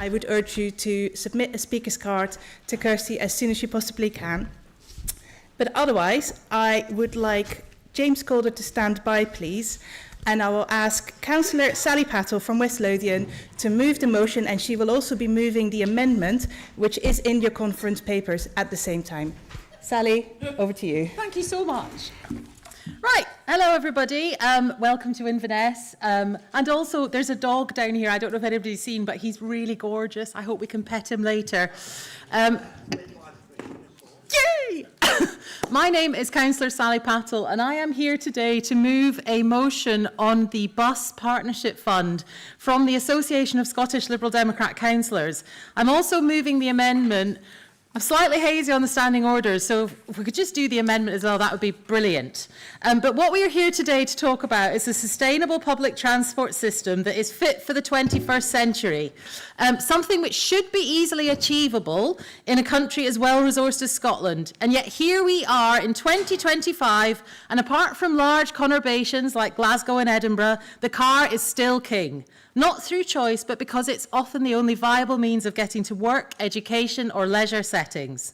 I would urge you to submit a speaker's card to Kirsty as soon as you possibly can. But otherwise, I would like James Calder to stand by, please, and I will ask Councillor Sally Pattle from West Lothian to move the motion, and she will also be moving the amendment, which is in your conference papers at the same time. Sally, over to you. Thank you so much. Right, hello everybody, welcome to Inverness, and also there's a dog down here, I don't know if anybody's seen, but he's really gorgeous. I hope we can pet him later. Yay! My name is Councillor Sally Pattle, and I am here today to move a motion on the Bus Partnership Fund from the Association of Scottish Liberal Democrat Councillors. I'm also moving the amendment. I'm slightly hazy on the standing orders, so if we could just do the amendment as well, that would be brilliant. But what we are here today to talk about is a sustainable public transport system that is fit for the 21st century, something which should be easily achievable in a country as well-resourced as Scotland. And yet here we are in 2025, and apart from large conurbations like Glasgow and Edinburgh, the car is still king. Not through choice, but because it's often the only viable means of getting to work, education or leisure settings.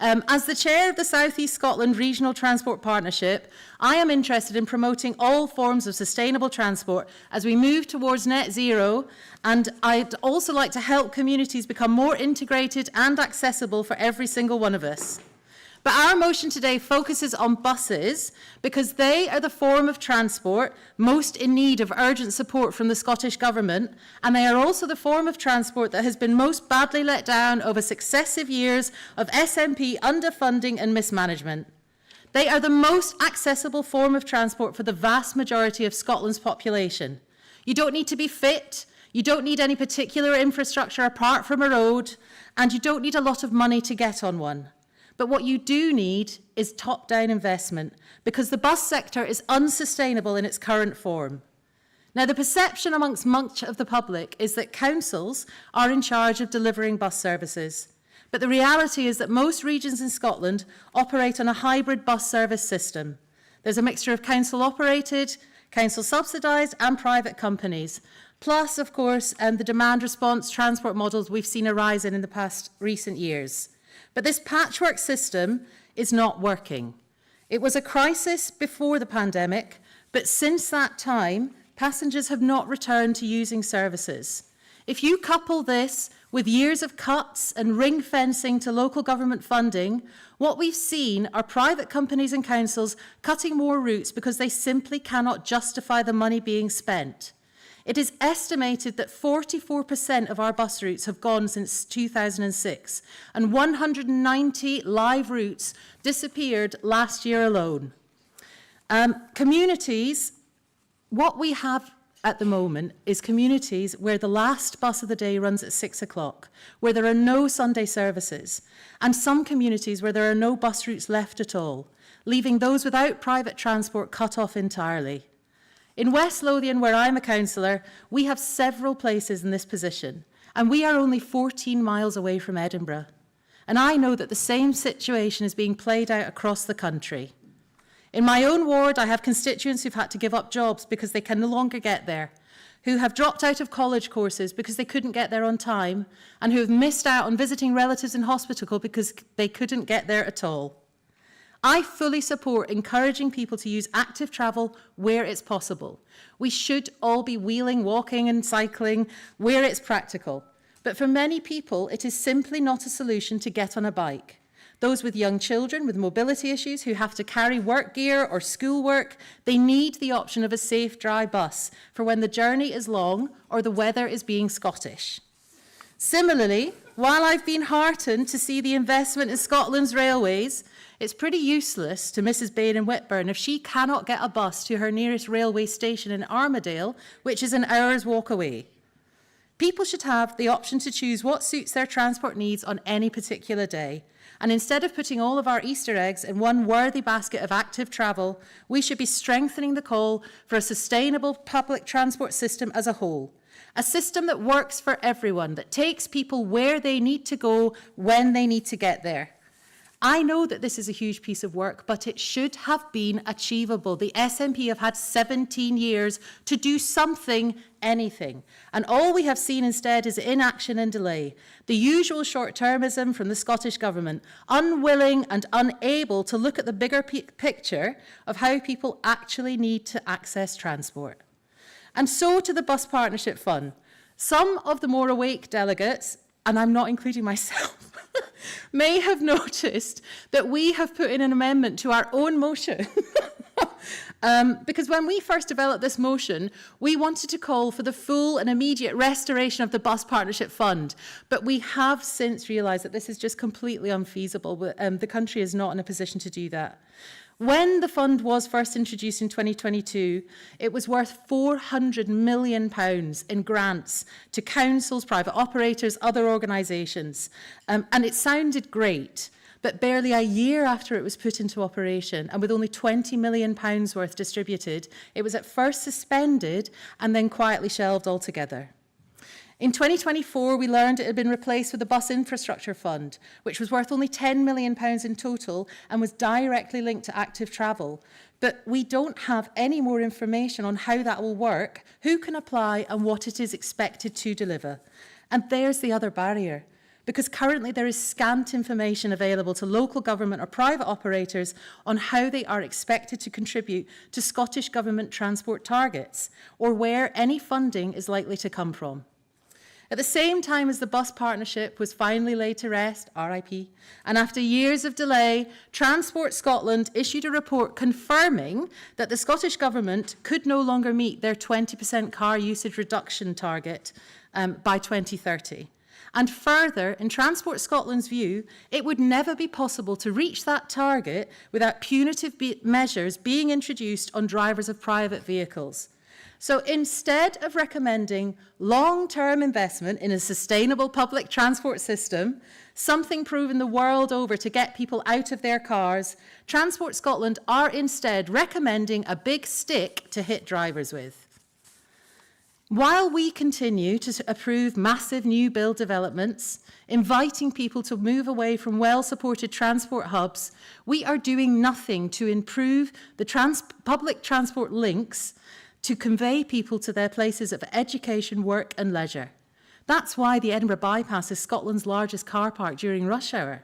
As the chair of the South East Scotland Regional Transport Partnership, I am interested in promoting all forms of sustainable transport as we move towards net zero, and I'd also like to help communities become more integrated and accessible for every single one of us. But our motion today focuses on buses because they are the form of transport most in need of urgent support from the Scottish Government, and they are also the form of transport that has been most badly let down over successive years of SNP underfunding and mismanagement. They are the most accessible form of transport for the vast majority of Scotland's population. You don't need to be fit, you don't need any particular infrastructure apart from a road, and you don't need a lot of money to get on one. But what you do need is top-down investment, because the bus sector is unsustainable in its current form. Now, the perception amongst much of the public is that councils are in charge of delivering bus services. But the reality is that most regions in Scotland operate on a hybrid bus service system. There's a mixture of council-operated, council-subsidised and private companies, plus, of course, the demand response transport models we've seen arise in the past recent years. But this patchwork system is not working. It was a crisis before the pandemic, but since that time, passengers have not returned to using services. If you couple this with years of cuts and ring fencing to local government funding, what we've seen are private companies and councils cutting more routes because they simply cannot justify the money being spent. It is estimated that 44% of our bus routes have gone since 2006, and 190 live routes disappeared last year alone. Communities, what we have at the moment is communities where the last bus of the day runs at 6 o'clock, where there are no Sunday services, and some communities where there are no bus routes left at all, leaving those without private transport cut off entirely. In West Lothian, where I'm a councillor, we have several places in this position, and we are only 14 miles away from Edinburgh. And I know that the same situation is being played out across the country. In my own ward, I have constituents who've had to give up jobs because they can no longer get there, who have dropped out of college courses because they couldn't get there on time, and who have missed out on visiting relatives in hospital because they couldn't get there at all. I fully support encouraging people to use active travel where it's possible. We should all be wheeling, walking and cycling where it's practical. But for many people, it is simply not a solution to get on a bike. Those with young children with mobility issues who have to carry work gear or schoolwork, they need the option of a safe, dry bus for when the journey is long or the weather is being Scottish. Similarly, while I've been heartened to see the investment in Scotland's railways, it's pretty useless to Mrs. Bain in Whitburn if she cannot get a bus to her nearest railway station in Armadale, which is an hour's walk away. People should have the option to choose what suits their transport needs on any particular day. And instead of putting all of our Easter eggs in one worthy basket of active travel, we should be strengthening the call for a sustainable public transport system as a whole. A system that works for everyone, that takes people where they need to go when they need to get there. I know that this is a huge piece of work, but it should have been achievable. The SNP have had 17 years to do something, anything. And all we have seen instead is inaction and delay. The usual short-termism from the Scottish Government, unwilling and unable to look at the bigger picture of how people actually need to access transport. And so to the Bus Partnership Fund. Some of the more awake delegates, and I'm not including myself, may have noticed that we have put in an amendment to our own motion. Because when we first developed this motion, we wanted to call for the full and immediate restoration of the Bus Partnership Fund. But we have since realised that this is just completely unfeasible. The country is not in a position to do that. When the fund was first introduced in 2022, it was worth £400 million in grants to councils, private operators, other organisations. And it sounded great, but barely a year after it was put into operation, and with only £20 million worth distributed, it was at first suspended and then quietly shelved altogether. In 2024, we learned it had been replaced with the Bus Infrastructure Fund, which was worth only £10 million in total and was directly linked to active travel. But we don't have any more information on how that will work, who can apply and what it is expected to deliver. And there's the other barrier, because currently there is scant information available to local government or private operators on how they are expected to contribute to Scottish Government transport targets, or where any funding is likely to come from. At the same time as the bus partnership was finally laid to rest, RIP, and after years of delay, Transport Scotland issued a report confirming that the Scottish Government could no longer meet their 20% car usage reduction target by 2030. And further, in Transport Scotland's view, it would never be possible to reach that target without punitive measures being introduced on drivers of private vehicles. So instead of recommending long-term investment in a sustainable public transport system, something proven the world over to get people out of their cars, Transport Scotland are instead recommending a big stick to hit drivers with. While we continue to approve massive new build developments, inviting people to move away from well-supported transport hubs, we are doing nothing to improve the public transport links to convey people to their places of education, work and leisure. That's why the Edinburgh Bypass is Scotland's largest car park during rush hour.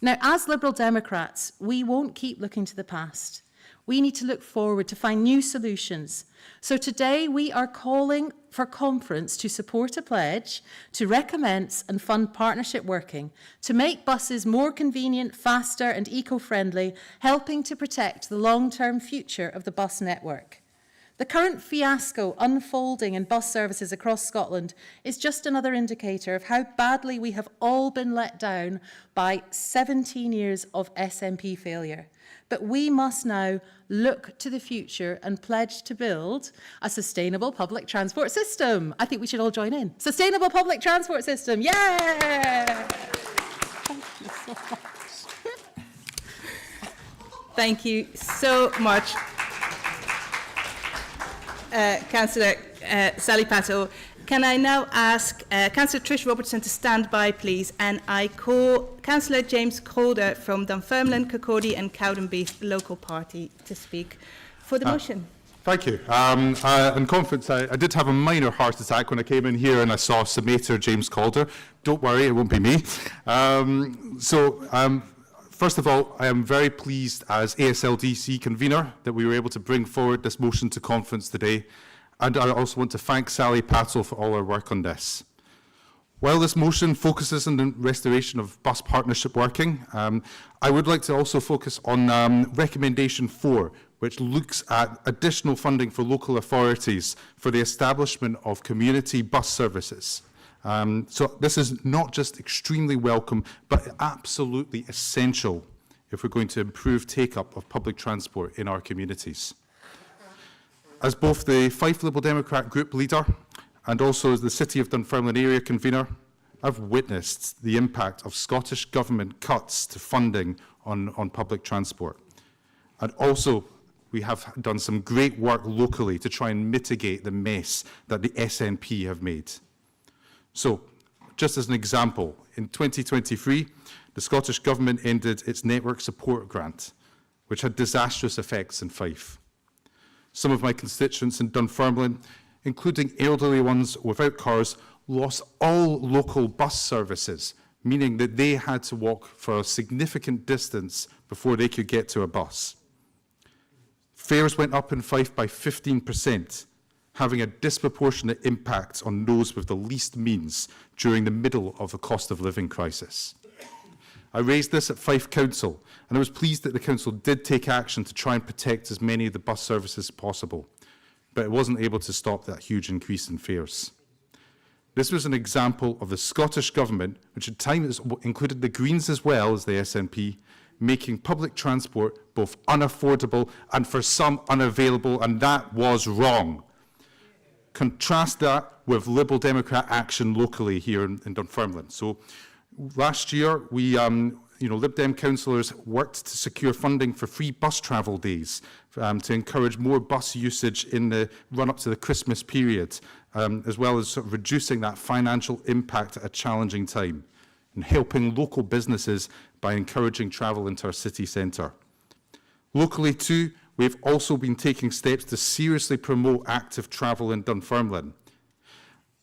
Now, as Liberal Democrats, we won't keep looking to the past. We need to look forward to find new solutions. So today we are calling for conference to support a pledge to recommence and fund partnership working to make buses more convenient, faster and eco-friendly, helping to protect the long-term future of the bus network. The current fiasco unfolding in bus services across Scotland is just another indicator of how badly we have all been let down by 17 years of SNP failure. But we must now look to the future and pledge to build a sustainable public transport system. I think we should all join in. Sustainable public transport system, yeah! Thank you so much. Councillor Sally Pato. Can I now ask Councillor Trish Robertson to stand by, please, and I call Councillor James Calder from Dunfermline, Kirkcaldy and Cowdenbeath local party to speak for the motion. Thank you. In conference, I did have a minor heart attack when I came in here and I saw Senator James Calder. Don't worry, it won't be me. First of all, I am very pleased as ASLDC convener that we were able to bring forward this motion to conference today, and I also want to thank Sally Patel for all her work on this. While this motion focuses on the restoration of bus partnership working, I would like to also focus on recommendation 4, which looks at additional funding for local authorities for the establishment of community bus services. So this is not just extremely welcome, but absolutely essential if we're going to improve take-up of public transport in our communities. As both the Fife Liberal Democrat group leader and also as the City of Dunfermline area convener, I've witnessed the impact of Scottish Government cuts to funding on public transport. And also, we have done some great work locally to try and mitigate the mess that the SNP have made. So, just as an example, in 2023, the Scottish Government ended its network support grant, which had disastrous effects in Fife. Some of my constituents in Dunfermline, including elderly ones without cars, lost all local bus services, meaning that they had to walk for a significant distance before they could get to a bus. Fares went up in Fife by 15%, having a disproportionate impact on those with the least means during the middle of the cost of living crisis. I raised this at Fife Council, and I was pleased that the Council did take action to try and protect as many of the bus services as possible, but it wasn't able to stop that huge increase in fares. This was an example of the Scottish Government, which at times included the Greens as well as the SNP, making public transport both unaffordable and for some unavailable, and that was wrong. Contrast that with Liberal Democrat action locally here in Dunfermline. So last year, we, Lib Dem councillors worked to secure funding for free bus travel days to encourage more bus usage in the run-up to the Christmas period, as well as sort of reducing that financial impact at a challenging time and helping local businesses by encouraging travel into our city centre. Locally too, we've also been taking steps to seriously promote active travel in Dunfermline.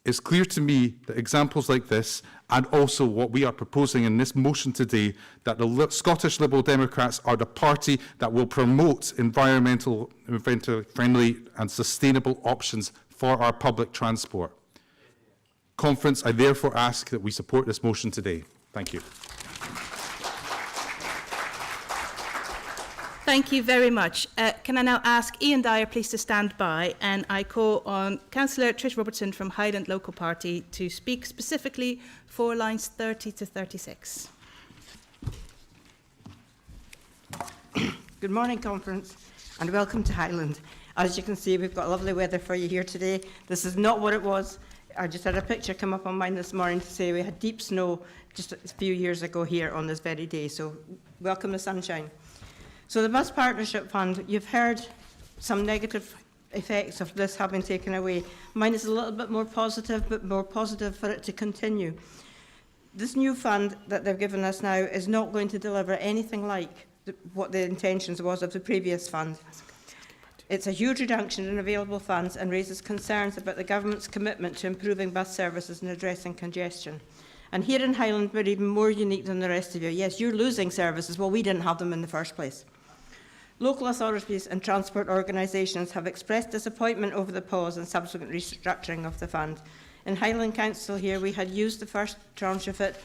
It's clear to me that examples like this, and also what we are proposing in this motion today, that the Scottish Liberal Democrats are the party that will promote environmentally friendly and sustainable options for our public transport. Conference, I therefore ask that we support this motion today. Thank you. Thank you very much. Can I now ask Ian Dyer please to stand by, and I call on Councillor Trish Robertson from Highland Local Party to speak specifically for lines 30 to 36. Good morning, Conference, and welcome to Highland. As you can see, we've got lovely weather for you here today. This is not what it was. I just had a picture come up on mine this morning to say we had deep snow just a few years ago here on this very day, so welcome the sunshine. So the Bus Partnership Fund, you've heard some negative effects of this having taken away. Mine is a little bit more positive, but more positive for it to continue. This new fund that they've given us now is not going to deliver anything like what the intentions was of the previous fund. It's a huge reduction in available funds and raises concerns about the government's commitment to improving bus services and addressing congestion. And here in Highland, we're even more unique than the rest of you. Yes, you're losing services. Well, we didn't have them in the first place. Local authorities and transport organisations have expressed disappointment over the pause and subsequent restructuring of the fund. In Highland Council here, we had used the first tranche of it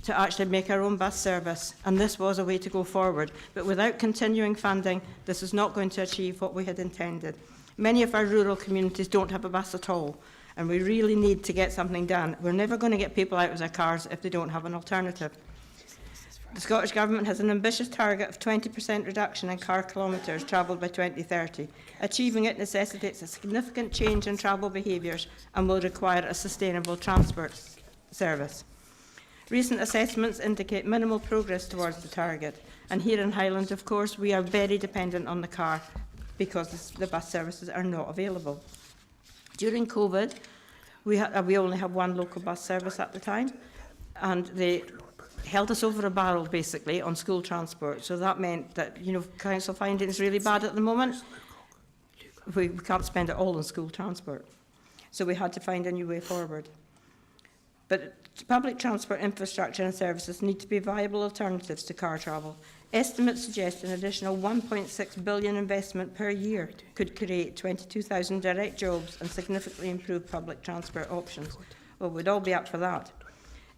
to actually make our own bus service, and this was a way to go forward. But without continuing funding, this is not going to achieve what we had intended. Many of our rural communities don't have a bus at all, and we really need to get something done. We're never going to get people out of their cars if they don't have an alternative. The Scottish Government has an ambitious target of 20% reduction in car kilometres travelled by 2030. Achieving it necessitates a significant change in travel behaviours and will require a sustainable transport service. Recent assessments indicate minimal progress towards the target, and here in Highland, of course, we are very dependent on the car because the bus services are not available. During COVID, we only had one local bus service at the time, and they held us over a barrel, basically, on school transport. So that meant that, council finding is really bad at the moment. We can't spend it all on school transport. So we had to find a new way forward. But public transport infrastructure and services need to be viable alternatives to car travel. Estimates suggest an additional 1.6 billion investment per year could create 22,000 direct jobs and significantly improve public transport options. Well, we'd all be up for that.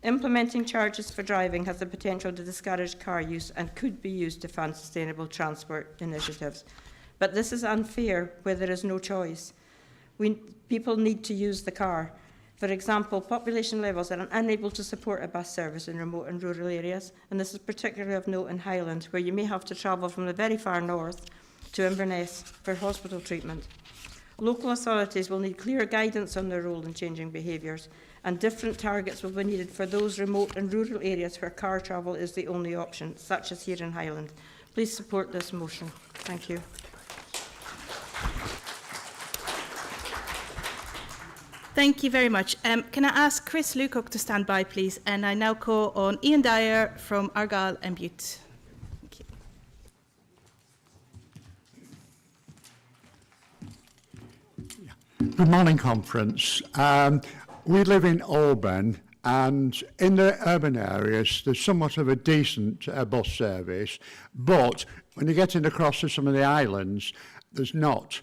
Implementing charges for driving has the potential to discourage car use and could be used to fund sustainable transport initiatives. But this is unfair where there is no choice. People need to use the car. For example, population levels are unable to support a bus service in remote and rural areas, and this is particularly of note in Highland, where you may have to travel from the very far north to Inverness for hospital treatment. Local authorities will need clear guidance on their role in changing behaviours, and different targets will be needed for those remote and rural areas where car travel is the only option, such as here in Highland. Please support this motion. Thank you. Thank you very much. Can I ask Chris Lucock to stand by, please? And I now call on Ian Dyer from Argyll and Bute. Thank you. Good morning, conference. We live in Auburn, and in the urban areas, there's somewhat of a decent bus service, but when you're getting across to some of the islands, there's not.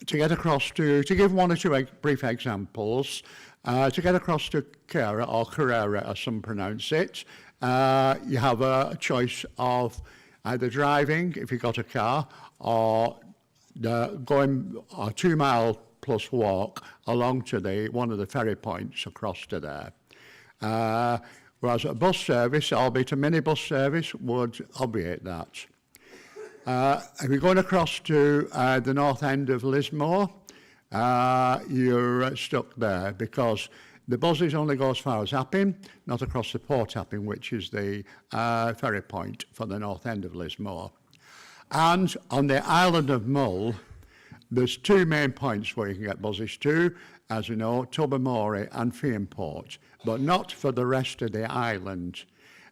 To get across to give one or two brief examples, to get across to Carrera, or Carrera as some pronounce it, you have a choice of either driving, if you've got a car, or going a 2 mile plus walk along to one of the ferry points across to there. Whereas a bus service, albeit a minibus service, would obviate that. If you're going across to the north end of Lismore, you're stuck there because the buses only go as far as Appin, not across the Port Appin, which is the ferry point for the north end of Lismore. And on the island of Mull, there's two main points where you can get buses to, as you know, Tobermory and Fearnport, but not for the rest of the island.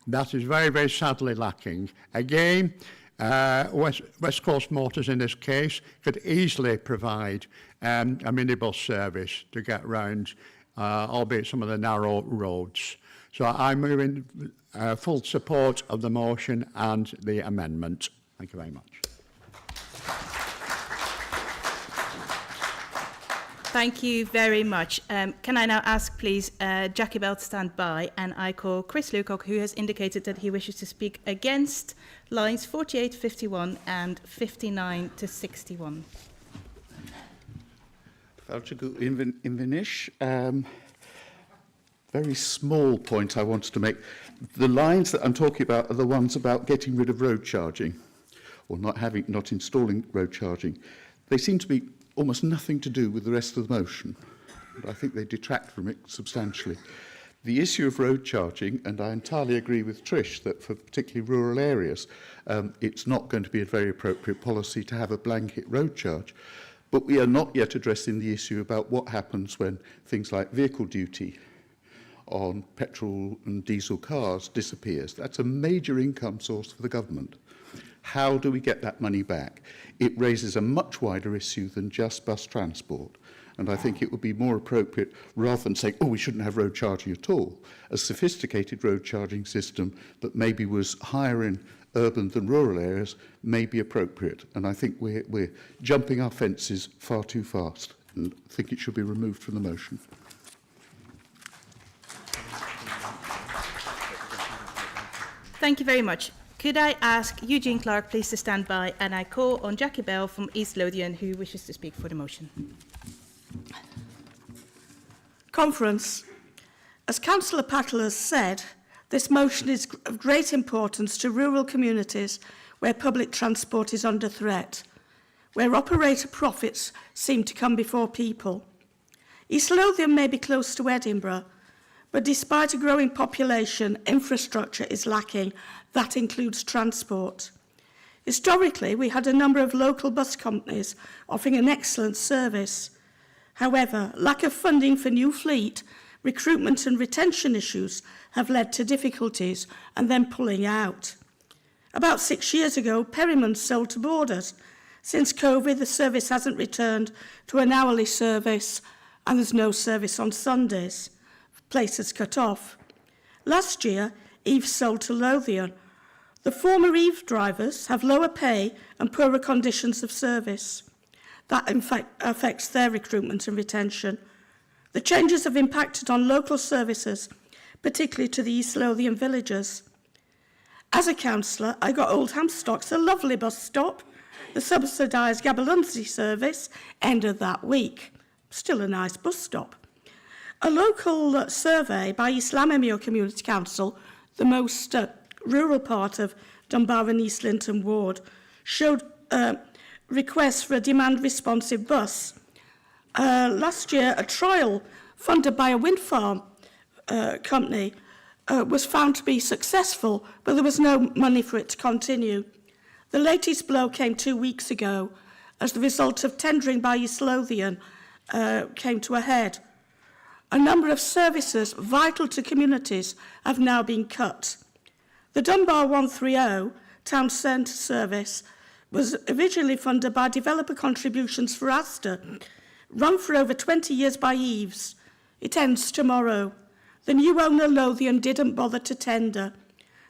That is very, very sadly lacking. Again, West Coast Motors in this case could easily provide a minibus service to get round, albeit some of the narrow roads. So I'm moving full support of the motion and the amendment. Thank you very much. Thank you very much. Can I now ask, please, Jackie Bell to stand by, and I call Chris Lucock, who has indicated that he wishes to speak against lines 48, 51 and 59 to 61. Inverness. Very small point I wanted to make. The lines that I'm talking about are the ones about getting rid of road charging, or not installing road charging. They seem to be almost nothing to do with the rest of the motion, but I think they detract from it substantially. The issue of road charging, and I entirely agree with Trish that for particularly rural areas, it's not going to be a very appropriate policy to have a blanket road charge. But we are not yet addressing the issue about what happens when things like vehicle duty on petrol and diesel cars disappears. That's a major income source for the government. How do we get that money back? It raises a much wider issue than just bus transport. And I think it would be more appropriate, rather than saying, oh, we shouldn't have road charging at all, a sophisticated road charging system that maybe was higher in urban than rural areas may be appropriate. And I think we're jumping our fences far too fast, and I think it should be removed from the motion. Thank you very much. Could I ask Eugene Clark, please, to stand by, and I call on Jackie Bell from East Lothian, who wishes to speak for the motion. Conference. As Councillor Pattle has said, this motion is of great importance to rural communities where public transport is under threat, where operator profits seem to come before people. East Lothian may be close to Edinburgh, but despite a growing population, infrastructure is lacking. That includes transport. Historically, we had a number of local bus companies offering an excellent service. However, lack of funding for new fleet, recruitment and retention issues have led to difficulties and then pulling out. About 6 years ago, Perryman sold to Borders. Since COVID, the service hasn't returned to an hourly service, and there's no service on Sundays. Places cut off. Last year, Eve sold to Lothian. The former Eve drivers have lower pay and poorer conditions of service. That, in fact, affects their recruitment and retention. The changes have impacted on local services, particularly to the East Lothian villagers. As a councillor, I got Old Hamstocks, a lovely bus stop. The subsidised Gaberlunzie service ended that week. Still a nice bus stop. A local survey by East Lammermuir Community Council, the most rural part of Dunbar and East Linton Ward, showed requests for a demand-responsive bus. Last year, a trial funded by a wind farm company was found to be successful, but there was no money for it to continue. The latest blow came 2 weeks ago as the result of tendering by East Lothian came to a head. A number of services vital to communities have now been cut. The Dunbar 130 Town Centre service was originally funded by developer contributions for Asda, run for over 20 years by Eves. It ends tomorrow. The new owner, Lothian, didn't bother to tender.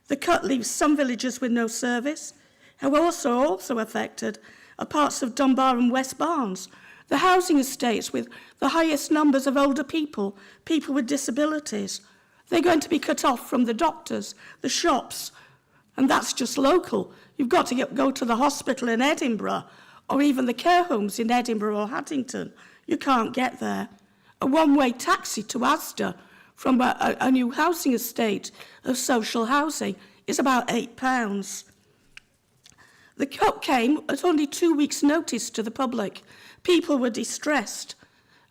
The cut leaves some villagers with no service. How also affected are parts of Dunbar and West Barnes, the housing estates with the highest numbers of older people, people with disabilities. They're going to be cut off from the doctors, the shops, and that's just local. You've got to go to the hospital in Edinburgh or even the care homes in Edinburgh or Haddington. You can't get there. A one-way taxi to Asda from a new housing estate of social housing is about £8. The cut came at only 2 weeks' notice to the public. People were distressed,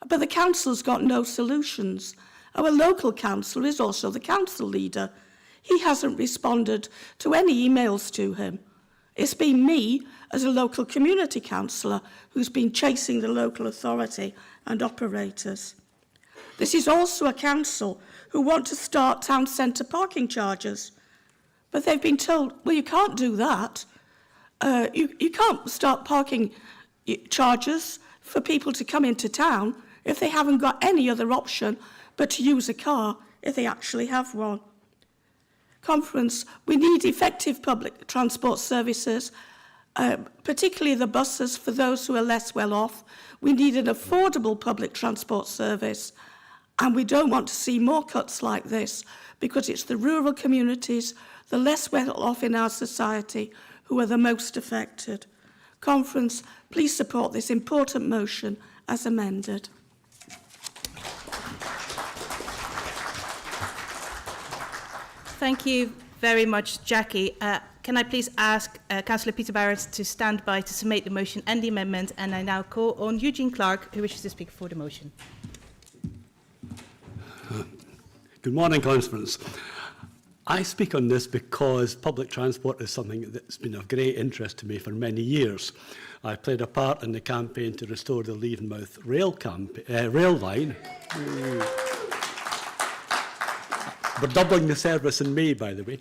but the council's got no solutions. Our local councillor is also the council leader. He hasn't responded to any emails to him. It's been me, as a local community councillor, who's been chasing the local authority and operators. This is also a council who want to start town centre parking charges, but they've been told, well, you can't do that. You can't start parking charges for people to come into town if they haven't got any other option but to use a car if they actually have one. Conference, we need effective public transport services, particularly the buses for those who are less well off. We need an affordable public transport service, and we don't want to see more cuts like this because it's the rural communities, the less well off in our society, who are the most affected. Conference, please support this important motion as amended. Thank you very much, Jackie. Can I please ask Councillor Peter Barrett to stand by to submit the motion and the amendment, and I now call on Eugene Clark, who wishes to speak for the motion. Good morning, Conference. I speak on this because public transport is something that's been of great interest to me for many years. I played a part in the campaign to restore the Leavenmouth rail line. We're doubling the service in May, by the way.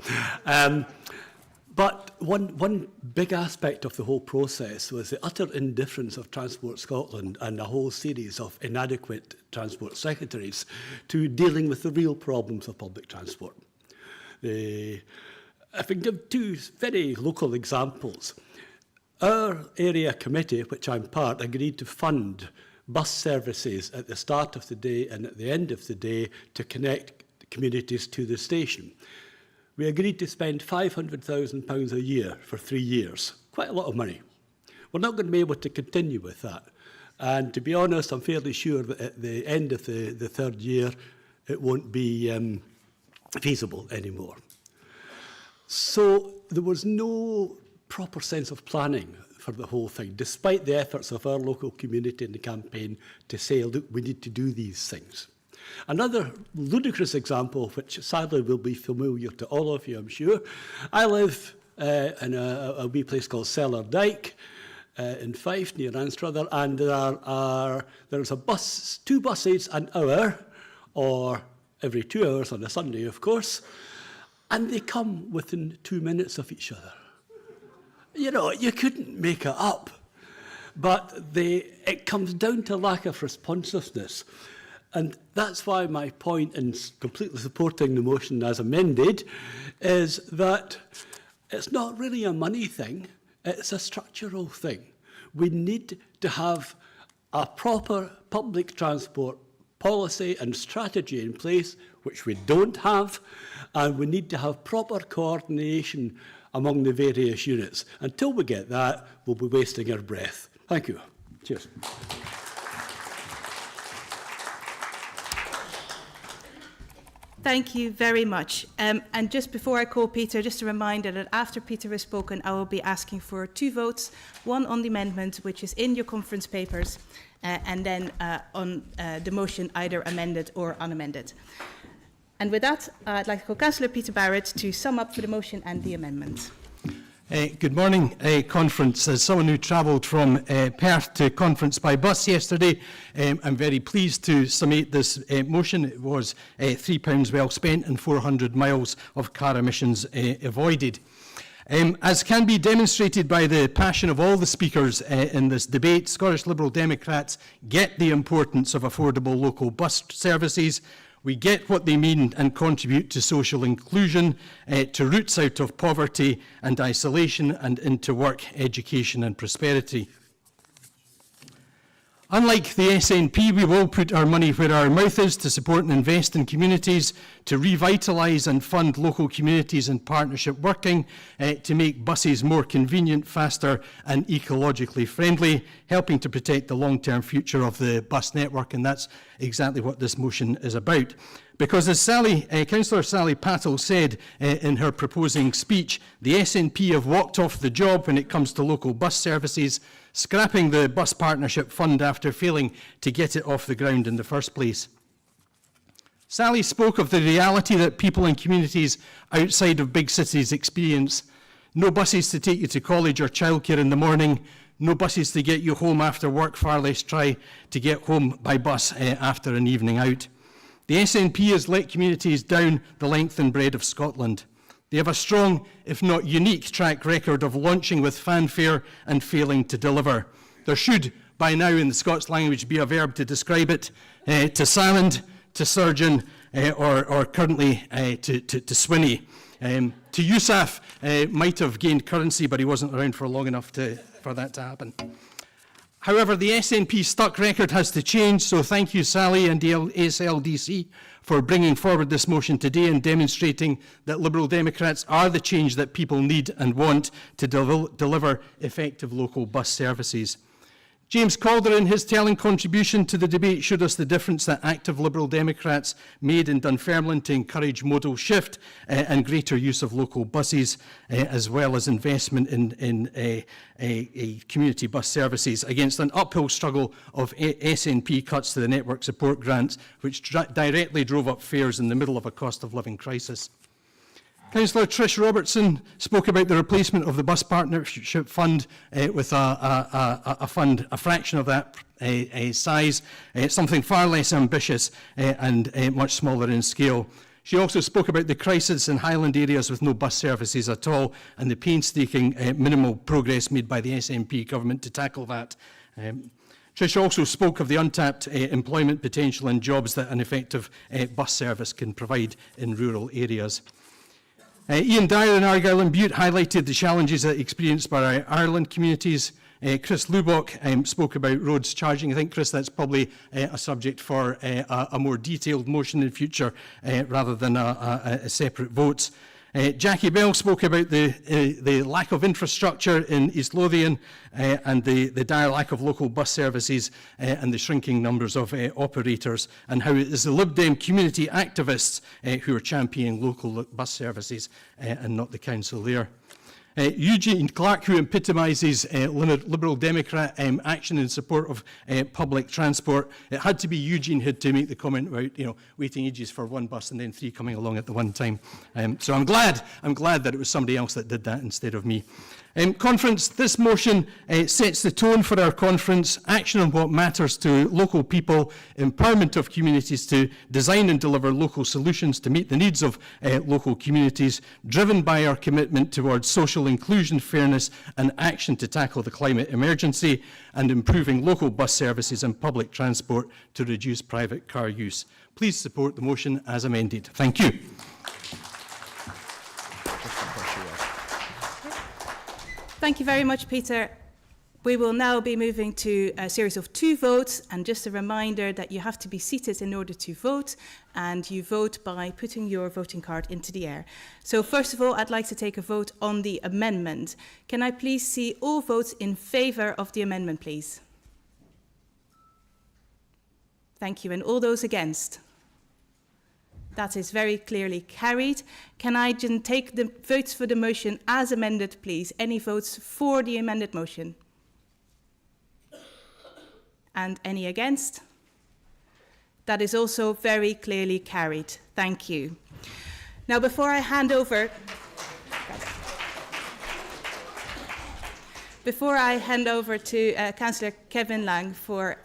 But one big aspect of the whole process was the utter indifference of Transport Scotland and a whole series of inadequate transport secretaries to dealing with the real problems of public transport. I can give two very local examples. Our area committee, which I'm part, agreed to fund bus services at the start of the day and at the end of the day to connect communities to the station. We agreed to spend £500,000 a year for 3 years. Quite a lot of money. We're not going to be able to continue with that. And to be honest, I'm fairly sure that at the end of the third year, it won't be feasible anymore. So there was no proper sense of planning for the whole thing, despite the efforts of our local community in the campaign to say, look, we need to do these things. Another ludicrous example, which sadly will be familiar to all of you, I'm sure. I live in a wee place called Cellar Dyke in Fife, near Anstruther, and there's two buses an hour, or every 2 hours on a Sunday, of course, and they come within 2 minutes of each other. You know, you couldn't make it up, but it comes down to lack of responsiveness. And that's why my point in completely supporting the motion as amended is that it's not really a money thing, it's a structural thing. We need to have a proper public transport policy and strategy in place, which we don't have, and we need to have proper coordination among the various units. Until we get that, we'll be wasting our breath. Thank you. Cheers. Thank you very much. And just before I call Peter, just a reminder that after Peter has spoken, I will be asking for 2 votes, one on the amendment, which is in your conference papers, and then on the motion either amended or unamended. And with that, I'd like to call Councillor Peter Barrett to sum up for the motion and the amendment. Good morning, conference. As someone who travelled from Perth to conference by bus yesterday, I'm very pleased to submit this motion. It was £3 well spent and 400 miles of car emissions avoided. As can be demonstrated by the passion of all the speakers in this debate, Scottish Liberal Democrats get the importance of affordable local bus services. We get what they mean and contribute to social inclusion, to roots out of poverty and isolation and into work, education and prosperity. Unlike the SNP, we will put our money where our mouth is to support and invest in communities, to revitalise and fund local communities in partnership working, to make buses more convenient, faster and ecologically friendly, helping to protect the long-term future of the bus network, and that's exactly what this motion is about. Because as Councillor Sally Patel said in her proposing speech, the SNP have walked off the job when it comes to local bus services, scrapping the bus partnership fund after failing to get it off the ground in the first place. Sally spoke of the reality that people in communities outside of big cities experience. No buses to take you to college or childcare in the morning, no buses to get you home after work, far less try to get home by bus after an evening out. The SNP has let communities down the length and breadth of Scotland. They have a strong, if not unique, track record of launching with fanfare and failing to deliver. There should, by now in the Scots language, be a verb to describe it, to silent, to surgeon, or currently to swinny. To Yousaf might have gained currency, but he wasn't around for long enough for that to happen. However, the SNP stuck record has to change, so thank you, Sally and the SLDC, for bringing forward this motion today and demonstrating that Liberal Democrats are the change that people need and want to deliver effective local bus services. James Calder, in his telling contribution to the debate, showed us the difference that active Liberal Democrats made in Dunfermline to encourage modal shift and greater use of local buses, as well as investment in community bus services against an uphill struggle of SNP cuts to the network support grants, which directly drove up fares in the middle of a cost of living crisis. Councillor Trish Robertson spoke about the replacement of the bus partnership fund with a fraction of that size, something far less ambitious and much smaller in scale. She also spoke about the crisis in Highland areas with no bus services at all and the painstaking minimal progress made by the SNP government to tackle that. Trish also spoke of the untapped employment potential and jobs that an effective bus service can provide in rural areas. Ian Dyer in Argyll and Bute highlighted the challenges experienced by our Ireland communities. Chris Lubbock spoke about roads charging. I think, Chris, that's probably a subject for a more detailed motion in future rather than a separate vote. Jackie Bell spoke about the lack of infrastructure in East Lothian and the dire lack of local bus services and the shrinking numbers of operators, and how it is the Lib Dem community activists who are championing local bus services and not the council there. Eugene Clark, who epitomises Liberal Democrat action in support of public transport. It had to be Eugene who had to make the comment about, waiting ages for one bus and then three coming along at the one time. So I'm glad that it was somebody else that did that instead of me. Conference, this motion sets the tone for our conference, action on what matters to local people, empowerment of communities to design and deliver local solutions to meet the needs of local communities, driven by our commitment towards social inclusion, fairness and action to tackle the climate emergency, and improving local bus services and public transport to reduce private car use. Please support the motion as amended. Thank you. Thank you very much, Peter. We will now be moving to a series of 2 votes, and just a reminder that you have to be seated in order to vote, and you vote by putting your voting card into the air. So first of all, I'd like to take a vote on the amendment. Can I please see all votes in favour of the amendment, please? Thank you. And all those against? That is very clearly carried. Can I just take the votes for the motion as amended, please? Any votes for the amended motion? And any against? That is also very clearly carried. Thank you. Now, before I hand over... Before I hand over to Councillor Kevin Lang for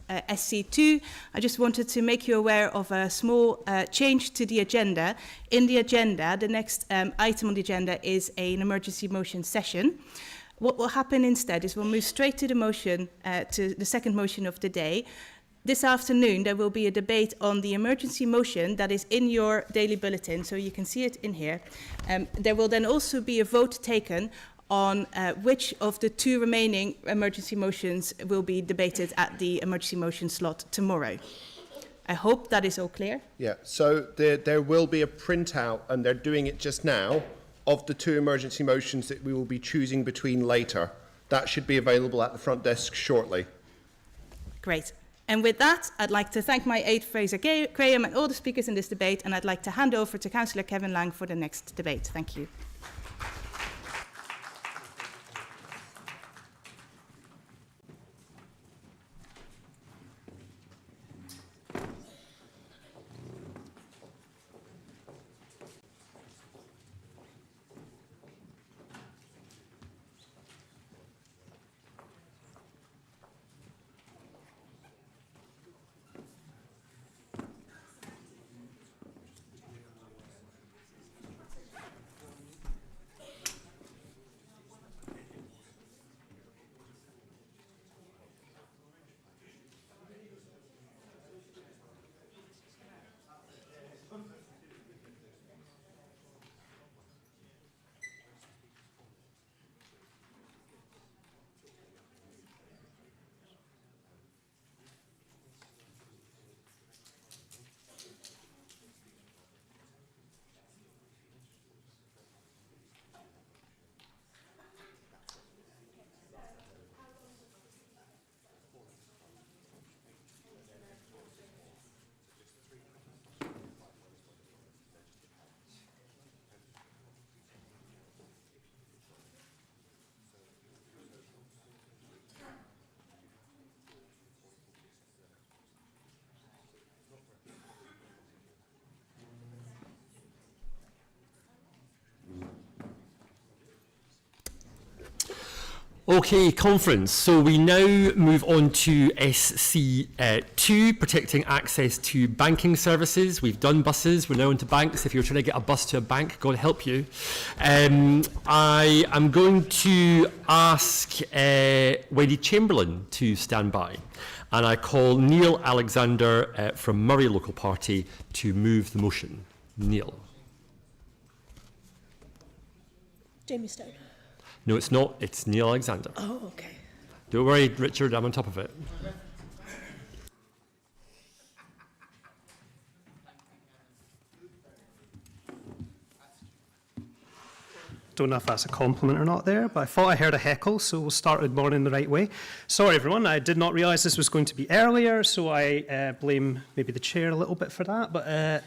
SC2, I just wanted to make you aware of a small change to the agenda. In the agenda, the next item on the agenda is an emergency motion session. What will happen instead is we'll move straight to the motion, to the second motion of the day. This afternoon, there will be a debate on the emergency motion that is in your daily bulletin, so you can see it in here. There will then also be a vote taken on which of the 2 remaining emergency motions will be debated at the emergency motion slot tomorrow. I hope that is all clear. Yeah, so there will be a printout, and they're doing it just now, of the 2 emergency motions that we will be choosing between later. That should be available at the front desk shortly. Great. And with that, I'd like to thank my aide, Fraser Graham, and all the speakers in this debate, and I'd like to hand over to Councillor Kevin Lang for the next debate. Thank you. Okay, conference. So we now move on to SC2, protecting access to banking services. We've done buses, we're now into banks. If you're trying to get a bus to a bank, God help you. I am going to ask Wendy Chamberlain to stand by. And I call Neil Alexander from Murray Local Party to move the motion. Neil. Jamie Stone. No, it's not. It's Neil Alexander. Oh, okay. Don't worry, Richard, I'm on top of it. Don't know if that's a compliment or not there, but I thought I heard a heckle, so we'll start with morning the right way. Sorry, everyone, I did not realise this was going to be earlier, so I blame maybe the chair a little bit for that, but...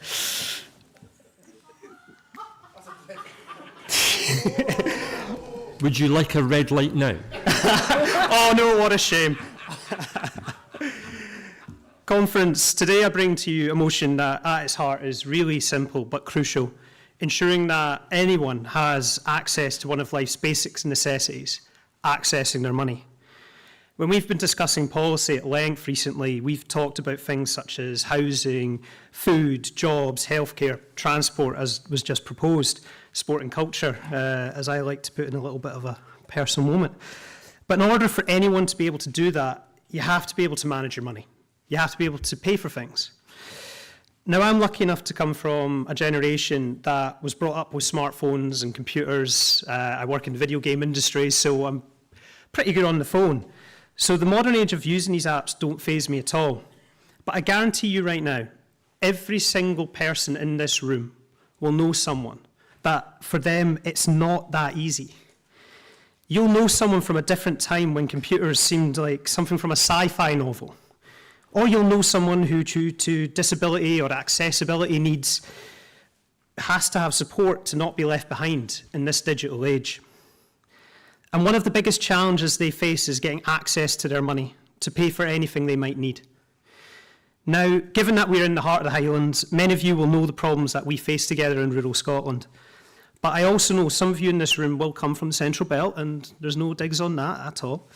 Would you like a red light now? Oh no, what a shame. Conference, today I bring to you a motion that at its heart is really simple but crucial, ensuring that anyone has access to one of life's basic necessities, accessing their money. When we've been discussing policy at length recently, we've talked about things such as housing, food, jobs, healthcare, transport, as was just proposed, sport and culture, as I like to put in a little bit of a personal moment. But in order for anyone to be able to do that, you have to be able to manage your money. You have to be able to pay for things. Now, I'm lucky enough to come from a generation that was brought up with smartphones and computers. I work in the video game industry, so I'm pretty good on the phone. So the modern age of using these apps don't faze me at all. But I guarantee you right now, every single person in this room will know someone that for them it's not that easy. You'll know someone from a different time when computers seemed like something from a sci-fi novel. Or you'll know someone who, due to disability or accessibility needs, has to have support to not be left behind in this digital age. And one of the biggest challenges they face is getting access to their money to pay for anything they might need. Now, given that we're in the heart of the Highlands, many of you will know the problems that we face together in rural Scotland. But I also know some of you in this room will come from the Central Belt, and there's no digs on that at all.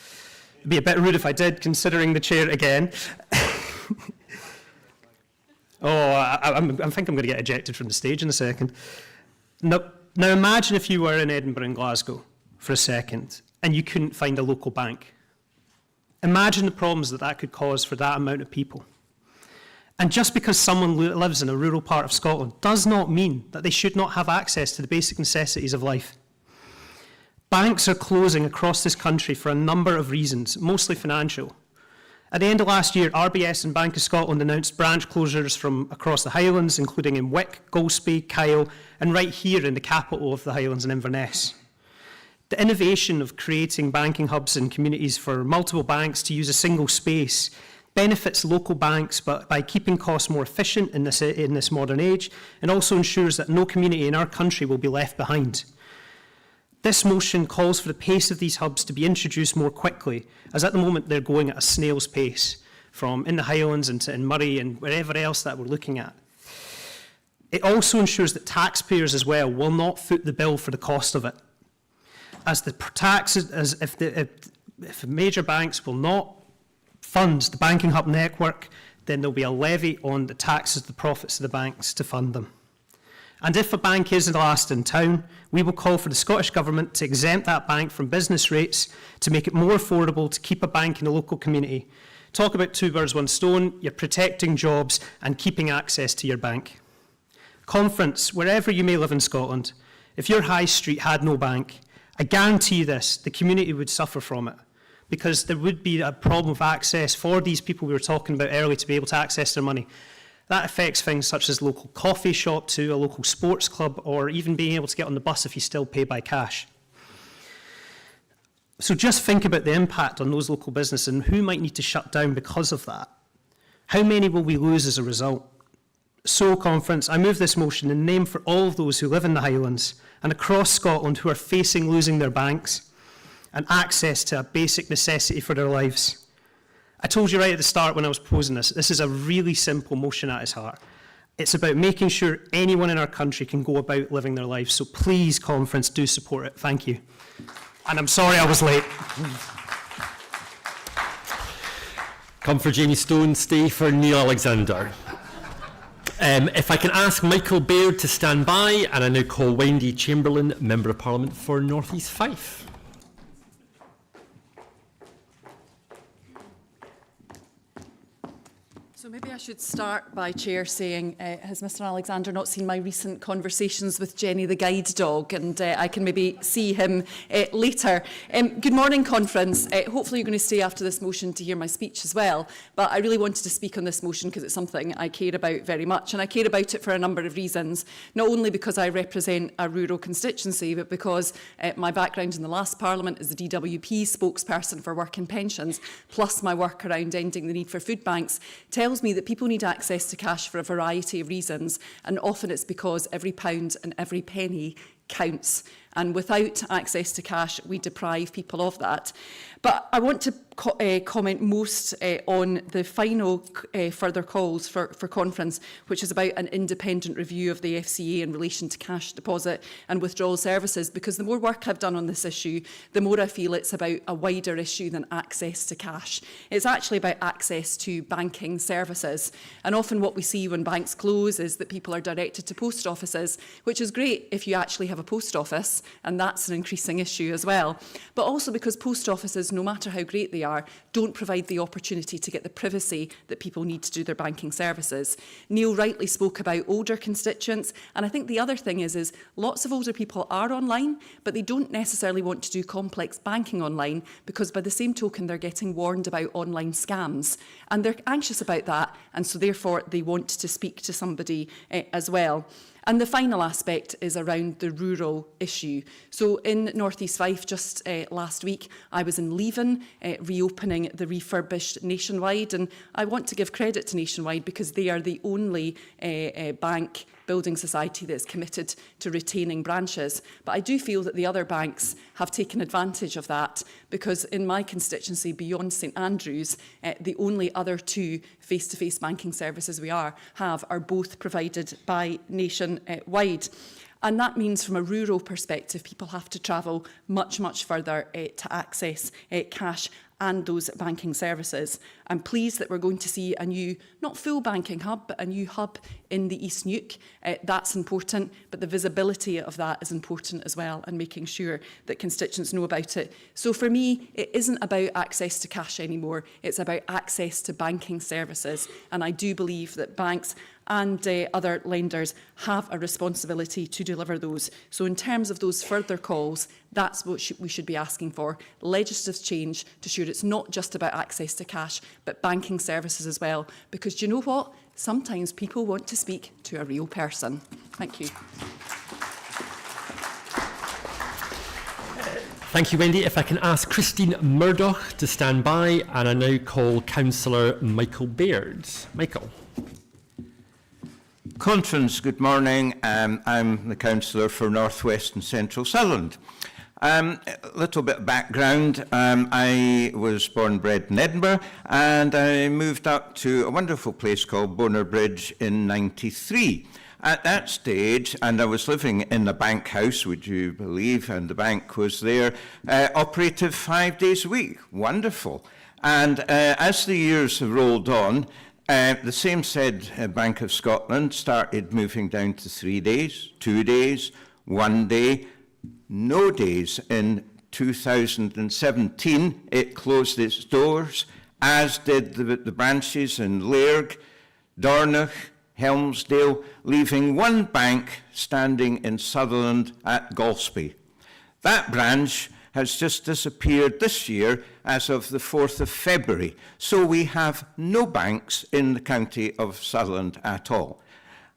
It'd be a bit rude if I did, considering the chair again. I think I'm going to get ejected from the stage in a second. Now imagine if you were in Edinburgh and Glasgow for a second, and you couldn't find a local bank. Imagine the problems that could cause for that amount of people. And just because someone lives in a rural part of Scotland does not mean that they should not have access to the basic necessities of life. Banks are closing across this country for a number of reasons, mostly financial. At the end of last year, RBS and Bank of Scotland announced branch closures from across the Highlands, including in Wick, Golspie, Kyle, and right here in the capital of the Highlands in Inverness. The innovation of creating banking hubs in communities for multiple banks to use a single space benefits local banks but by keeping costs more efficient in this modern age, and also ensures that no community in our country will be left behind. This motion calls for the pace of these hubs to be introduced more quickly, as at the moment they're going at a snail's pace, from in the Highlands into in Murray and wherever else that we're looking at. It also ensures that taxpayers as well will not foot the bill for the cost of it. As the taxes, if major banks will not fund the banking hub network, then there'll be a levy on the taxes, the profits of the banks to fund them. And if a bank is the last in town, we will call for the Scottish Government to exempt that bank from business rates to make it more affordable to keep a bank in a local community. Talk about two birds, one stone, you're protecting jobs and keeping access to your bank. Conference, wherever you may live in Scotland, if your high street had no bank, I guarantee you this, the community would suffer from it, because there would be a problem of access for these people we were talking about earlier to be able to access their money. That affects things such as local coffee shop to a local sports club, or even being able to get on the bus if you still pay by cash. So just think about the impact on those local businesses and who might need to shut down because of that. How many will we lose as a result? So, Conference, I move this motion in name for all of those who live in the Highlands and across Scotland who are facing losing their banks and access to a basic necessity for their lives. I told you right at the start when I was proposing this is a really simple motion at its heart. It's about making sure anyone in our country can go about living their lives. So please, Conference, do support it. Thank you. And I'm sorry I was late. Come for Jamie Stone, stay for Neil Alexander. If I can ask Michael Baird to stand by, and I now call Wendy Chamberlain, Member of Parliament for North East Fife. So maybe I should start by, Chair, saying, has Mr Alexander not seen my recent conversations with Jenny the guide dog? And I can maybe see him later. Good morning, Conference. Hopefully you're going to stay after this motion to hear my speech as well. But I really wanted to speak on this motion because it's something I care about very much. And I care about it for a number of reasons, not only because I represent a rural constituency, but because my background in the last Parliament as the DWP spokesperson for work and pensions, plus my work around ending the need for food banks, tells me that people need access to cash for a variety of reasons, and often it's because every pound and every penny counts. And without access to cash, we deprive people of that. But I want to comment most on the final further calls for Conference, which is about an independent review of the FCA in relation to cash deposit and withdrawal services, because the more work I've done on this issue, the more I feel it's about a wider issue than access to cash. It's actually about access to banking services. And often what we see when banks close is that people are directed to post offices, which is great if you actually have a post office, and that's an increasing issue as well. But also because post offices, no matter how great they are, don't provide the opportunity to get the privacy that people need to do their banking services. Neil rightly spoke about older constituents, and I think the other thing is lots of older people are online, but they don't necessarily want to do complex banking online, because by the same token they're getting warned about online scams, and they're anxious about that, and so therefore they want to speak to somebody as well. And the final aspect is around the rural issue. So in North East Fife, just last week, I was in Leven, reopening the refurbished Nationwide. And I want to give credit to Nationwide because they are the only bank building society that is committed to retaining branches. But I do feel that the other banks have taken advantage of that, because in my constituency, beyond St Andrews, the only other two face-to-face banking services we have are both provided by Nationwide. And that means from a rural perspective, people have to travel much, much further to access cash and those banking services. I'm pleased that we're going to see a new, not full banking hub, but a new hub in the East Neuk. That's important, but the visibility of that is important as well, and making sure that constituents know about it. So for me, it isn't about access to cash anymore. It's about access to banking services. And I do believe that banks and other lenders have a responsibility to deliver those. So in terms of those further calls, that's what we should be asking for. Legislative change to ensure it's not just about access to cash, but banking services as well. Because do you know what? Sometimes people want to speak to a real person. Thank you. Thank you, Wendy. If I can ask Christine Murdoch to stand by, and I now call Councillor Michael Baird. Michael. Conference, good morning. I'm the councillor for North West and Central Sutherland. A little bit of background. I was born and bred in Edinburgh, and I moved up to a wonderful place called Bonar Bridge in '93. At that stage, and I was living in a bank house, would you believe, and the bank was there, operative 5 days a week. Wonderful. And as the years have rolled on, the same said Bank of Scotland started moving down to 3 days, 2 days, 1 day, no days. In 2017, it closed its doors, as did the branches in Lairg, Dornoch, Helmsdale, leaving one bank standing in Sutherland at Golspie. That branch has just disappeared this year as of the 4th of February. So we have no banks in the county of Sutherland at all.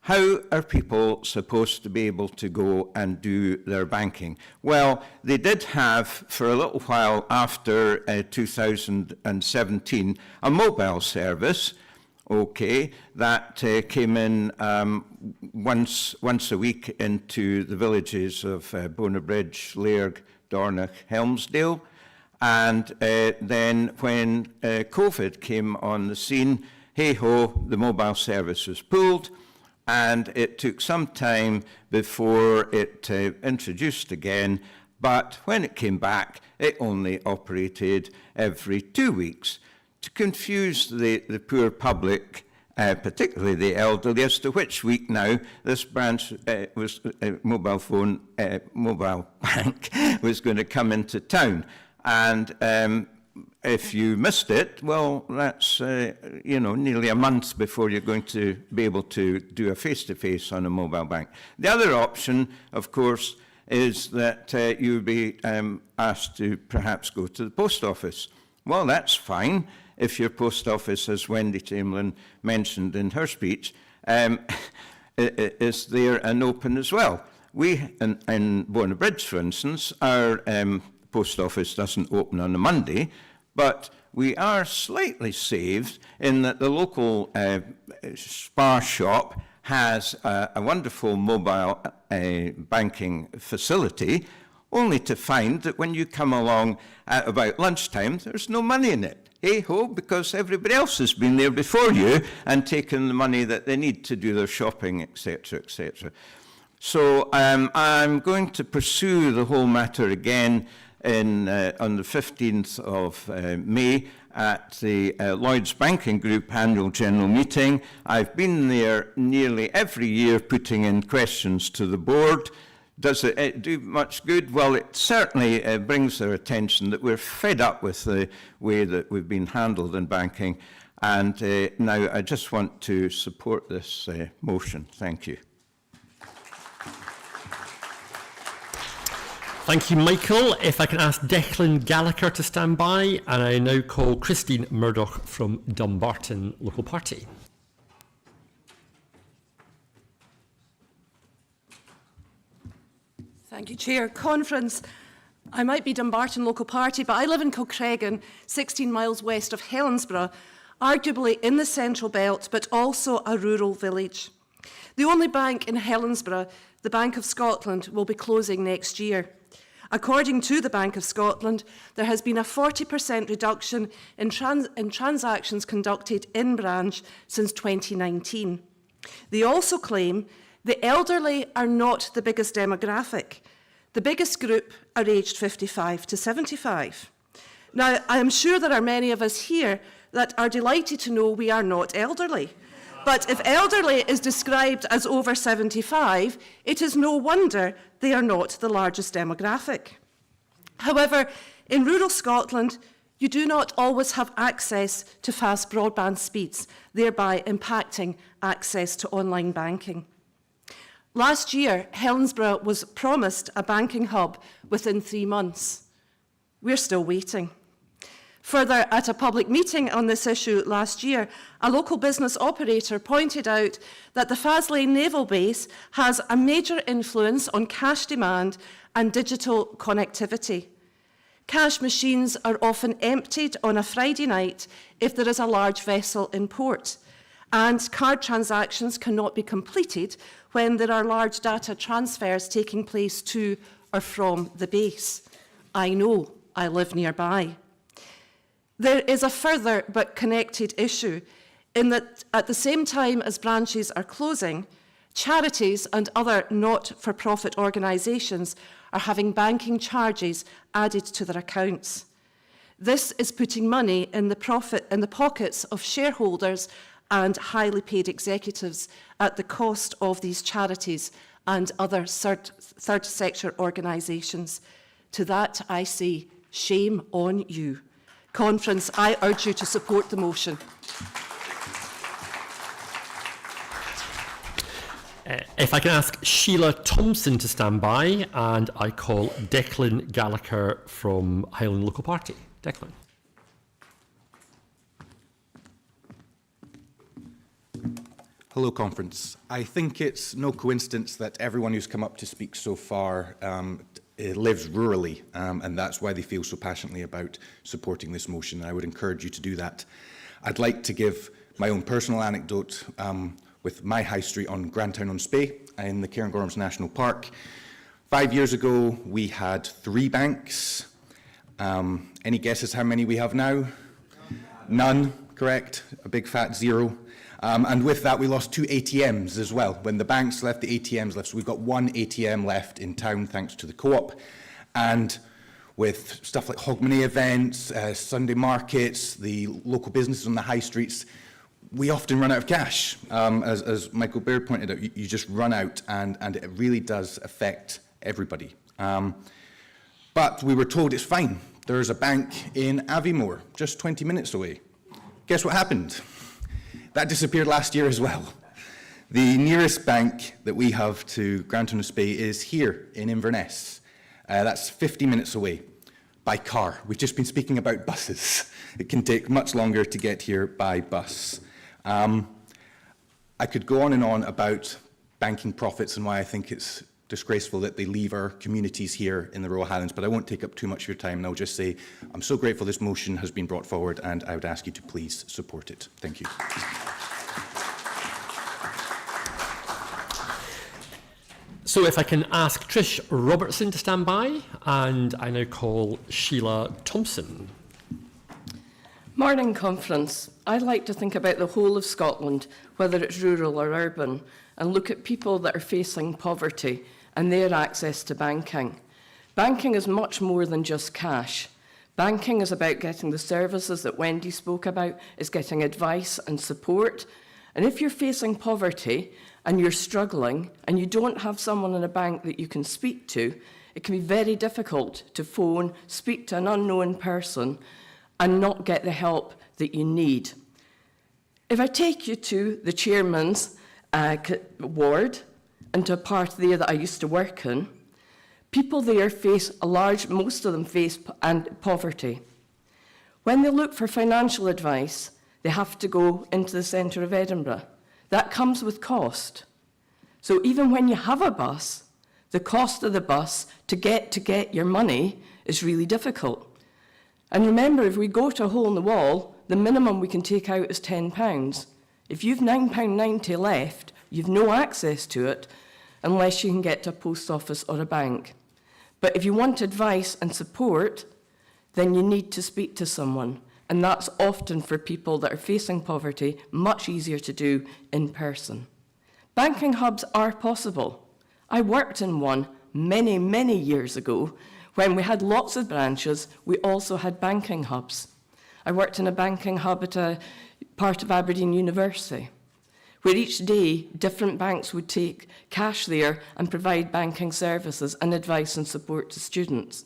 How are people supposed to be able to go and do their banking? Well, they did have, for a little while after 2017, a mobile service, okay, that came in once a week into the villages of Bonar Bridge, Lairg, Dornoch, Helmsdale. And then when COVID came on the scene, hey-ho, the mobile service was pulled, and it took some time before it introduced again. But when it came back, it only operated every 2 weeks. To confuse the poor public, particularly the elderly, as to which week now this branch mobile bank was going to come into town. And if you missed it, well, that's nearly a month before you're going to be able to do a face-to-face on a mobile bank. The other option, of course, is that you would be asked to perhaps go to the post office. Well, that's fine if your post office, as Wendy Chamberlain mentioned in her speech, is there and open as well. We, in Bonar Bridge, for instance, our post office doesn't open on a Monday, but we are slightly saved in that the local Spar shop has a wonderful mobile banking facility, only to find that when you come along at about lunchtime, there's no money in it. Hey-ho, because everybody else has been there before you and taken the money that they need to do their shopping, etc., etc. So I'm going to pursue the whole matter again on the 15th of May at the Lloyds Banking Group annual general meeting. I've been there nearly every year putting in questions to the board. Does it do much good? Well, it certainly brings their attention that we're fed up with the way that we've been handled in banking. And now I just want to support this motion. Thank you. Thank you, Michael. If I can ask Declan Gallagher to stand by, and I now call Christine Murdoch from Dumbarton Local Party. Thank you, Chair. Conference. I might be Dumbarton Local Party, but I live in Kilcreggan, 16 miles west of Helensburgh, arguably in the central belt, but also a rural village. The only bank in Helensburgh, the Bank of Scotland, will be closing next year. According to the Bank of Scotland, there has been a 40% reduction in transactions conducted in branch since 2019. They also claim The elderly are not the biggest demographic. The biggest group are aged 55 to 75. Now, I am sure there are many of us here that are delighted to know we are not elderly. But if elderly is described as over 75, it is no wonder they are not the largest demographic. However, in rural Scotland, you do not always have access to fast broadband speeds, thereby impacting access to online banking. Last year, Helensburgh was promised a banking hub within 3 months. We're still waiting. Further, at a public meeting on this issue last year, a local business operator pointed out that the Faslane Naval Base has a major influence on cash demand and digital connectivity. Cash machines are often emptied on a Friday night if there is a large vessel in port, and card transactions cannot be completed when there are large data transfers taking place to or from the base. I know, I live nearby. There is a further but connected issue in that at the same time as branches are closing, charities and other not-for-profit organisations are having banking charges added to their accounts. This is putting money in the pockets of shareholders and highly paid executives at the cost of these charities and other third sector organisations. To that I say, shame on you. Conference, I urge you to support the motion. If I can ask Sheila Thompson to stand by, and I call Declan Gallagher from Highland Local Party. Declan. Hello, Conference. I think it's no coincidence that everyone who's come up to speak so far lives rurally, and that's why they feel so passionately about supporting this motion. And I would encourage you to do that. I'd like to give my own personal anecdote with my high street on Grantown-on-Spey in the Cairngorms National Park. 5 years ago, we had 3 banks. Any guesses how many we have now? None, correct? A big fat 0. And with that, we lost 2 ATMs as well. When the banks left, the ATMs left. So we've got 1 ATM left in town, thanks to the co-op. And with stuff like Hogmanay events, Sunday markets, the local businesses on the high streets, we often run out of cash. As Michael Baird pointed out, you just run out, and it really does affect everybody. But we were told it's fine. There's a bank in Aviemore, just 20 minutes away. Guess what happened? That disappeared last year as well. The nearest bank that we have to Grantown-on-Spey is here in Inverness. That's 50 minutes away by car. We've just been speaking about buses. It can take much longer to get here by bus. I could go on and on about banking profits and why I think it's disgraceful that they leave our communities here in the Royal Highlands, but I won't take up too much of your time, and I'll just say I'm so grateful this motion has been brought forward, and I would ask you to please support it. Thank you. So if I can ask Trish Robertson to stand by, and I now call Sheila Thompson. Morning, Conference. I'd like to think about the whole of Scotland, whether it's rural or urban, and look at people that are facing poverty and their access to banking. Banking is much more than just cash. Banking is about getting the services that Wendy spoke about, is getting advice and support. And if you're facing poverty and you're struggling and you don't have someone in a bank that you can speak to, it can be very difficult to phone, speak to an unknown person and not get the help that you need. If I take you to the chairman's ward and to a part there that I used to work in, people there face most of them face poverty. When they look for financial advice, they have to go into the centre of Edinburgh. That comes with cost. So even when you have a bus, the cost of the bus to get your money is really difficult. And remember, if we go to a hole in the wall, the minimum we can take out is £10. If you've £9.90 left, you've no access to it unless you can get to a post office or a bank. But if you want advice and support, then you need to speak to someone. And that's often for people that are facing poverty, much easier to do in person. Banking hubs are possible. I worked in one many, many years ago. When we had lots of branches, we also had banking hubs. I worked in a banking hub at a part of Aberdeen University, where each day different banks would take cash there and provide banking services and advice and support to students.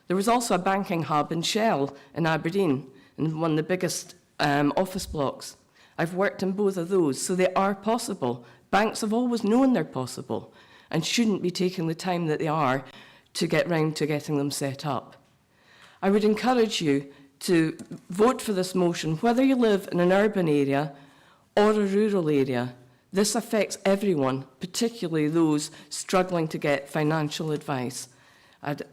There was also a banking hub in Shell in Aberdeen, in one of the biggest office blocks. I've worked in both of those, so they are possible. Banks have always known they're possible and shouldn't be taking the time that they are to get round to getting them set up. I would encourage you to vote for this motion, whether you live in an urban area or a rural area. This affects everyone, particularly those struggling to get financial advice. I'd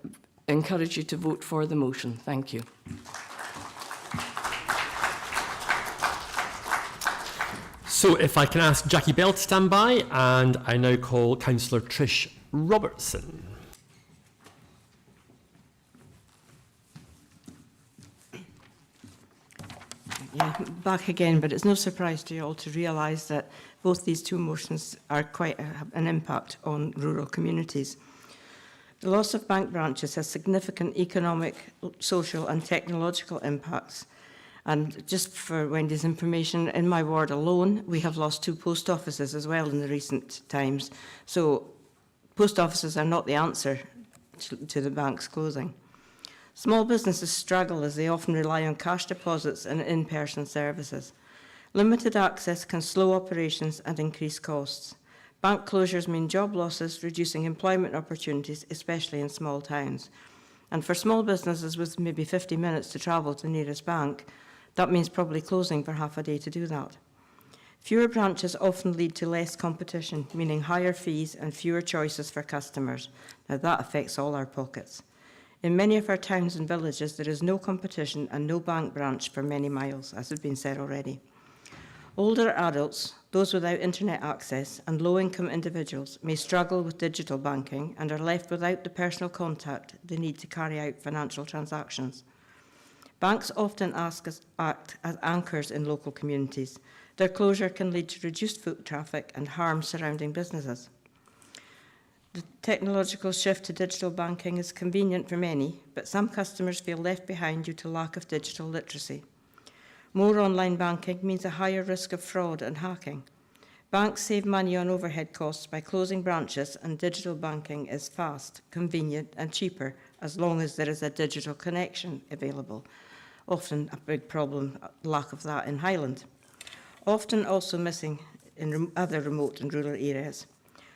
encourage you to vote for the motion. Thank you. So if I can ask Jackie Bell to stand by, and I now call Councillor Trish Robertson. Yeah, back again, but it's no surprise to you all to realise that both these two motions are quite an impact on rural communities. The loss of bank branches has significant economic, social and technological impacts. And just for Wendy's information, in my ward alone, we have lost 2 post offices as well in the recent times. So post offices are not the answer to the banks closing. Small businesses struggle as they often rely on cash deposits and in-person services. Limited access can slow operations and increase costs. Bank closures mean job losses, reducing employment opportunities, especially in small towns. And for small businesses with maybe 50 minutes to travel to the nearest bank, that means probably closing for half a day to do that. Fewer branches often lead to less competition, meaning higher fees and fewer choices for customers. Now that affects all our pockets. In many of our towns and villages, there is no competition and no bank branch for many miles, as has been said already. Older adults, those without internet access, and low-income individuals may struggle with digital banking and are left without the personal contact they need to carry out financial transactions. Banks often act as anchors in local communities. Their closure can lead to reduced foot traffic and harm surrounding businesses. The technological shift to digital banking is convenient for many, but some customers feel left behind due to lack of digital literacy. More online banking means a higher risk of fraud and hacking. Banks save money on overhead costs by closing branches, and digital banking is fast, convenient and cheaper as long as there is a digital connection available. Often a big problem, lack of that in Highland. Often also missing in other remote and rural areas.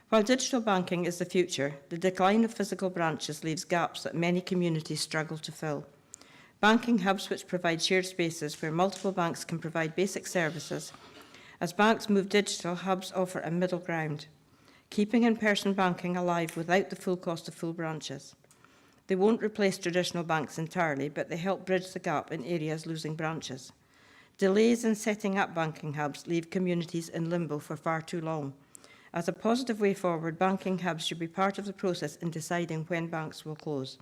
While digital banking is the future, the decline of physical branches leaves gaps that many communities struggle to fill. Banking hubs which provide shared spaces where multiple banks can provide basic services. As banks move digital, hubs offer a middle ground, keeping in-person banking alive without the full cost of full branches. They won't replace traditional banks entirely, but they help bridge the gap in areas losing branches. Delays in setting up banking hubs leave communities in limbo for far too long. As a positive way forward, banking hubs should be part of the process in deciding when banks will close.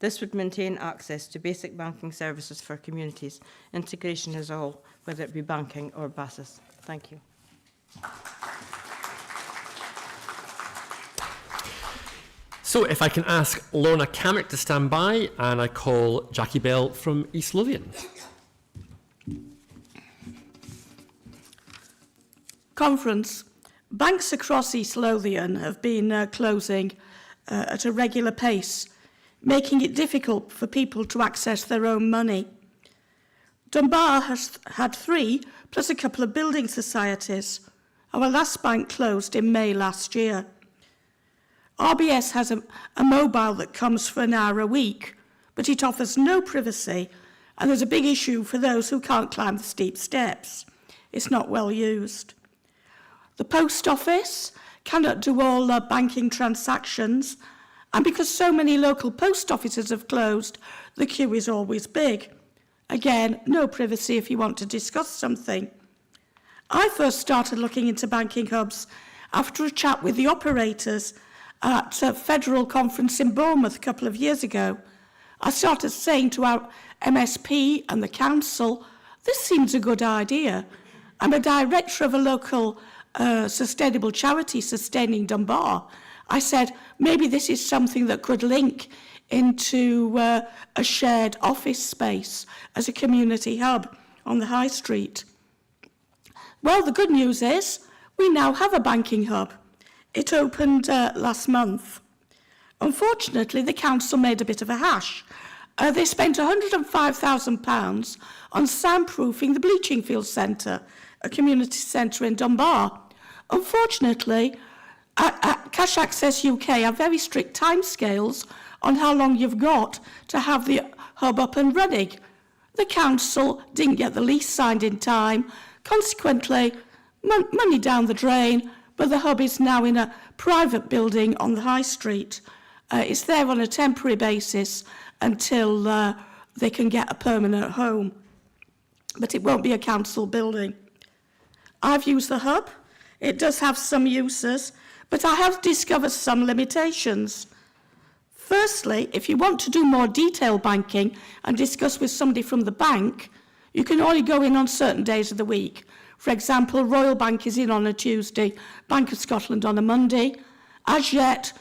This would maintain access to basic banking services for communities. Integration is all, whether it be banking or buses. Thank you. So if I can ask Lorna Cammack to stand by, and I call Jackie Bell from East Lothian. Conference. Banks across East Lothian have been closing at a regular pace, making it difficult for people to access their own money. Dunbar has had 3, plus a couple of building societies. Our last bank closed in May last year. RBS has a mobile that comes for an hour a week, but it offers no privacy, and there's a big issue for those who can't climb the steep steps. It's not well used. The post office cannot do all banking transactions, and because so many local post offices have closed, the queue is always big. Again, no privacy if you want to discuss something. I first started looking into banking hubs after a chat with the operators at a federal conference in Bournemouth a couple of years ago. I started saying to our MSP and the council, this seems a good idea. I'm a director of a local sustainable charity, Sustaining Dunbar, I said, maybe this is something that could link into a shared office space as a community hub on the high street. Well, the good news is we now have a banking hub. It opened last month. Unfortunately, the council made a bit of a hash. They spent £105,000 on soundproofing the Bleaching Fields Centre, a community centre in Dunbar. Unfortunately, Cash Access UK have very strict timescales on how long you've got to have the hub up and running. The council didn't get the lease signed in time. Consequently, money down the drain, but the hub is now in a private building on the high street. It's there on a temporary basis until they can get a permanent home. But it won't be a council building. I've used the hub. It does have some uses, but I have discovered some limitations. Firstly, if you want to do more detailed banking and discuss with somebody from the bank, you can only go in on certain days of the week. For example, Royal Bank is in on a Tuesday, Bank of Scotland on a Monday. As yet,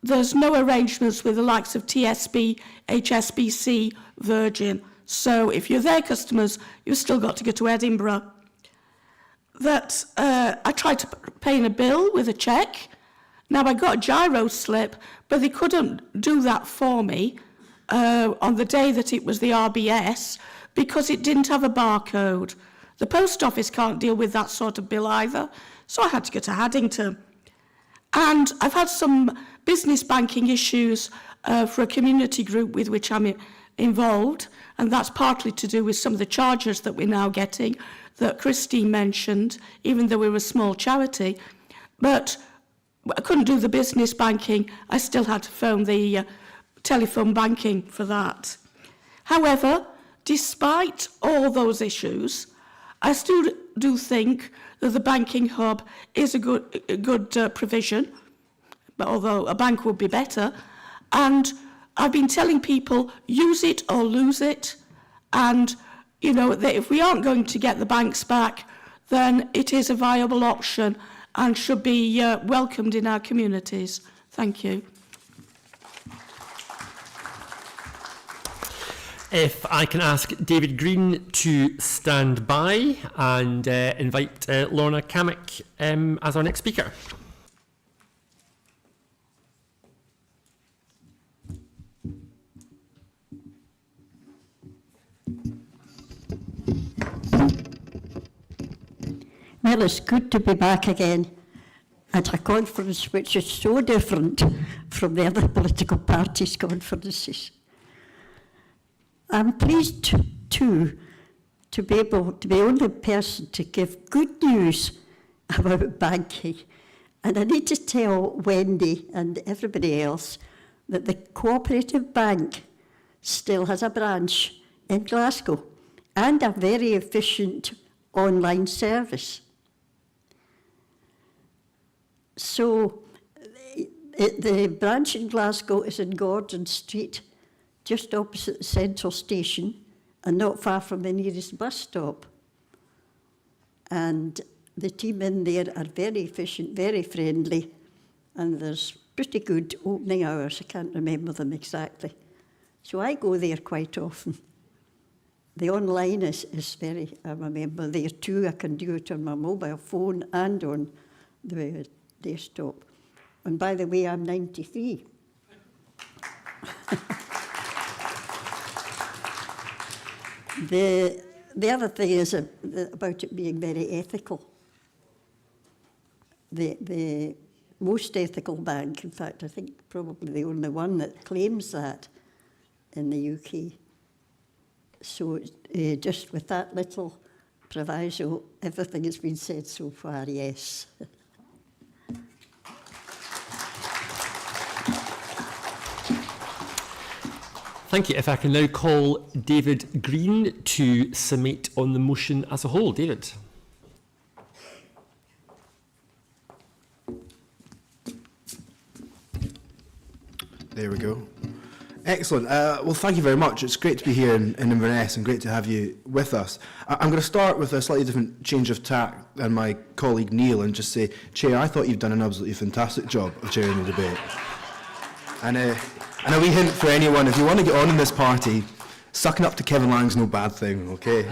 there's no arrangements with the likes of TSB, HSBC, Virgin. So if you're their customers, you've still got to go to Edinburgh. I tried to pay in a bill with a cheque. Now, I got a gyro slip, but they couldn't do that for me on the day that it was the RBS because it didn't have a barcode. The post office can't deal with that sort of bill either, so I had to go to Haddington. And I've had some business banking issues for a community group with which I'm involved, and that's partly to do with some of the charges that we're now getting that Christine mentioned, even though we're a small charity. But I couldn't do the business banking. I still had to phone the telephone banking for that. However, despite all those issues, I still do think that the banking hub is a good provision, but although a bank would be better. And I've been telling people, use it or lose it. And, you know, that if we aren't going to get the banks back, then it is a viable option and should be welcomed in our communities. Thank you. If I can ask David Green to stand by and invite Lorna Kamek as our next speaker. Well, it's good to be back again at a conference which is so different from the other political parties' conferences. I'm pleased too to be able to be the only person to give good news about banking. And I need to tell Wendy and everybody else that the Cooperative Bank still has a branch in Glasgow and a very efficient online service. So the branch in Glasgow is in Gordon Street, just opposite the Central Station and not far from the nearest bus stop. And the team in there are very efficient, very friendly, and there's pretty good opening hours. I can't remember them exactly. So I go there quite often. The online is very, I remember there too. I can do it on my mobile phone and on the desktop. And by the way, I'm 93. The other thing is about it being very ethical. The most ethical bank, in fact, I think probably the only one that claims that in the UK. So just with that little proviso, everything has been said so far, yes. Thank you. If I can now call David Green to submit on the motion as a whole. David. There we go. Excellent. Well, thank you very much. It's great to be here in Inverness and great to have you with us. I'm going to start with a slightly different change of tack than my colleague Neil and just say, Chair, I thought you've done an absolutely fantastic job of chairing the debate. And a wee hint for anyone, if you want to get on in this party, sucking up to Kevin Lang's no bad thing, okay?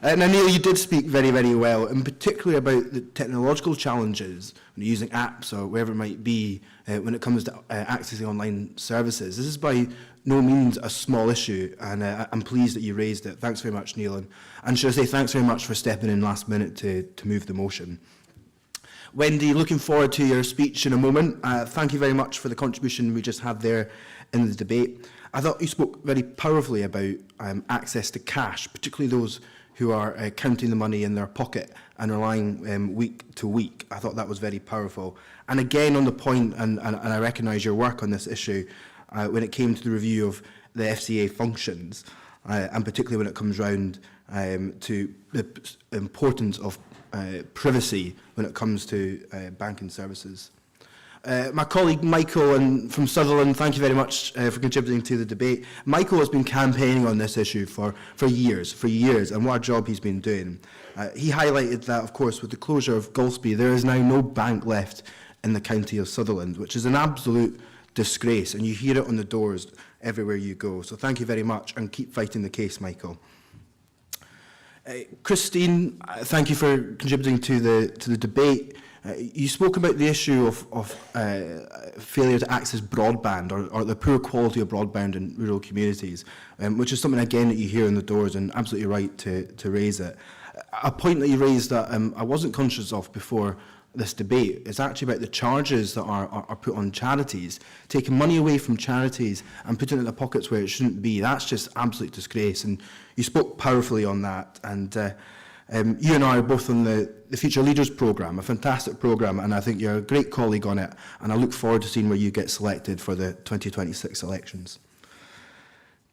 Now, Neil, you did speak very, very well, and particularly about the technological challenges when you're using apps or wherever it might be when it comes to accessing online services. This is by no means a small issue, and I'm pleased that you raised it. Thanks very much, Neil. And should I say thanks very much for stepping in last minute to move the motion. Wendy, looking forward to your speech in a moment. Thank you very much for the contribution we just had there in the debate. I thought you spoke very powerfully about access to cash, particularly those who are counting the money in their pocket and relying week to week. I thought that was very powerful. And again, on the point, and I recognise your work on this issue, when it came to the review of the FCA functions, and particularly when it comes round to the importance of privacy when it comes to banking services. My colleague Michael from Sutherland, thank you very much for contributing to the debate. Michael has been campaigning on this issue for years, and what a job he's been doing. He highlighted that, of course, with the closure of Golspie, there is now no bank left in the county of Sutherland, which is an absolute disgrace, and you hear it on the doors everywhere you go. So thank you very much, and keep fighting the case, Michael. Christine, thank you for contributing to the debate. You spoke about the issue of failure to access broadband or the poor quality of broadband in rural communities, which is something, again, that you hear in the doors, and absolutely right to raise it. A point that you raised that I wasn't conscious of before this debate is actually about the charges that are put on charities, taking money away from charities and putting it in the pockets where it shouldn't be. That's just absolute disgrace, and you spoke powerfully on that. And you and I are both on the Future Leaders programme, a fantastic programme, and I think you're a great colleague on it, and I look forward to seeing where you get selected for the 2026 elections.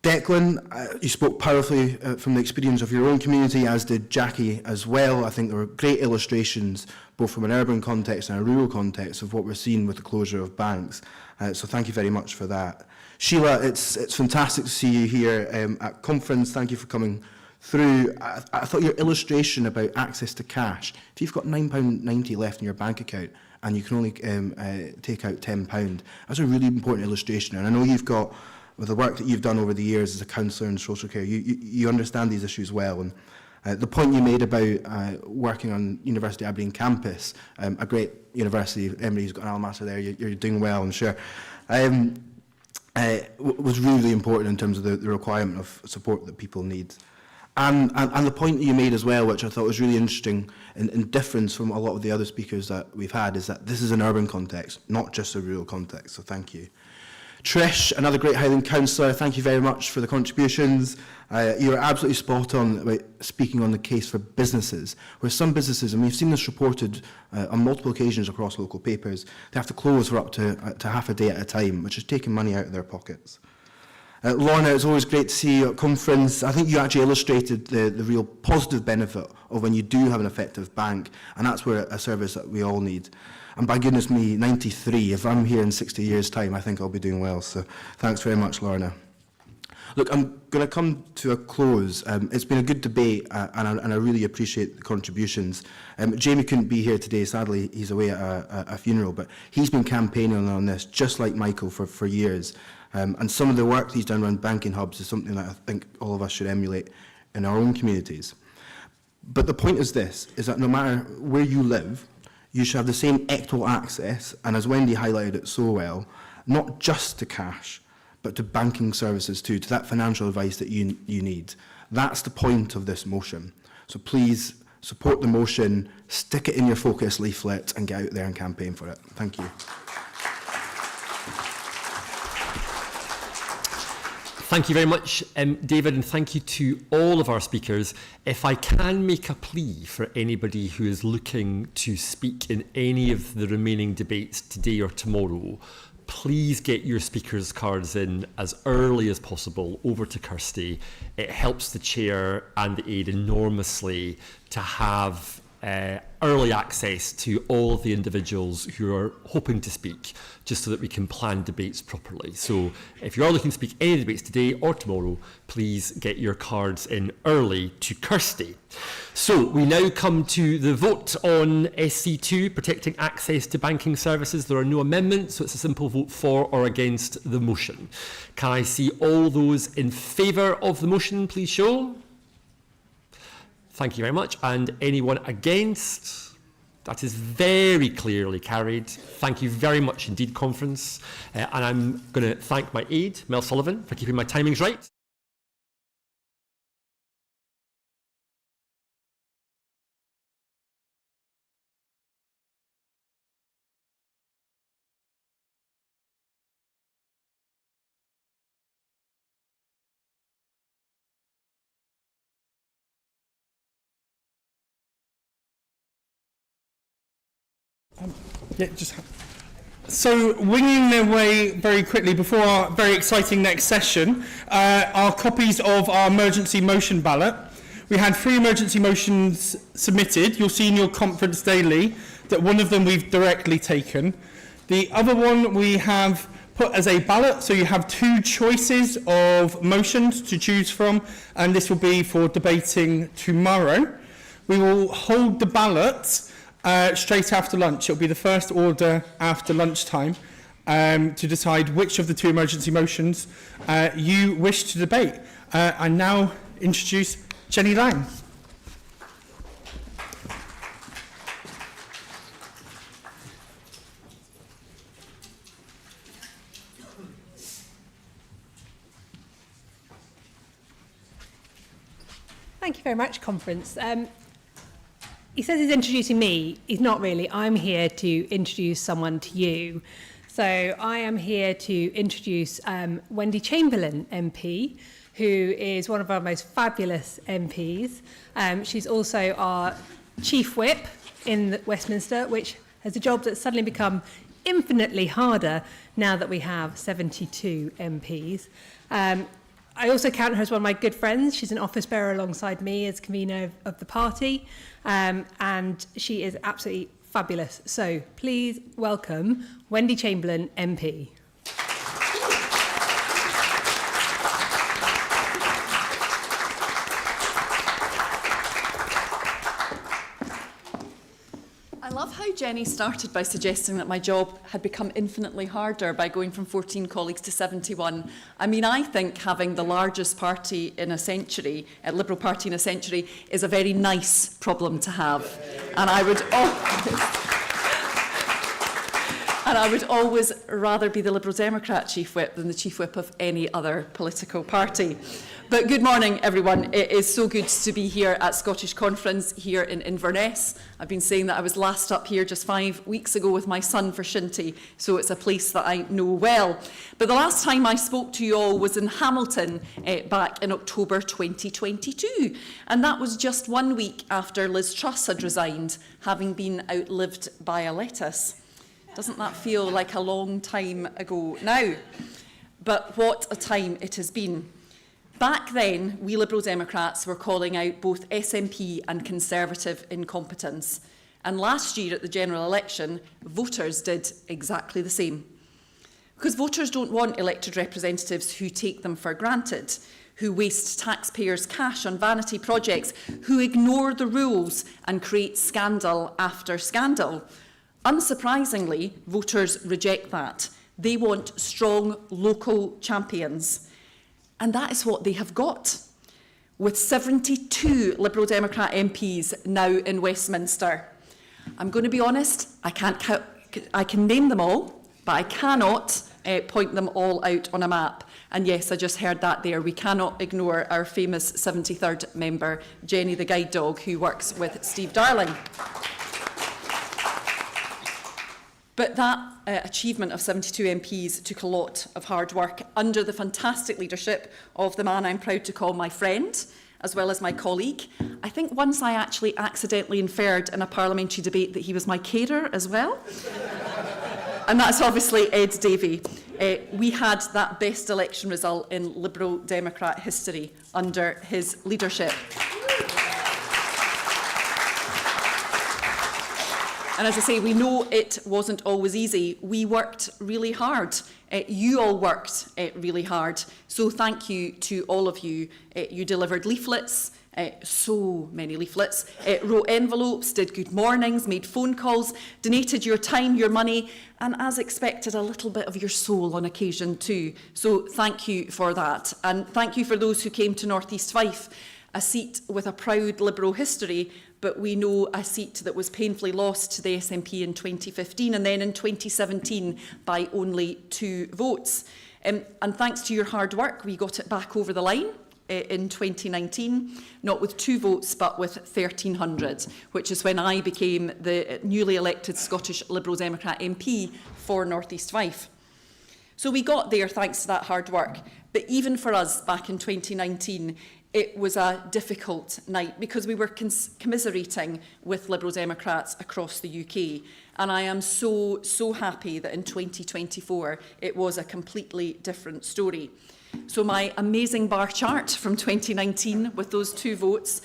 Declan, you spoke powerfully from the experience of your own community, as did Jackie as well. I think there were great illustrations, both from an urban context and a rural context, of what we're seeing with the closure of banks. So thank you very much for that. Sheila, it's fantastic to see you here at conference. Thank you for coming through. I thought your illustration about access to cash, if you've got £9.90 left in your bank account and you can only take out £10, that's a really important illustration. And I know you've got, with the work that you've done over the years as a counsellor in social care, you understand these issues well. And the point you made about working on University of Aberdeen campus, a great university, Emery's got an alma mater there, you're doing well, I'm sure, was really important in terms of the requirement of support that people need. And the point that you made as well, which I thought was really interesting and different from a lot of the other speakers that we've had, is that this is an urban context, not just a rural context, so thank you. Trish, another great Highland councillor, thank you very much for the contributions. You are absolutely spot on about speaking on the case for businesses, where some businesses, and we've seen this reported on multiple occasions across local papers, they have to close for up to half a day at a time, which is taking money out of their pockets. Lorna, it's always great to see you at conference. I think you actually illustrated the real positive benefit of when you do have an effective bank, and that's where a service that we all need. And by goodness me, 93, if I'm here in 60 years' time, I think I'll be doing well. So thanks very much, Lorna. Look, I'm going to come to a close. It's been a good debate, and I really appreciate the contributions. Jamie couldn't be here today. Sadly, he's away at a funeral, but he's been campaigning on this, just like Michael, for years. And some of the work that he's done around banking hubs is something that I think all of us should emulate in our own communities. But the point is this, is that no matter where you live, you should have the same equitable access, and as Wendy highlighted it so well, not just to cash, but to banking services too, to that financial advice that you need. That's the point of this motion. So please support the motion, stick it in your focus leaflet, and get out there and campaign for it. Thank you. Thank you very much, David, and thank you to all of our speakers. If I can make a plea for anybody who is looking to speak in any of the remaining debates today or tomorrow, please get your speakers' cards in as early as possible over to Kirsty. It helps the chair and the aide enormously to have early access to all of the individuals who are hoping to speak, just so that we can plan debates properly. So if you are looking to speak any debates today or tomorrow, please get your cards in early to Kirsty. So we now come to the vote on SC2, protecting access to banking services. There are no amendments, so it's a simple vote for or against the motion. Can I see all those in favour of the motion, please show? Thank you very much. And anyone against? That is very clearly carried. Thank you very much indeed, conference. And I'm going to thank my aide, Mel Sullivan, for keeping my timings right. So, winging their way very quickly before our very exciting next session, are copies of our emergency motion ballot. We had 3 emergency motions submitted. You'll see in your conference daily that one of them we've directly taken. The other one we have put as a ballot, so you have 2 choices of motions to choose from, and this will be for debating tomorrow. We will hold the ballot straight after lunch. It'll be the first order after lunchtime to decide which of the 2 emergency motions you wish to debate. I now introduce Jenny Lang. Thank you very much, conference. He says he's introducing me. He's not really. I'm here to introduce someone to you. So I am here to introduce Wendy Chamberlain MP, who is one of our most fabulous MPs. She's also our Chief Whip in Westminster, which has a job that's suddenly become infinitely harder now that we have 72 MPs. I also count her as one of my good friends. She's an office bearer alongside me as convener of the party, and she is absolutely fabulous. So please welcome Wendy Chamberlain, MP. I love how Jenny started by suggesting that my job had become infinitely harder by going from 14 colleagues to 71. I mean, I think having the largest party in a century, a Liberal Party in a century, is a very nice problem to have. And I would always rather be the Liberal Democrat Chief Whip than the Chief Whip of any other political party. But good morning, everyone. It is so good to be here at Scottish Conference here in Inverness. I've been saying that I was last up here just 5 weeks ago with my son for Shinty, so it's a place that I know well. But the last time I spoke to you all was in Hamilton back in October 2022. And that was just 1 week after Liz Truss had resigned, having been outlived by a lettuce. Doesn't that feel like a long time ago now? But what a time it has been. Back then, we Liberal Democrats were calling out both SNP and Conservative incompetence. And last year at the general election, voters did exactly the same. Because voters don't want elected representatives who take them for granted, who waste taxpayers' cash on vanity projects, who ignore the rules and create scandal after scandal. Unsurprisingly, voters reject that. They want strong local champions. And that is what they have got, with 72 Liberal Democrat MPs now in Westminster. I'm going to be honest, I can name them all, but I cannot point them all out on a map. And yes, I just heard that there. We cannot ignore our famous 73rd member, Jenny the guide dog, who works with Steve Darling. But that achievement of 72 MPs took a lot of hard work under the fantastic leadership of the man I'm proud to call my friend, as well as my colleague. I think once I actually accidentally inferred in a parliamentary debate that he was my carer as well. And that's obviously Ed Davey. We had that best election result in Liberal Democrat history under his leadership. And as I say, we know it wasn't always easy. We worked really hard. You all worked really hard. So thank you to all of you. You delivered leaflets, so many leaflets, wrote envelopes, did good mornings, made phone calls, donated your time, your money, and as expected, a little bit of your soul on occasion too. So thank you for that. And thank you for those who came to North East Fife, a seat with a proud Liberal history, but we know a seat that was painfully lost to the SNP in 2015 and then in 2017 by only 2 votes. And thanks to your hard work, we got it back over the line in 2019, not with 2 votes, but with 1,300, which is when I became the newly elected Scottish Liberal Democrat MP for North East Fife. So we got there thanks to that hard work. But even for us back in 2019, it was a difficult night because we were commiserating with Liberal Democrats across the UK. And I am so happy that in 2024 it was a completely different story. So my amazing bar chart from 2019 with those 2 votes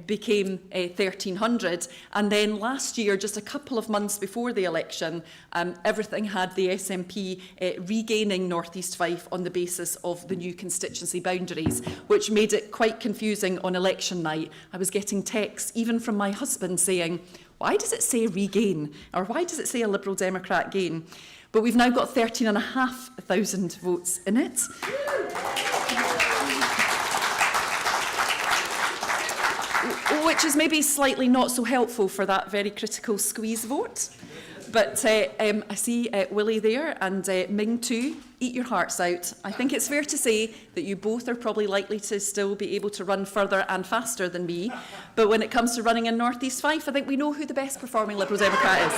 became 1,300. And then last year, just a couple of months before the election, everything had the SNP regaining North East Fife on the basis of the new constituency boundaries, which made it quite confusing on election night. I was getting texts, even from my husband, saying, why does it say regain? Or why does it say a Liberal Democrat gain? But we've now got 13,500 votes in it. Which is maybe slightly not so helpful for that very critical squeeze vote. But I see Willie there and Ming too. Eat your hearts out. I think it's fair to say that you both are probably likely to still be able to run further and faster than me. But when it comes to running in North East Fife, I think we know who the best performing Liberal Democrat is.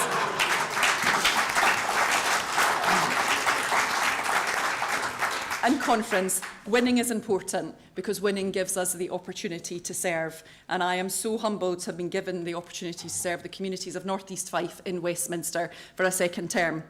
And conference, winning is important because winning gives us the opportunity to serve. And I am so humbled to have been given the opportunity to serve the communities of North East Fife in Westminster for a second term.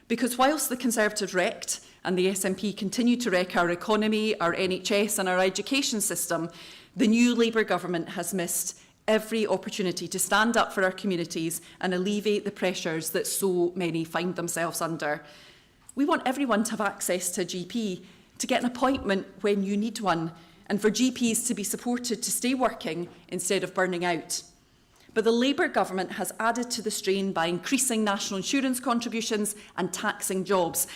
Because whilst the Conservatives wrecked and the SNP continue to wreck our economy, our NHS and our education system, the new Labour government has missed every opportunity to stand up for our communities and alleviate the pressures that so many find themselves under. We want everyone to have access to a GP, to get an appointment when you need one, and for GPs to be supported to stay working instead of burning out. But the Labour government has added to the strain by increasing national insurance contributions and taxing jobs,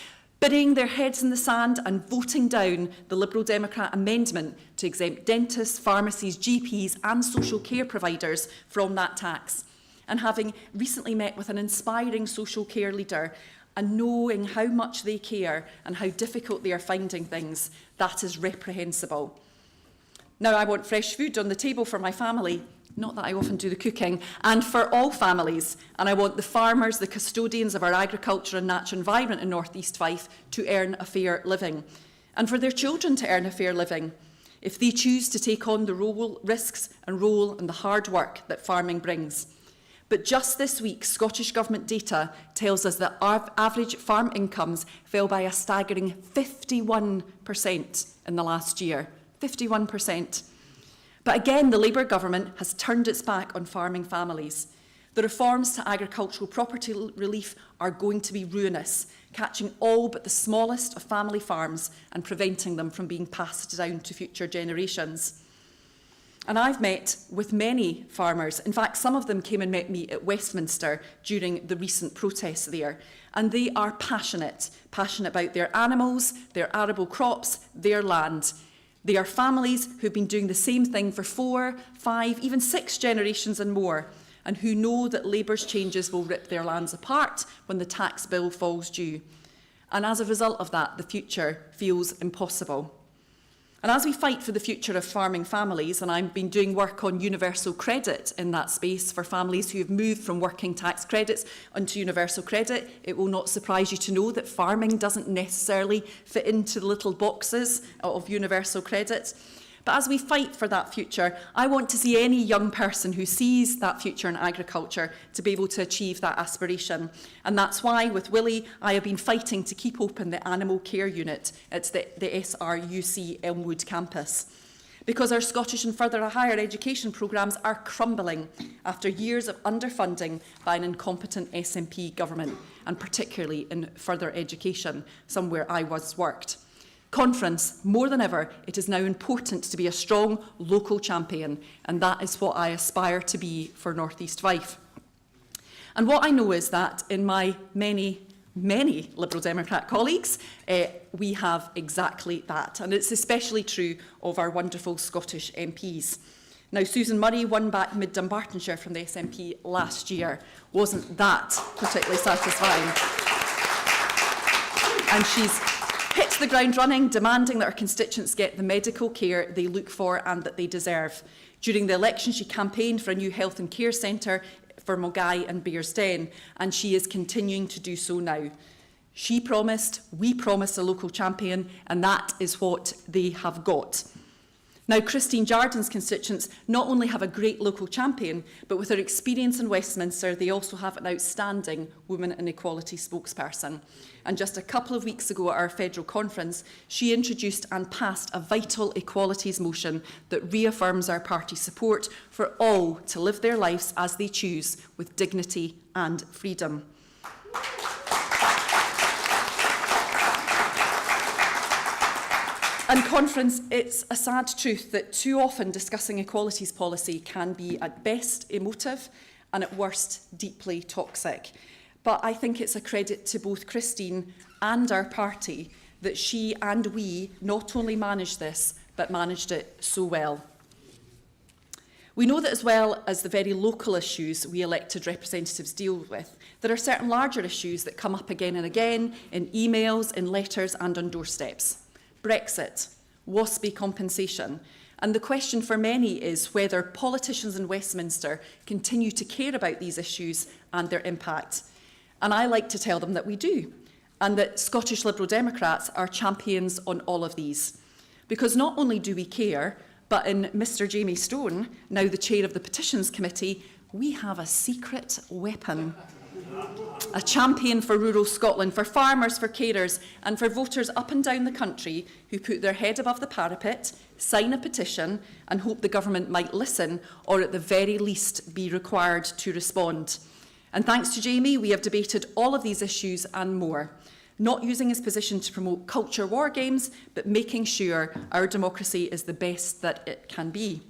burying their heads in the sand and voting down the Liberal Democrat amendment to exempt dentists, pharmacies, GPs and social care providers from that tax. And having recently met with an inspiring social care leader, and knowing how much they care and how difficult they are finding things, that is reprehensible. Now, I want fresh food on the table for my family, not that I often do the cooking, and for all families. And I want the farmers, the custodians of our agriculture and natural environment in North East Fife to earn a fair living, and for their children to earn a fair living, if they choose to take on the risks and role and the hard work that farming brings. But just this week, Scottish Government data tells us that our average farm incomes fell by a staggering 51% in the last year. 51%. But again, the Labour government has turned its back on farming families. The reforms to agricultural property relief are going to be ruinous, catching all but the smallest of family farms and preventing them from being passed down to future generations. And I've met with many farmers. In fact, some of them came and met me at Westminster during the recent protests there. And they are passionate about their animals, their arable crops, their land. They are families who've been doing the same thing for 4, 5, even 6 generations and more, and who know that Labour's changes will rip their lands apart when the tax bill falls due. And as a result of that, the future feels impossible. And as we fight for the future of farming families, and I've been doing work on universal credit in that space for families who have moved from working tax credits onto universal credit, it will not surprise you to know that farming doesn't necessarily fit into the little boxes of universal credit. But as we fight for that future, I want to see any young person who sees that future in agriculture to be able to achieve that aspiration. And that's why, with Willie, I have been fighting to keep open the animal care unit at the SRUC Elmwood campus. because our Scottish and further higher education programmes are crumbling after years of underfunding by an incompetent SNP government, and particularly in further education, somewhere I once worked. Conference, more than ever, it is now important to be a strong local champion, and that is what I aspire to be for North East Fife. And what I know is that in my many Liberal Democrat colleagues, we have exactly that. And it's especially true of our wonderful Scottish MPs. Now, Susan Murray won back Mid-Dumbartonshire from the SNP last year. Wasn't that particularly satisfying? And she's hit the ground running, demanding that her constituents get the medical care they look for and that they deserve. During the election, she campaigned for a new health and care centre for Mulgai and Bearsden, and she is continuing to do so now. She promised, we promised a local champion, and that is what they have got. Now, Christine Jardin's constituents not only have a great local champion, but with her experience in Westminster, they also have an outstanding women and equality spokesperson. And just a couple of weeks ago at our federal conference, she introduced and passed a vital equalities motion that reaffirms our party's support for all to live their lives as they choose, with dignity and freedom. And Conference, it's a sad truth that too often discussing equalities policy can be at best emotive and at worst deeply toxic. But I think it's a credit to both Christine and our party that she and we not only managed this, but managed it so well. We know that as well as the very local issues we elected representatives deal with, there are certain larger issues that come up again and again in emails, in letters and on doorsteps. Brexit, WASPI compensation, and the question for many is whether politicians in Westminster continue to care about these issues and their impact. And I like to tell them that we do, and that Scottish Liberal Democrats are champions on all of these. Because not only do we care, but in Mr Jamie Stone, now the chair of the Petitions Committee, we have a secret weapon. A champion for rural Scotland, for farmers, for carers and for voters up and down the country who put their head above the parapet, sign a petition and hope the government might listen or at the very least be required to respond. And thanks to Jamie, we have debated all of these issues and more, not using his position to promote culture war games, but making sure our democracy is the best that it can be.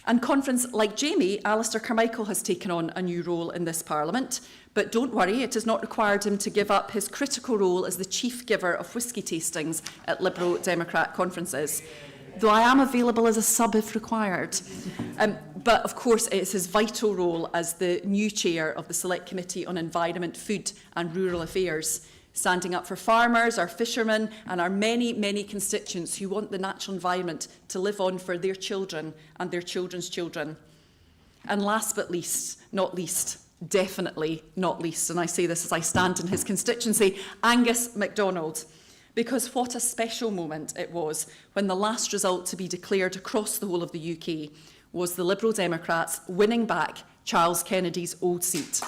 And Conference, like Jamie, Alistair Carmichael has taken on a new role in this Parliament. But don't worry, it has not required him to give up his critical role as the chief giver of whisky tastings at Liberal Democrat conferences, though I am available as a sub if required. But of course, it's his vital role as the new chair of the Select Committee on Environment, Food and Rural Affairs, standing up for farmers, our fishermen and our many, many constituents who want the natural environment to live on for their children and their children's children. And last but not least, definitely not least, and I say this as I stand in his constituency, Angus MacDonald. Because what a special moment it was when the last result to be declared across the whole of the UK was the Liberal Democrats winning back Charles Kennedy's old seat.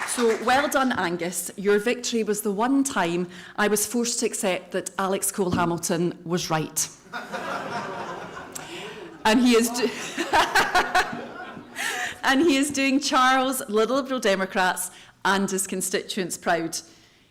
So well done, Angus. Your victory was the one time I was forced to accept that Alex Cole-Hamilton was right. And he is doing Charles, the Liberal Democrats and his constituents proud.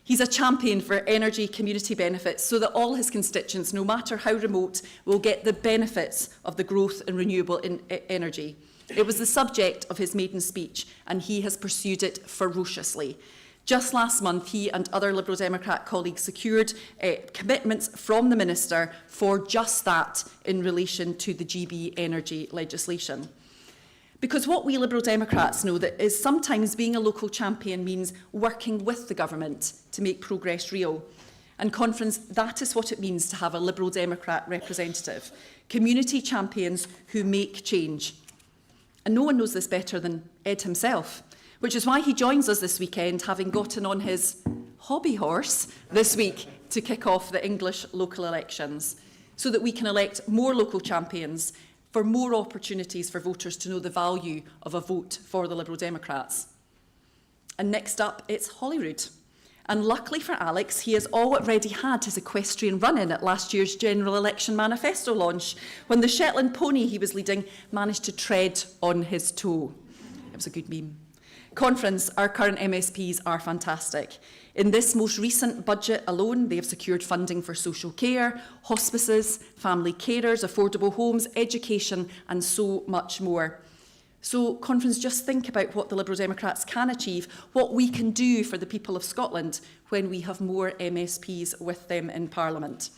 He's a champion for energy community benefits so that all his constituents, no matter how remote, will get the benefits of the growth in renewable energy. It was the subject of his maiden speech, and he has pursued it ferociously. Just last month, he and other Liberal Democrat colleagues secured commitments from the Minister for just that in relation to the GB energy legislation. Because what we Liberal Democrats know that is sometimes being a local champion means working with the government to make progress real. And Conference, that is what it means to have a Liberal Democrat representative. Community champions who make change. And no one knows this better than Ed himself, which is why he joins us this weekend, having gotten on his hobby horse this week to kick off the English local elections, so that we can elect more local champions for more opportunities for voters to know the value of a vote for the Liberal Democrats. And next up, it's Holyrood. And luckily for Alex, he has already had his equestrian run-in at last year's general election manifesto launch, when the Shetland pony he was leading managed to tread on his toe. It was a good meme. Conference, our current MSPs are fantastic. In this most recent budget alone, they have secured funding for social care, hospices, family carers, affordable homes, education, and so much more. So, Conference, just think about what the Liberal Democrats can achieve, what we can do for the people of Scotland when we have more MSPs with them in Parliament.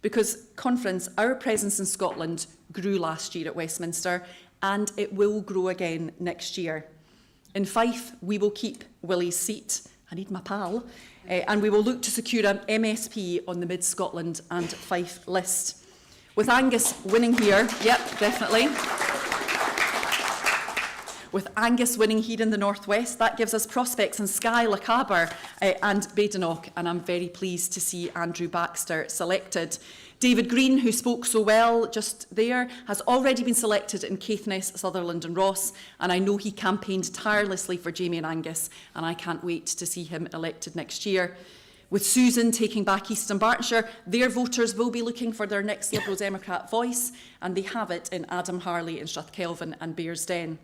Because, Conference, our presence in Scotland grew last year at Westminster, and it will grow again next year. In Fife, we will keep Willie's seat. I need my pal. And we will look to secure an MSP on the Mid-Scotland and Fife list. With Angus winning here, yep, definitely. With Angus winning here in the northwest, that gives us prospects in Skye, Lochaber and Badenoch, and I'm very pleased to see Andrew Baxter selected. David Green, who spoke so well just there, has already been selected in Caithness, Sutherland and Ross, and I know he campaigned tirelessly for Jamie and Angus, and I can't wait to see him elected next year. With Susan taking back East Dunbartonshire, their voters will be looking for their next Liberal Democrat voice, and they have it in Adam Harley in Strathkelvin and Bearsden.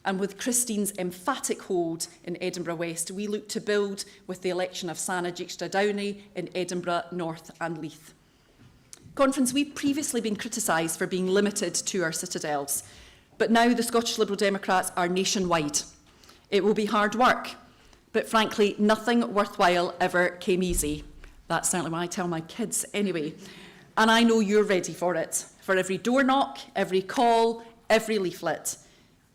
And with Christine's emphatic hold in Edinburgh West, we look to build with the election of Sana Dijkstra Downey in Edinburgh North and Leith. Conference, we've previously been criticised for being limited to our citadels, but now the Scottish Liberal Democrats are nationwide. It will be hard work, but frankly, nothing worthwhile ever came easy. That's certainly what I tell my kids anyway. And I know you're ready for it, for every door knock, every call, every leaflet.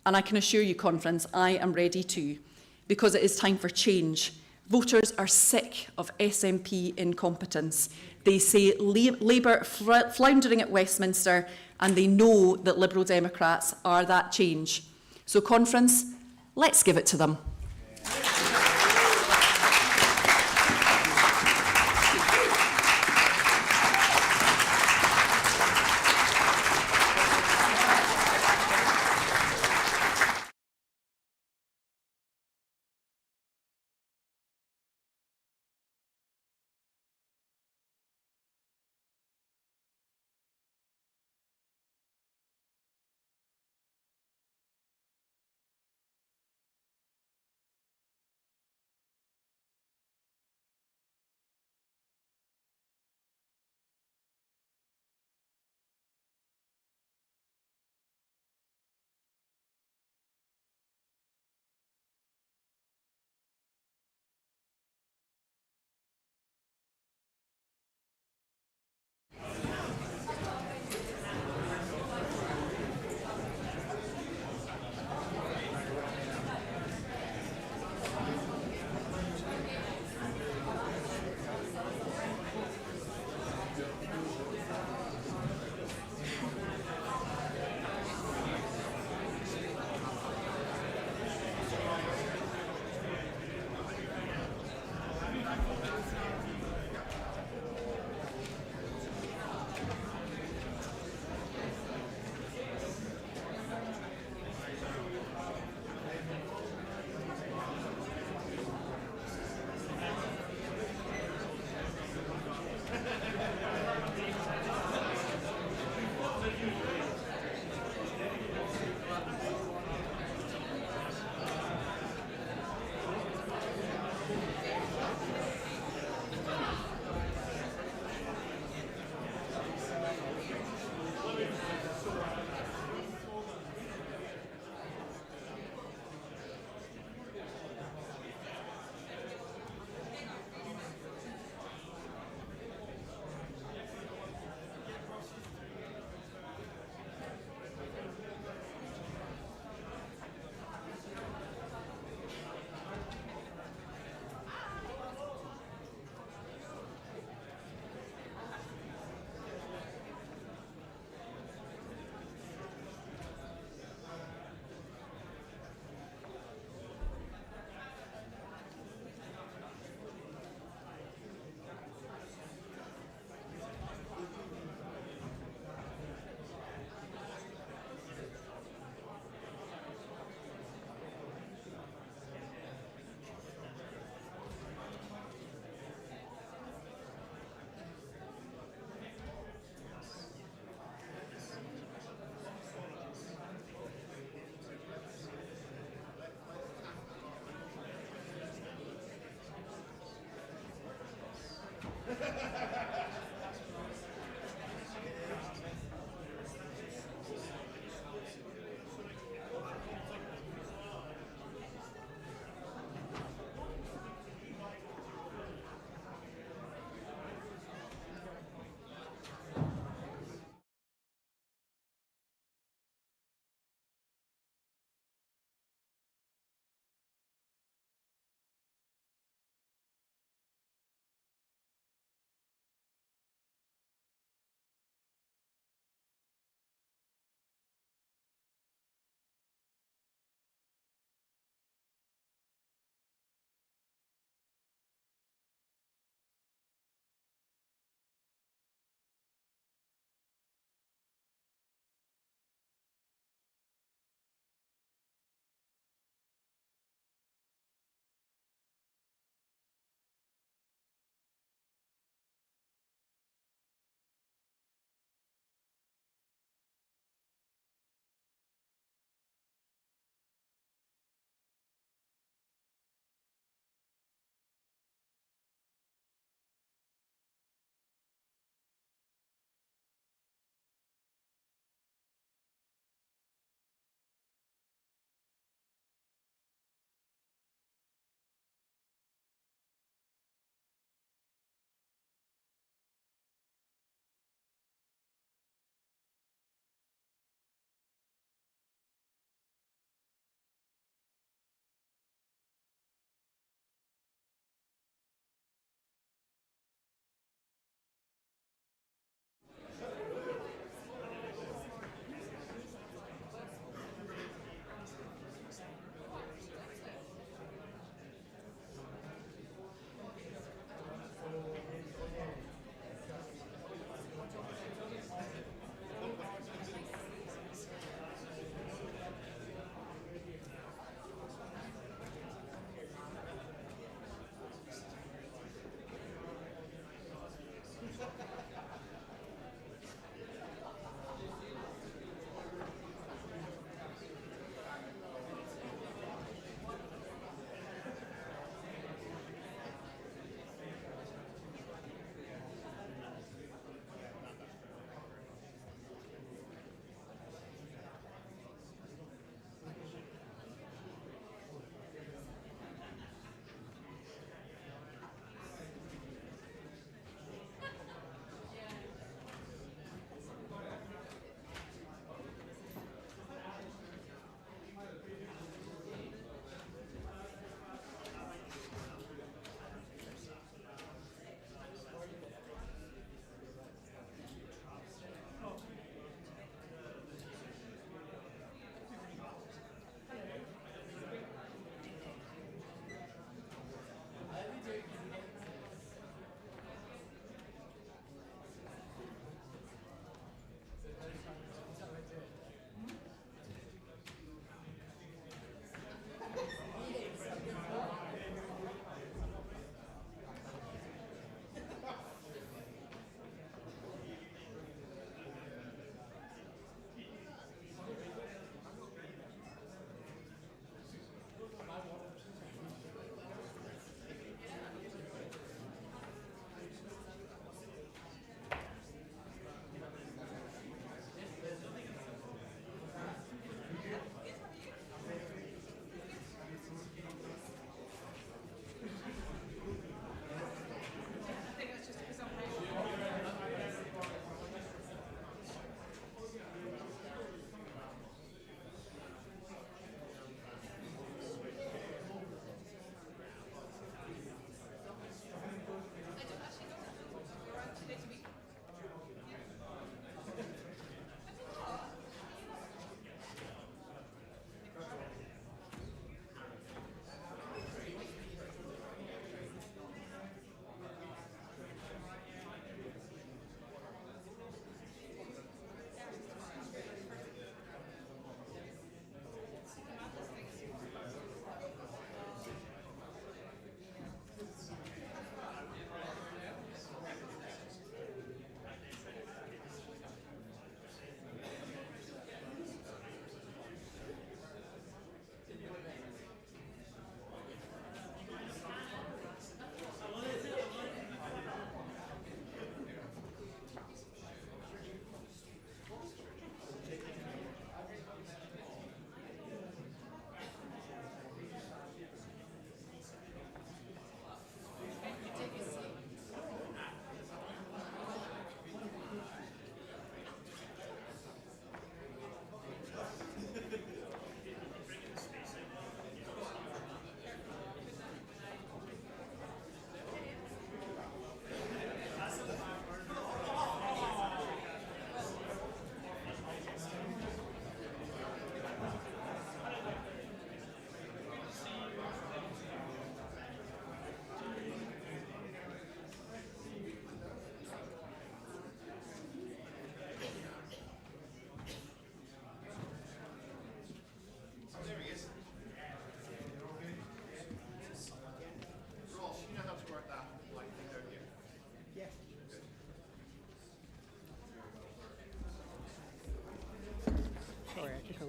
And I can assure you, Conference, I am ready too, because it is time for change. Voters are sick of SNP incompetence. They say Labour floundering at Westminster, and they know that Liberal Democrats are that change. So, Conference, let's give it to them.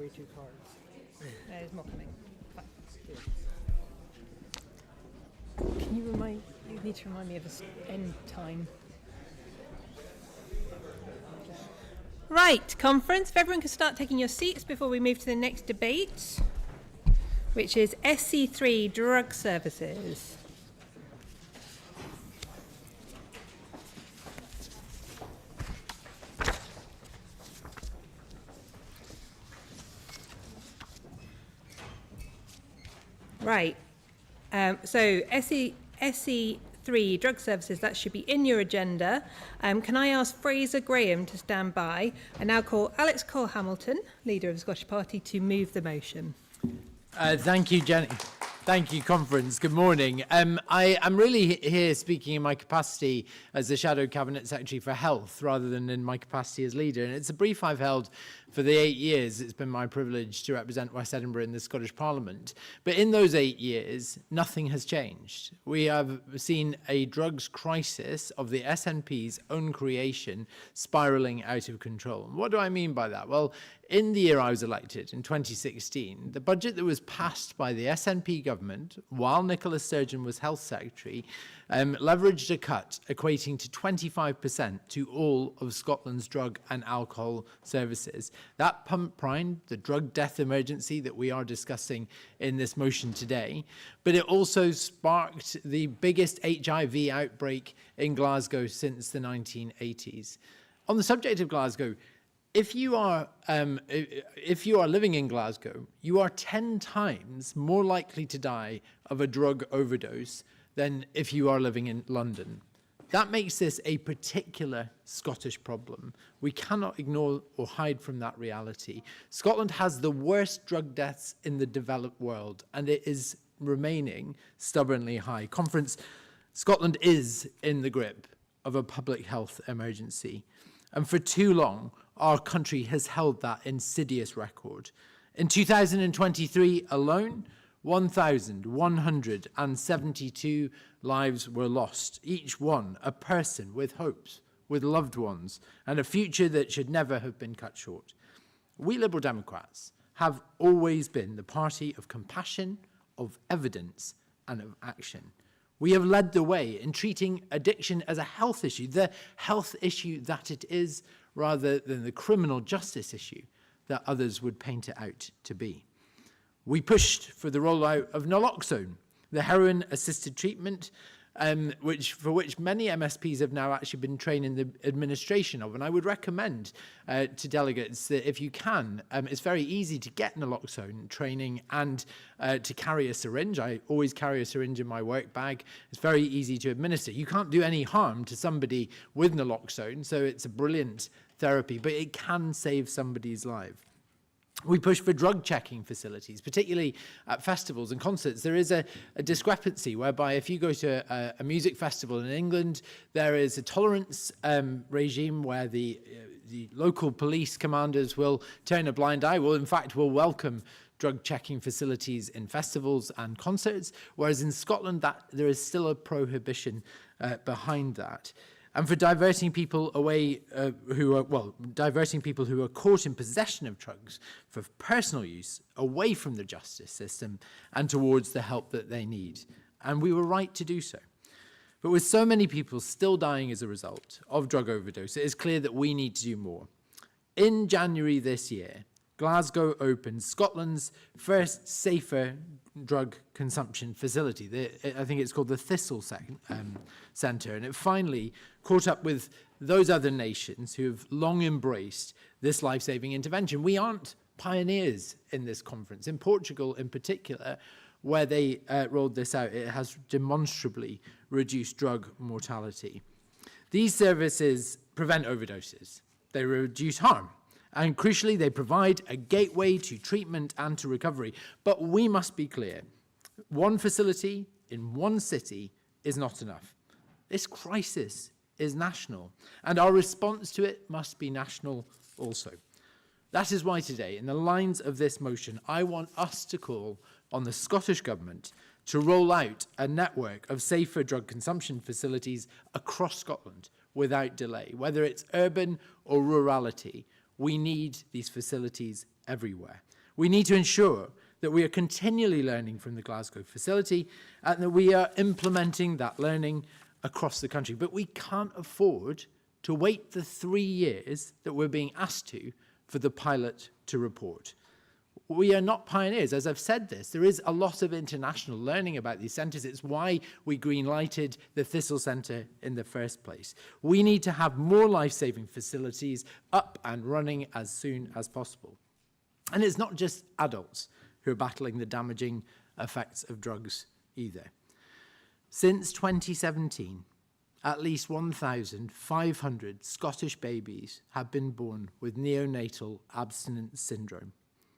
we two cards? There's more coming. Can you need to remind me of the end time. Right, conference, if everyone can start taking your seats before we move to the next debate, which is SC3 drug services. Right, so SC3 drug services, that should be in your agenda. Can I ask Fraser Graham to stand by? I now call Alex Cole-Hamilton, leader of the Scottish Party, to move the motion. Thank you, Jenny. Thank you, conference. Good morning. I am really here speaking in my capacity as the Shadow Cabinet Secretary for Health rather than in my capacity as leader. And it's a brief I've held for the 8 years it's been my privilege to represent West Edinburgh in the Scottish Parliament. But in those 8 years, nothing has changed. We have seen a drugs crisis of the SNP's own creation spiralling out of control. And what do I mean by that? Well, in the year I was elected, in 2016, the budget that was passed by the SNP government, while Nicola Sturgeon was Health Secretary, leveraged a cut equating to 25% to all of Scotland's drug and alcohol services. That primed the drug death emergency that we are discussing in this motion today, but it also sparked the biggest HIV outbreak in Glasgow since the 1980s. On the subject of Glasgow, if you are living in Glasgow, you are 10 times more likely to die of a drug overdose than if you are living in London. That makes this a particular Scottish problem. We cannot ignore or hide from that reality. Scotland has the worst drug deaths in the developed world, and it is remaining stubbornly high. Conference, Scotland is in the grip of a public health emergency. And for too long, our country has held that insidious record. In 2023 alone, 1,172 lives were lost, each one a person with hopes, with loved ones, and a future that should never have been cut short. We Liberal Democrats have always been the party of compassion, of evidence, and of action. We have led the way in treating addiction as a health issue, the health issue that it is, rather than the criminal justice issue that others would paint it out to be. We pushed for the rollout of naloxone, the heroin-assisted treatment, for which many MSPs have now actually been trained in the administration of. And I would recommend to delegates that if you can, it's very easy to get naloxone training and to carry a syringe. I always carry a syringe in my work bag. It's very easy to administer. You can't do any harm to somebody with naloxone, so it's a brilliant therapy, but it can save somebody's life. We push for drug checking facilities, particularly at festivals and concerts. There is a discrepancy whereby if you go to a music festival in England, there is a tolerance regime where the local police commanders will turn a blind eye, will welcome drug checking facilities in festivals and concerts, whereas in Scotland there is still a prohibition behind that. And for diverting people away diverting people who are caught in possession of drugs for personal use away from the justice system and towards the help that they need. And we were right to do so. But with so many people still dying as a result of drug overdose, it is clear that we need to do more. In January this year, Glasgow opened Scotland's first safer drug consumption facility. I think it's called the Thistle Centre, and it finally caught up with those other nations who have long embraced this life-saving intervention. We aren't pioneers in this conference. In Portugal, in particular, where they rolled this out, it has demonstrably reduced drug mortality. These services prevent overdoses. They reduce harm. And crucially, they provide a gateway to treatment and to recovery. But we must be clear, one facility in one city is not enough. This crisis is national, and our response to it must be national also. That is why today, in the lines of this motion, I want us to call on the Scottish Government to roll out a network of safer drug consumption facilities across Scotland without delay, whether it's urban or rurality. We need these facilities everywhere. We need to ensure that we are continually learning from the Glasgow facility and that we are implementing that learning across the country. But we can't afford to wait the 3 years that we're being asked to for the pilot to report. We are not pioneers. As I've said this, there is a lot of international learning about these centres. It's why we green-lighted the Thistle Centre in the first place. We need to have more life-saving facilities up and running as soon as possible. And it's not just adults who are battling the damaging effects of drugs either. Since 2017, at least 1,500 Scottish babies have been born with neonatal abstinence syndrome.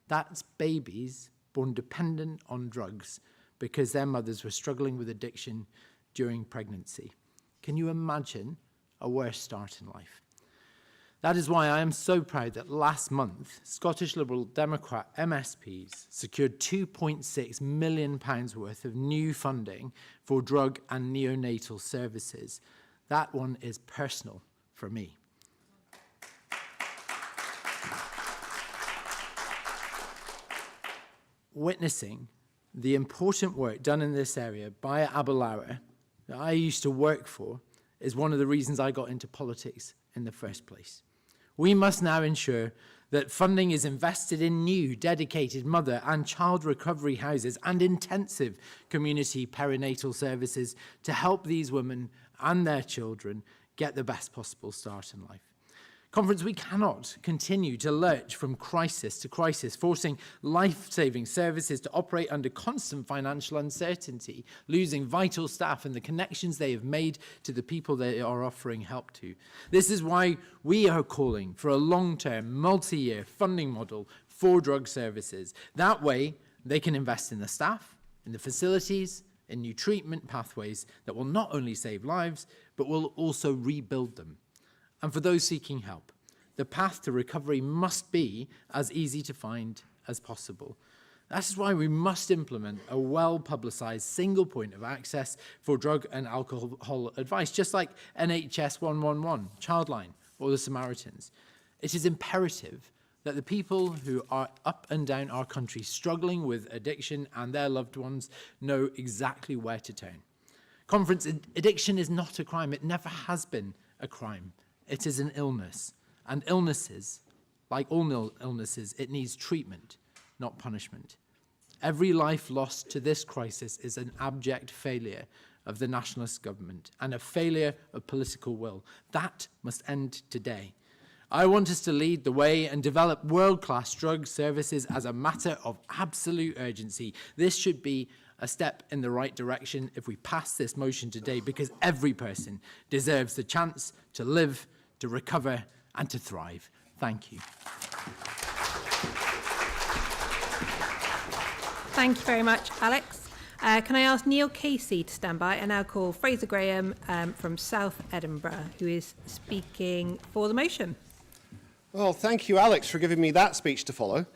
That's babies born dependent on drugs because their mothers were struggling with addiction during pregnancy. Can you imagine a worse start in life? That is why I am so proud that last month, Scottish Liberal Democrat MSPs secured £2.6 million worth of new funding for drug and neonatal services. That one is personal for me. Witnessing the important work done in this area by Aberlour that I used to work for is one of the reasons I got into politics in the first place. We must now ensure that funding is invested in new, dedicated mother and child recovery houses and intensive community perinatal services to help these women and their children get the best possible start in life. Conference, we cannot continue to lurch from crisis to crisis, forcing life-saving services to operate under constant financial uncertainty, losing vital staff and the connections they have made to the people they are offering help to. This is why we are calling for a long-term, multi-year funding model for drug services. That way, they can invest in the staff, in the facilities, in new treatment pathways that will not only save lives, but will also rebuild them. And for those seeking help, the path to recovery must be as easy to find as possible. That is why we must implement a well-publicised single point of access for drug and alcohol advice, just like NHS 111, Childline, or the Samaritans. It is imperative that the people who are up and down our country struggling with addiction and their loved ones know exactly where to turn. Conference, addiction is not a crime. It never has been a crime. It is an illness, and illnesses, like all illnesses, it needs treatment, not punishment. Every life lost to this crisis is an abject failure of the nationalist government and a failure of political will. That must end today. I want us to lead the way and develop world-class drug services as a matter of absolute urgency. This should be a step in the right direction if we pass this motion today, because every person deserves the chance to live, to recover and to thrive. Thank you. Thank you very much, Alex. Can I ask Neil Casey to stand by and now call Fraser Graham from South Edinburgh, who is speaking for the motion. Well, thank you, Alex, for giving me that speech to follow.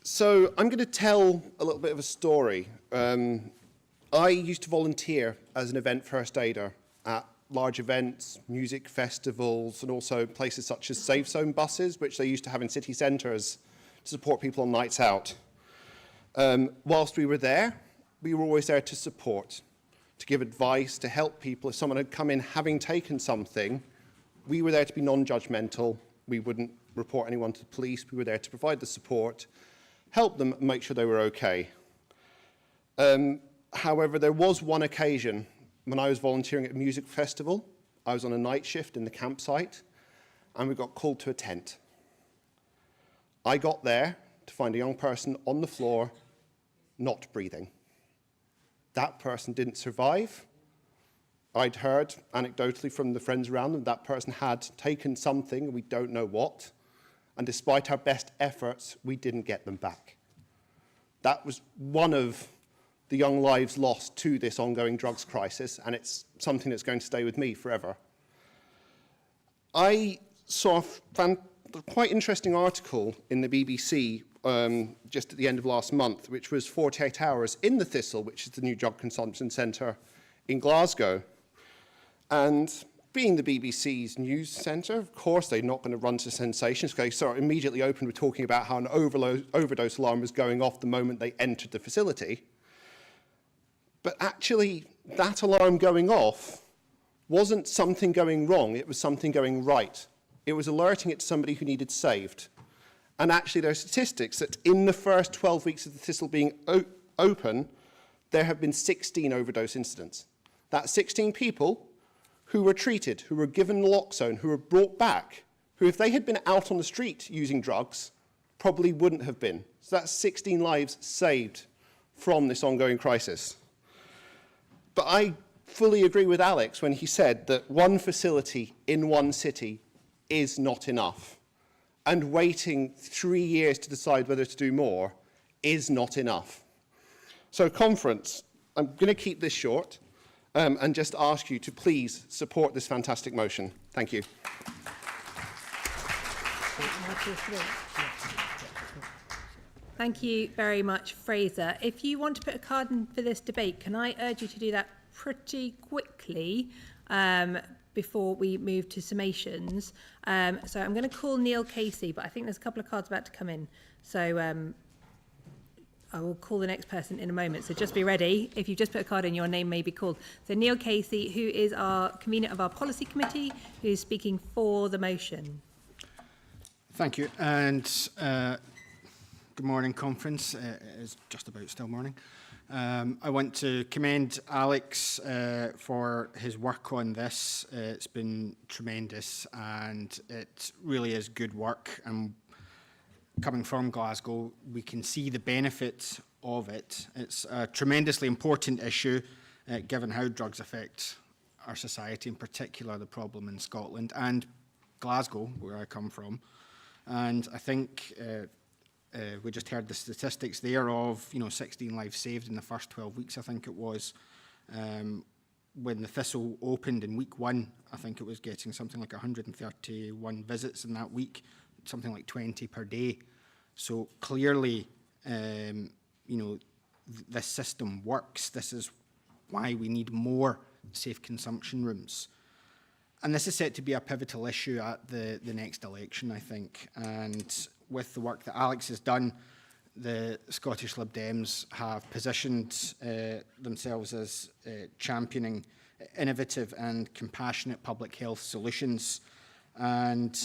So I'm going to tell a little bit of a story. I used to volunteer as an event first aider at large events, music festivals, and also places such as Safe Zone buses, which they used to have in city centres to support people on nights out. Whilst we were there, we were always there to support, to give advice, to help people. If someone had come in having taken something, we were there to be non-judgmental. We wouldn't report anyone to the police. We were there to provide the support, help them, and make sure they were okay. However, there was one occasion when I was volunteering at a music festival. I was on a night shift in the campsite, and we got called to a tent. I got there to find a young person on the floor, not breathing. That person didn't survive. I'd heard anecdotally from the friends around them that person had taken something, we don't know what, and despite our best efforts, we didn't get them back. That was one of the young lives lost to this ongoing drugs crisis, and it's something that's going to stay with me forever. I saw a quite interesting article in the BBC just at the end of last month, which was 48 hours in the Thistle, which is the new drug consumption centre in Glasgow. And being the BBC's news centre, of course, they're not going to run to sensations. They sort of immediately opened with talking about how an overdose alarm was going off the moment they entered the facility. But actually, that alarm going off wasn't something going wrong, it was something going right. It was alerting it to somebody who needed saved. And actually, there are statistics that in the first 12 weeks of the Thistle being open, there have been 16 overdose incidents. That's 16 people who were treated, who were given naloxone, who were brought back, who, if they had been out on the street using drugs, probably wouldn't have been. So that's 16 lives saved from this ongoing crisis. But I fully agree with Alex when he said that one facility in one city is not enough. And waiting 3 years to decide whether to do more is not enough. So, conference, I'm going to keep this short and just ask you to please support this fantastic motion. Thank you. Thank you very much, Fraser. If you want to put a card in for this debate, can I urge you to do that pretty quickly before we move to summations? So I'm going to call Neil Casey, but I think there's a couple of cards about to come in. So I will call the next person in a moment. So just be ready. If you just put a card in, your name may be called. So Neil Casey, who is our convener of our policy committee, who is speaking for the motion. Thank you. And good morning, conference. It is just about still morning. I want to commend Alex for his work on this. It's been tremendous and it really is good work. And coming from Glasgow, we can see the benefits of it. It's a tremendously important issue given how drugs affect our society, in particular the problem in Scotland and Glasgow, where I come from. And I think we just heard the statistics there of 16 lives saved in the first 12 weeks, I think it was. When the Thistle opened in week 1, I think it was getting something like 131 visits in that week, something like 20 per day. So clearly, this system works. This is why we need more safe consumption rooms. And this is set to be a pivotal issue at the next election, I think. And with the work that Alex has done, the Scottish Lib Dems have positioned themselves as championing innovative and compassionate public health solutions. And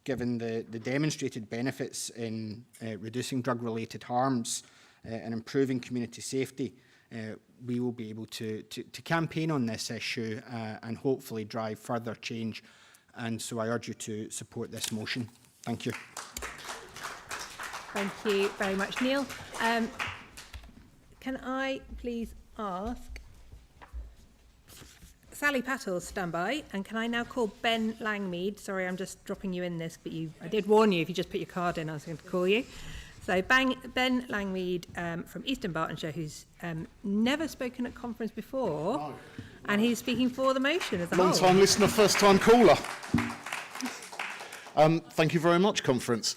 given the demonstrated benefits in reducing drug-related harms and improving community safety, we will be able to campaign on this issue and hopefully drive further change. And so I urge you to support this motion. Thank you. Thank you very much, Neil. Can I please ask Sally Pattles, stand by, and can I now call Ben Langmead? Sorry, I'm just dropping you in this, but I did warn you if you just put your card in, I was going to call you. So Ben Langmead from Eastern Bartonshire, who's never spoken at conference before, and he's speaking for the motion as a whole. Long-time listener, first-time caller. Thank you very much, conference.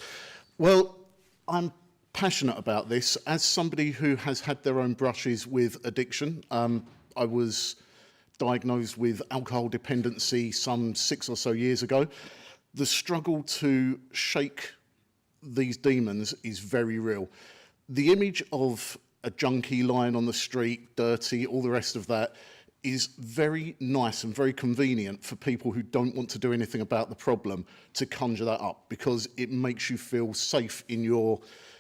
Well, I'm passionate about this. As somebody who has had their own brushes with addiction, I was diagnosed with alcohol dependency some 6 or so years ago. The struggle to shake these demons is very real. The image of a junkie lying on the street, dirty, all the rest of that, is very nice and very convenient for people who don't want to do anything about the problem to conjure that up, because it makes you feel safe in your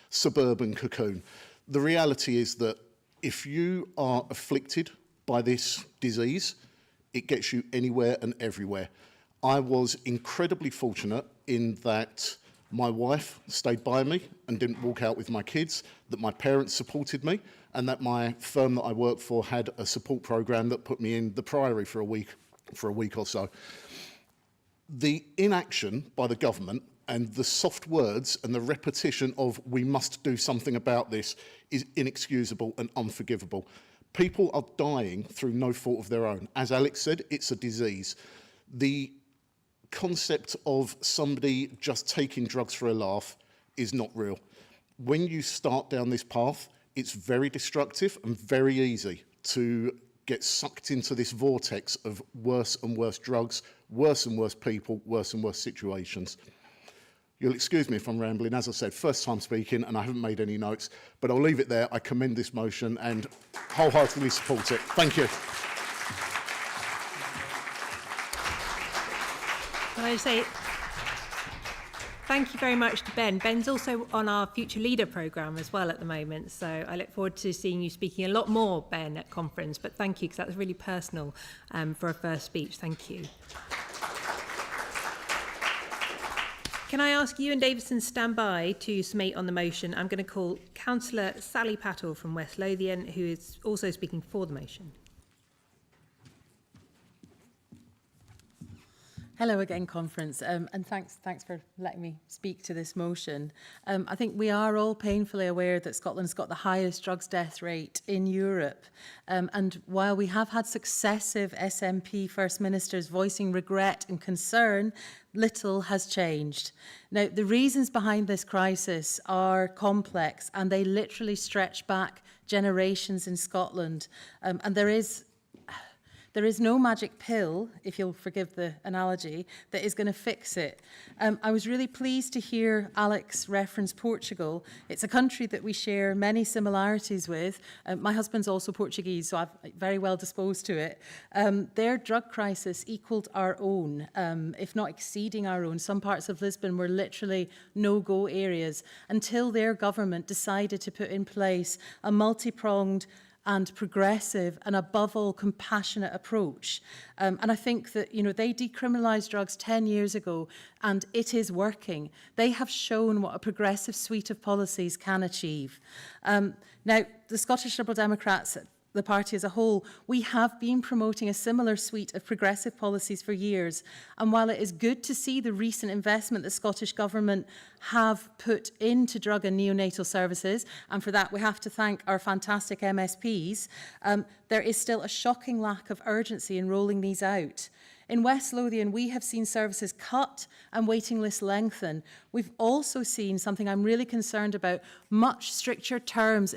suburban cocoon. The reality is that if you are afflicted by this disease, it gets you anywhere and everywhere. I was incredibly fortunate in that my wife stayed by me and didn't walk out with my kids, that my parents supported me, and that my firm that I work for had a support program that put me in the Priory for a week or so. The inaction by the government and the soft words and the repetition of "we must do something about this" is inexcusable and unforgivable. People are dying through no fault of their own. As Alex said, it's a disease. The concept of somebody just taking drugs for a laugh is not real. When you start down this path, it's very destructive and very easy to get sucked into this vortex of worse and worse drugs, worse and worse people, worse and worse situations. You'll excuse me if I'm rambling. As I said, first time speaking, and I haven't made any notes, but I'll leave it there. I commend this motion and wholeheartedly support it. Thank you. Can I just say thank you very much to Ben. Ben's also on our Future Leader programme as well at the moment, so I look forward to seeing you speaking a lot more, Ben, at conference. But thank you, because that was really personal for a first speech. Thank you. Can I ask you and Davison stand by to summate on the motion? I'm going to call Councillor Sally Pattle from West Lothian, who is also speaking for the motion. Hello again, conference, and thanks for letting me speak to this motion. I think we are all painfully aware that Scotland's got the highest drugs death rate in Europe. And while we have had successive SNP First Ministers voicing regret and concern, little has changed. Now, the reasons behind this crisis are complex, and they literally stretch back generations in Scotland. And there is no magic pill, if you'll forgive the analogy, that is going to fix it. I was really pleased to hear Alex reference Portugal. It's a country that we share many similarities with. My husband's also Portuguese, so I'm very well disposed to it. Their drug crisis equalled our own, if not exceeding our own. Some parts of Lisbon were literally no-go areas until their government decided to put in place a multi-pronged and progressive and above all compassionate approach. And I think that, you know, they decriminalised drugs 10 years ago and it is working. They have shown what a progressive suite of policies can achieve. Now, the Scottish Liberal Democrats, the party as a whole, we have been promoting a similar suite of progressive policies for years. And while it is good to see the recent investment the Scottish Government have put into drug and neonatal services, and for that we have to thank our fantastic MSPs, there is still a shocking lack of urgency in rolling these out. In West Lothian, we have seen services cut and waiting lists lengthen. We've also seen something I'm really concerned about, much stricter terms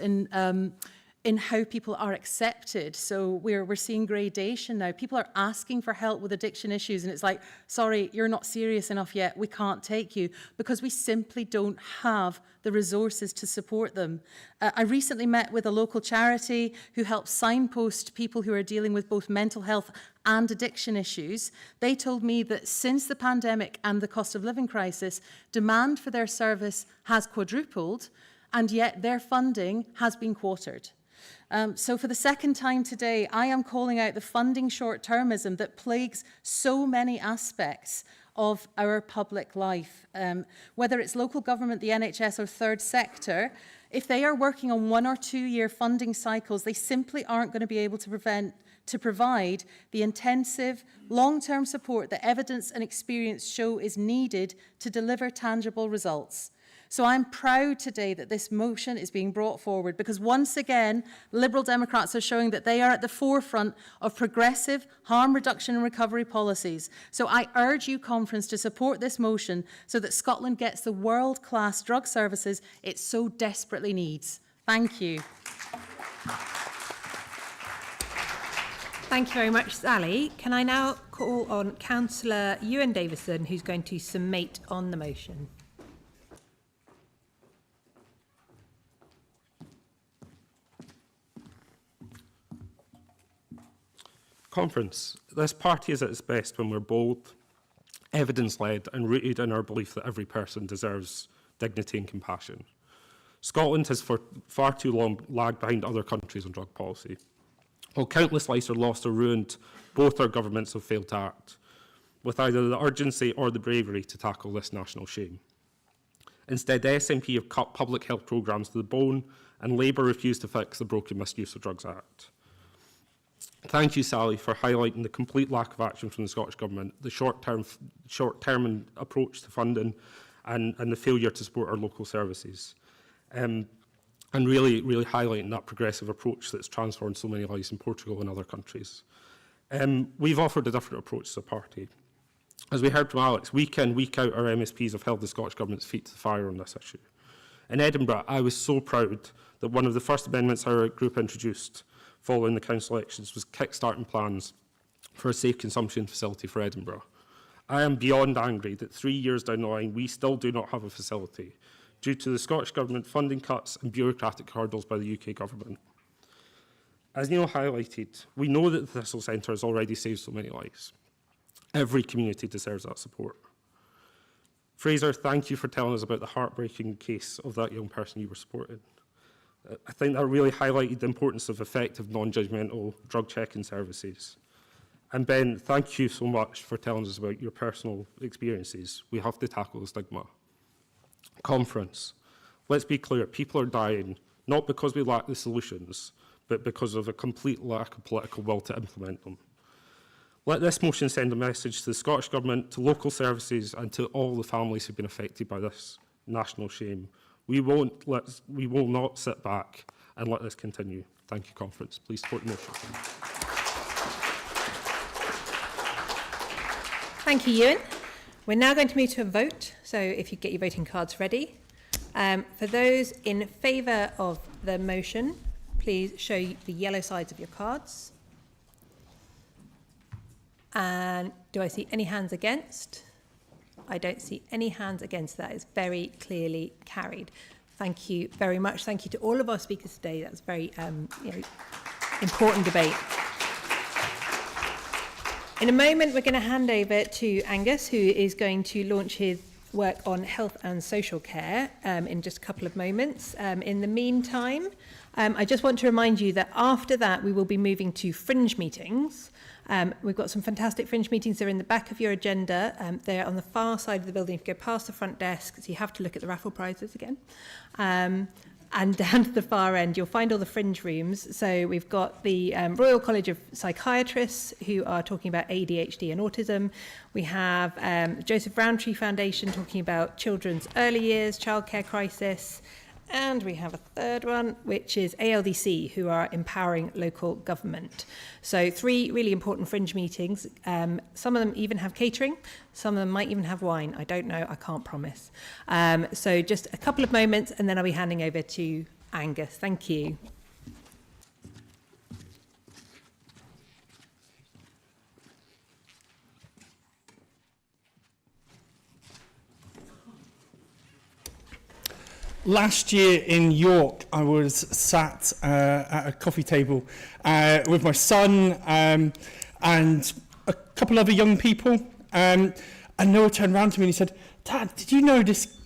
in how people are accepted. So we're seeing gradation now. People are asking for help with addiction issues, and it's like, sorry, you're not serious enough yet, we can't take you, because we simply don't have the resources to support them. I recently met with a local charity who helps signpost people who are dealing with both mental health and addiction issues. They told me that since the pandemic and the cost of living crisis, demand for their service has quadrupled, and yet their funding has been quartered. So for the second time today, I am calling out the funding short-termism that plagues so many aspects of our public life. Whether it's local government, the NHS or third sector, if they are working on 1 or 2 year funding cycles, they simply aren't going to be able to provide the intensive, long-term support that evidence and experience show is needed to deliver tangible results. So I'm proud today that this motion is being brought forward, because once again, Liberal Democrats are showing that they are at the forefront of progressive harm reduction and recovery policies. So I urge you, conference, to support this motion so that Scotland gets the world-class drug services it so desperately needs. Thank you. Thank you very much, Sally. Can I now call on Councillor Ewan Davison, who's going to summate on the motion? Conference. This party is at its best when we're bold, evidence-led and rooted in our belief that every person deserves dignity and compassion. Scotland has for far too long lagged behind other countries on drug policy. While countless lives are lost or ruined, both our governments have failed to act, with either the urgency or the bravery to tackle this national shame. Instead, the SNP have cut public health programmes to the bone, and Labour refused to fix the broken Misuse of Drugs Act. Thank you, Sally, for highlighting the complete lack of action from the Scottish Government, the short-term approach to funding and the failure to support our local services. And really highlighting that progressive approach that's transformed so many lives in Portugal and other countries. We've offered a different approach as a party. As we heard from Alex, week in, week out, our MSPs have held the Scottish Government's feet to the fire on this issue. In Edinburgh, I was so proud that one of the first amendments our group introduced following the council elections was kick-starting plans for a safe consumption facility for Edinburgh. I am beyond angry that 3 years down the line we still do not have a facility due to the Scottish Government funding cuts and bureaucratic hurdles by the UK Government. As Neil highlighted, we know that the Thistle Centre has already saved so many lives. Every community deserves that support. Fraser, thank you for telling us about the heartbreaking case of that young person you were supporting. I think that really highlighted the importance of effective non-judgmental drug checking services. And Ben, thank you so much for telling us about your personal experiences. We have to tackle the stigma. Conference. Let's be clear, people are dying, not because we lack the solutions, but because of a complete lack of political will to implement them. Let this motion send a message to the Scottish Government, to local services, and to all the families who've been affected by this national shame. We will not sit back and let this continue. Thank you, Conference. Please support the motion. Thank you, Ewan. We're now going to move to a vote, so if you get your voting cards ready. For those in favour of the motion, please show the yellow sides of your cards. And do I see any hands against? I don't see any hands against. That is very clearly carried. Thank you very much. Thank you to all of our speakers today. That was a very important debate. In a moment, we're going to hand over to Angus, who is going to launch his work on health and social care in just a couple of moments. In the meantime, I just want to remind you that after that, we will be moving to fringe meetings. We've got some fantastic fringe meetings. They're in the back of your agenda. They're on the far side of the building. If you go past the front desk, so you have to look at the raffle prizes again. And down to the far end, you'll find all the fringe rooms. So we've got the Royal College of Psychiatrists who are talking about ADHD and autism. We have Joseph Rowntree Foundation talking about children's early years, childcare crisis. And we have a third one, which is ALDC, who are empowering local government. So 3 really important fringe meetings. Some of them even have catering. Some of them might even have wine. I don't know. I can't promise. So just a couple of moments, and then I'll be handing over to Angus. Thank you. Last year in York, I was sat at a coffee table with my son and a couple other young people. And Noah turned around to me and he said, "Dad, did you know this?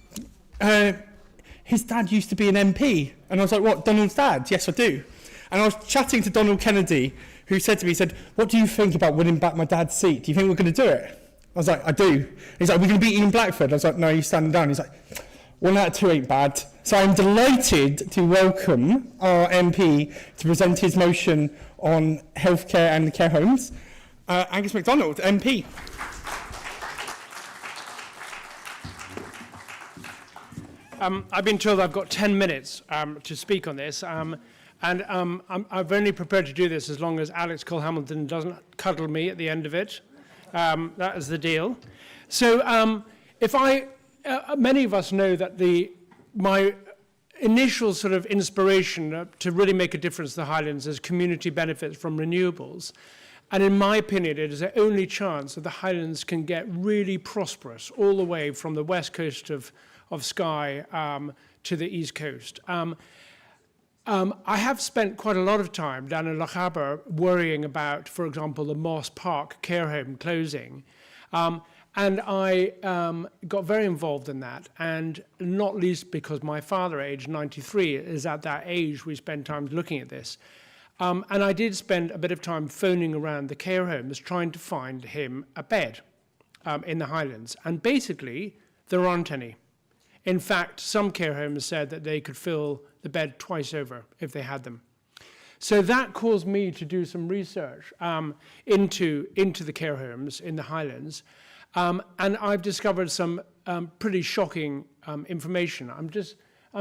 His dad used to be an MP." And I was like, "What, Donald's dad?" "Yes, I do." And I was chatting to Donald Kennedy, who said to me, he said, "What do you think about winning back my dad's seat? Do you think we're going to do it?" I was like, "I do." He's like, "We're going to beat Ian Blackford." I was like, "No, you're standing down." He's like, 1 out of 2 ain't bad. So I'm delighted to welcome our MP to present his motion on healthcare and care homes. Angus MacDonald, MP. I've been told I've got 10 minutes to speak on this, and I've only prepared to do this as long as Alex Cole-Hamilton doesn't cuddle me at the end of it. That is the deal. So many of us know that my initial sort of inspiration to really make a difference to the Highlands is community benefits from renewables. And in my opinion, it is the only chance that the Highlands can get really prosperous all the way from the west coast of Skye to the east coast. I have spent quite a lot of time down in Lochaber worrying about, for example, the Moss Park care home closing. And I got very involved in that, and not least because my father, aged 93, is at that age we spend time looking at this. And I did spend a bit of time phoning around the care homes trying to find him a bed in the Highlands. And basically, there aren't any. In fact, some care homes said that they could fill the bed twice over if they had them. So that caused me to do some research into the care homes in the Highlands. And I've discovered some pretty shocking information. I'm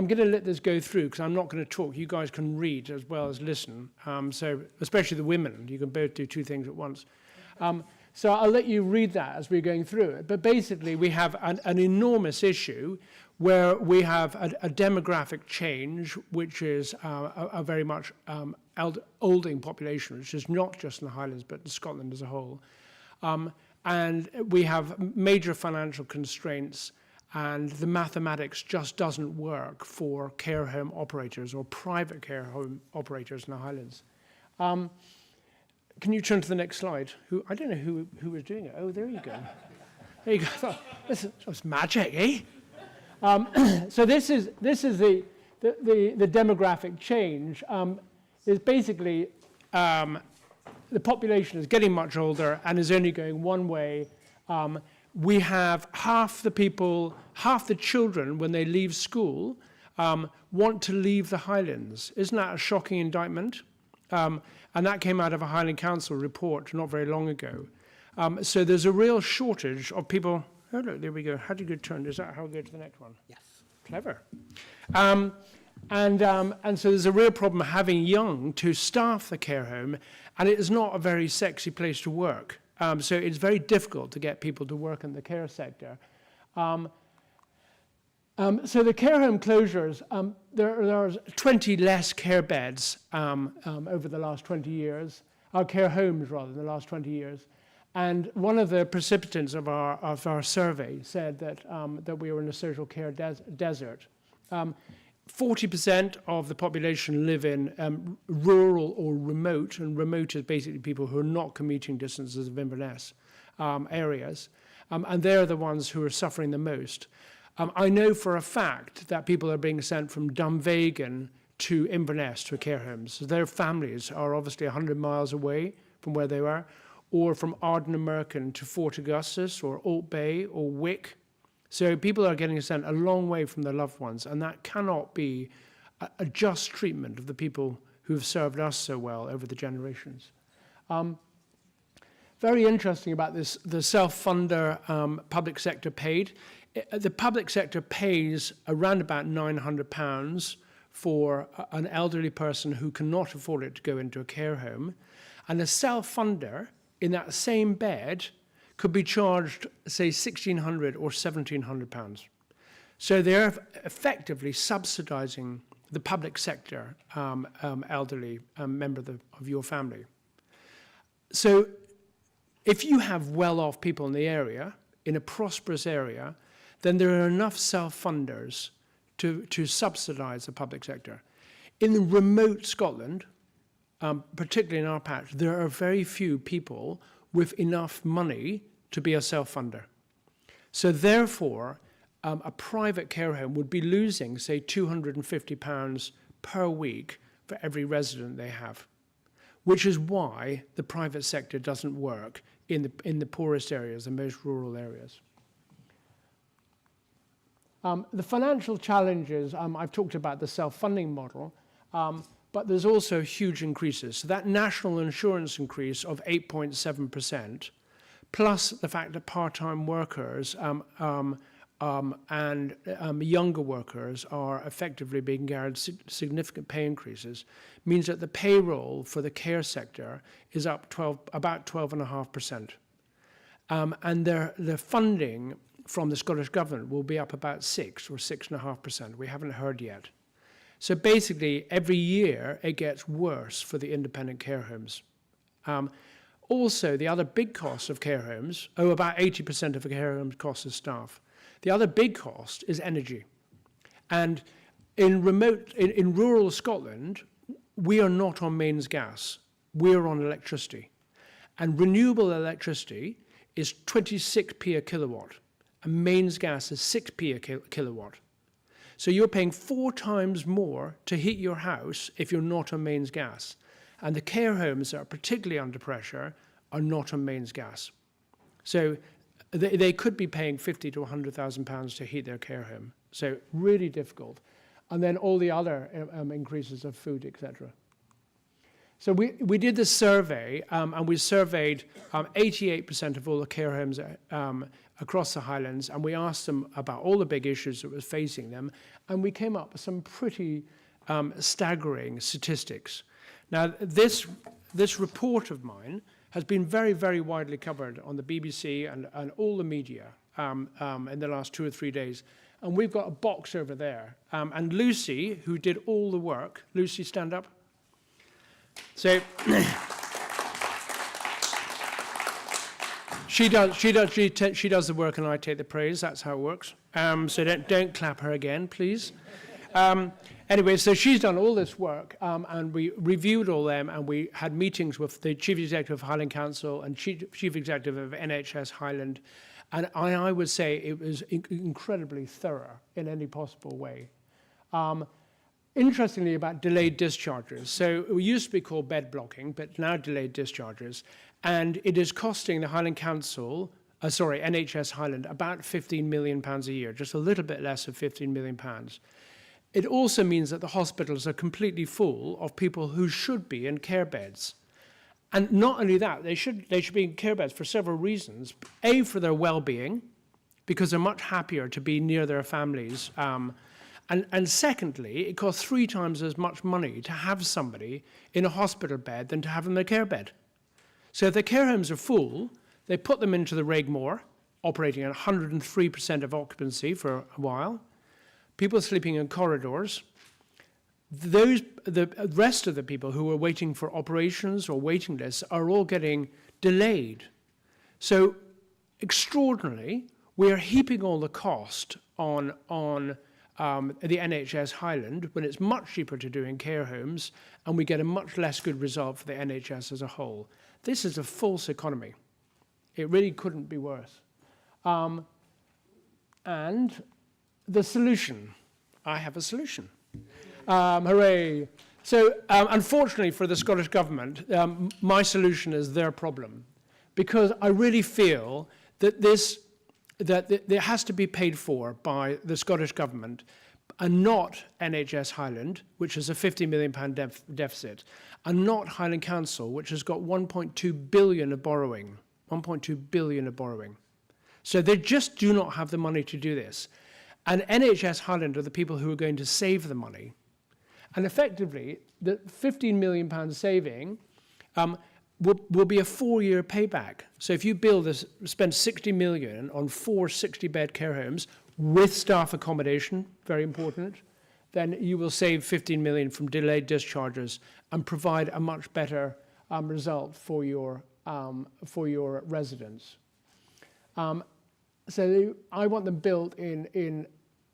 going to let this go through because I'm not going to talk. You guys can read as well as listen. So especially the women, you can both do 2 things at once. So I'll let you read that as we're going through it. But basically, we have an enormous issue where we have a demographic change, which is a very much olding population, which is not just in the Highlands, but in Scotland as a whole. And we have major financial constraints, and the mathematics just doesn't work for care home operators or private care home operators in the Highlands. Can you turn to the next slide? I don't know who was doing it. Oh, there you go. There you go. This was magic, eh? So this is the demographic change. Is basically the population is getting much older and is only going one way. We have half the children when they leave school want to leave the Highlands. Isn't that a shocking indictment? And that came out of a Highland Council report not very long ago. So there's a real shortage of people. Oh, look, there we go. How do you go turn? Is that how we go to the next one? Yes. Clever. And so there's a real problem having young to staff the care home, and it is not a very sexy place to work. So it's very difficult to get people to work in the care sector. So the care home closures, there are 20 less care beds over the last 20 years, care homes rather, in the last 20 years. And one of the precipitants of our survey said that we were in a social care desert. 40% of the population live in rural or remote, and remote is basically people who are not commuting distances of Inverness areas, and they're the ones who are suffering the most. I know for a fact that people are being sent from Dunvegan to Inverness to care homes. So their families are obviously 100 miles away from where they were, or from Ardnamurchan to Fort Augustus or Old Bay or Wick. So people are getting sent a long way from their loved ones, and that cannot be a just treatment of the people who have served us so well over the generations. Very interesting about this, the self-funder public sector paid. The public sector pays around about £900 for an elderly person who cannot afford it to go into a care home, and a self-funder in that same bed could be charged, say, £1,600 or £1,700. So they're effectively subsidising the public sector elderly member of your family. So if you have well-off people in the area, in a prosperous area, then there are enough self-funders to subsidise the public sector. In remote Scotland, particularly in our patch, there are very few people with enough money to be a self-funder. So therefore, a private care home would be losing, say, £250 per week for every resident they have, which is why the private sector doesn't work in the poorest areas, the most rural areas. The financial challenges, I've talked about the self-funding model, but there's also huge increases. So that national insurance increase of 8.7%, plus the fact that part-time workers and younger workers are effectively being guaranteed significant pay increases, means that the payroll for the care sector is up about 12.5%. And the funding from the Scottish Government will be up about 6 or 6.5%. We haven't heard yet. So basically, every year it gets worse for the independent care homes. Also, the other big cost of care homes, about 80% of a care home's cost is staff. The other big cost is energy. And in rural Scotland, we are not on mains gas. We're on electricity. And renewable electricity is 26p a kilowatt. And mains gas is 6p a kilowatt. So you're paying 4 times more to heat your house if you're not on mains gas. And the care homes that are particularly under pressure are not on mains gas. So they could be paying £50,000 to £100,000 to heat their care home. So really difficult. And then all the other increases of food, etc. So we did this survey, and we surveyed 88% of all the care homes across the Highlands, and we asked them about all the big issues that were facing them, and we came up with some pretty staggering statistics. Now, this report of mine has been very, very widely covered on the BBC and all the media in the last 2 or 3 days. And we've got a box over there. And Lucy, who did all the work, Lucy, stand up. So she does the work and I take the praise. That's how it works. So don't clap her again, please. Anyway, so she's done all this work, and we reviewed all them, and we had meetings with the Chief Executive of Highland Council and Chief Executive of NHS Highland, and I would say it was incredibly thorough in any possible way. Interestingly, about delayed discharges. So it used to be called bed blocking, but now delayed discharges, and it is costing the Highland Council, NHS Highland, about £15 million a year, just a little bit less of £15 million. It also means that the hospitals are completely full of people who should be in care beds. And not only that, they should be in care beds for several reasons. A, for their well-being, because they're much happier to be near their families. And secondly, it costs 3 times as much money to have somebody in a hospital bed than to have them in a care bed. So if the care homes are full, they put them into the Regmore, operating at 103% of occupancy for a while. People sleeping in corridors. The rest of the people who are waiting for operations or waiting lists are all getting delayed. So extraordinarily, we are heaping all the cost on the NHS Highland when it's much cheaper to do in care homes, and we get a much less good result for the NHS as a whole. This is a false economy. It really couldn't be worse. And the solution. I have a solution. Hooray. So unfortunately for the Scottish Government, my solution is their problem, because I really feel that it has to be paid for by the Scottish Government and not NHS Highland, which is a £50 million deficit, and not Highland Council, which has got 1.2 billion of borrowing. 1.2 billion of borrowing. So they just do not have the money to do this. And NHS Highland are the people who are going to save the money. And effectively, the £15 million saving will be a 4-year payback. So if you spend 60 million on 4 60-bed care homes with staff accommodation, very important, then you will save 15 million from delayed discharges and provide a much better result for your residents. So I want them built in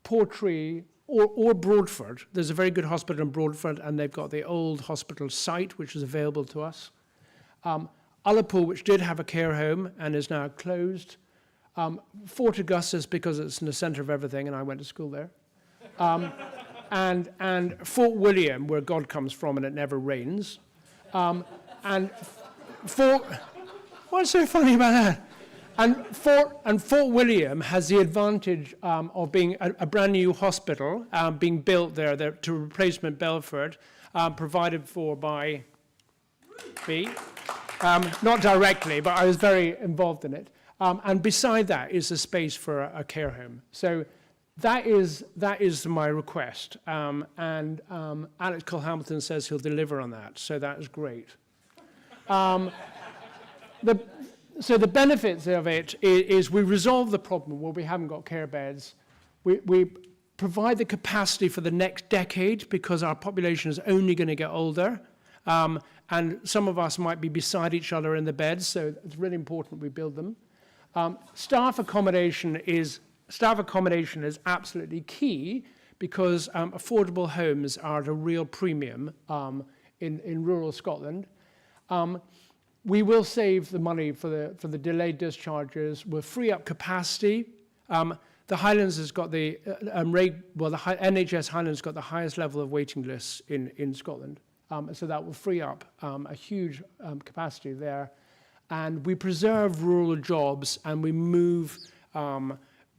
Portree or Broadford. There's a very good hospital in Broadford, and they've got the old hospital site, which is available to us. Ullapool, which did have a care home and is now closed. Fort Augustus, because it's in the centre of everything, and I went to school there. And Fort William, where God comes from and it never rains. And what's so funny about that? And Fort William has the advantage of being a brand new hospital being built there to replacement Belford, provided for by me. Not directly, but I was very involved in it. And beside that is a space for a care home. So that is my request. And Alex Cole-Hamilton says he'll deliver on that, so that is great. So the benefits of it is we resolve the problem where we haven't got care beds. We provide the capacity for the next decade because our population is only going to get older. And some of us might be beside each other in the beds, so it's really important we build them. Staff accommodation is absolutely key because affordable homes are at a real premium in rural Scotland. We will save the money for the delayed discharges. We'll free up capacity. The Highlands has got the NHS Highlands got the highest level of waiting lists in Scotland, so that will free up a huge capacity there. And we preserve rural jobs, and we move.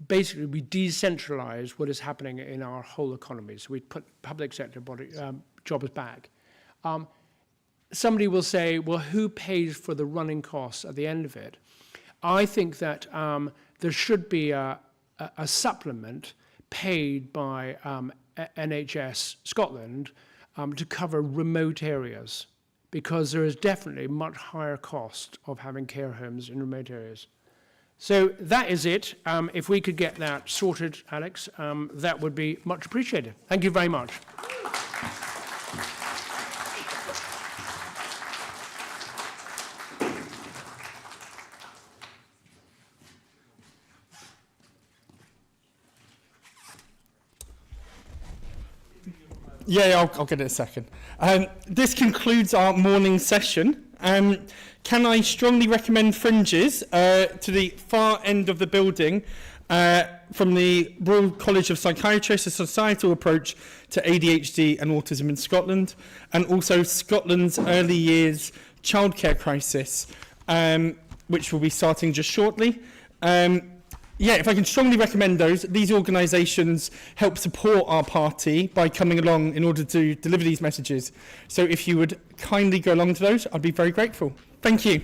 Basically, we decentralise what is happening in our whole economy. So we put public sector jobs back. Somebody will say, well, who pays for the running costs at the end of it? I think that there should be a supplement paid by NHS Scotland to cover remote areas, because there is definitely much higher cost of having care homes in remote areas. So that is it. If we could get that sorted, Alex, that would be much appreciated. Thank you very much. Yeah, I'll get it a second. This concludes our morning session. Can I strongly recommend fringes to the far end of the building from the Royal College of Psychiatrists, a societal approach to ADHD and autism in Scotland, and also Scotland's early years childcare crisis, which will be starting just shortly. Yeah, if I can strongly recommend those, these organisations help support our party by coming along in order to deliver these messages. So if you would kindly go along to those, I'd be very grateful. Thank you.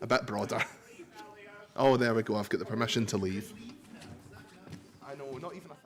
a bit broader. Oh, there we go. I've got the permission to leave. I know, not even a...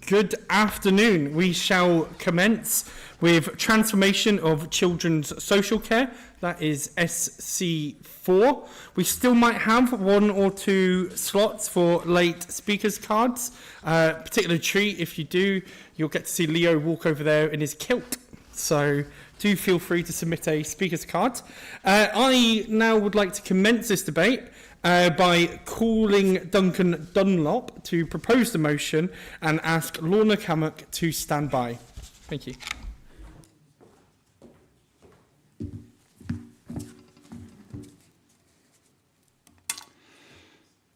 Good afternoon. We shall commence with transformation of children's social care. That is SC4. We still might have one or two slots for late speakers cards. Particular treat if you do, you'll get to see Leo walk over there in his kilt. so do feel free to submit a speaker's card. I now would like to commence this debate by calling Duncan Dunlop to propose the motion and ask Lorna Cammock to stand by. Thank you.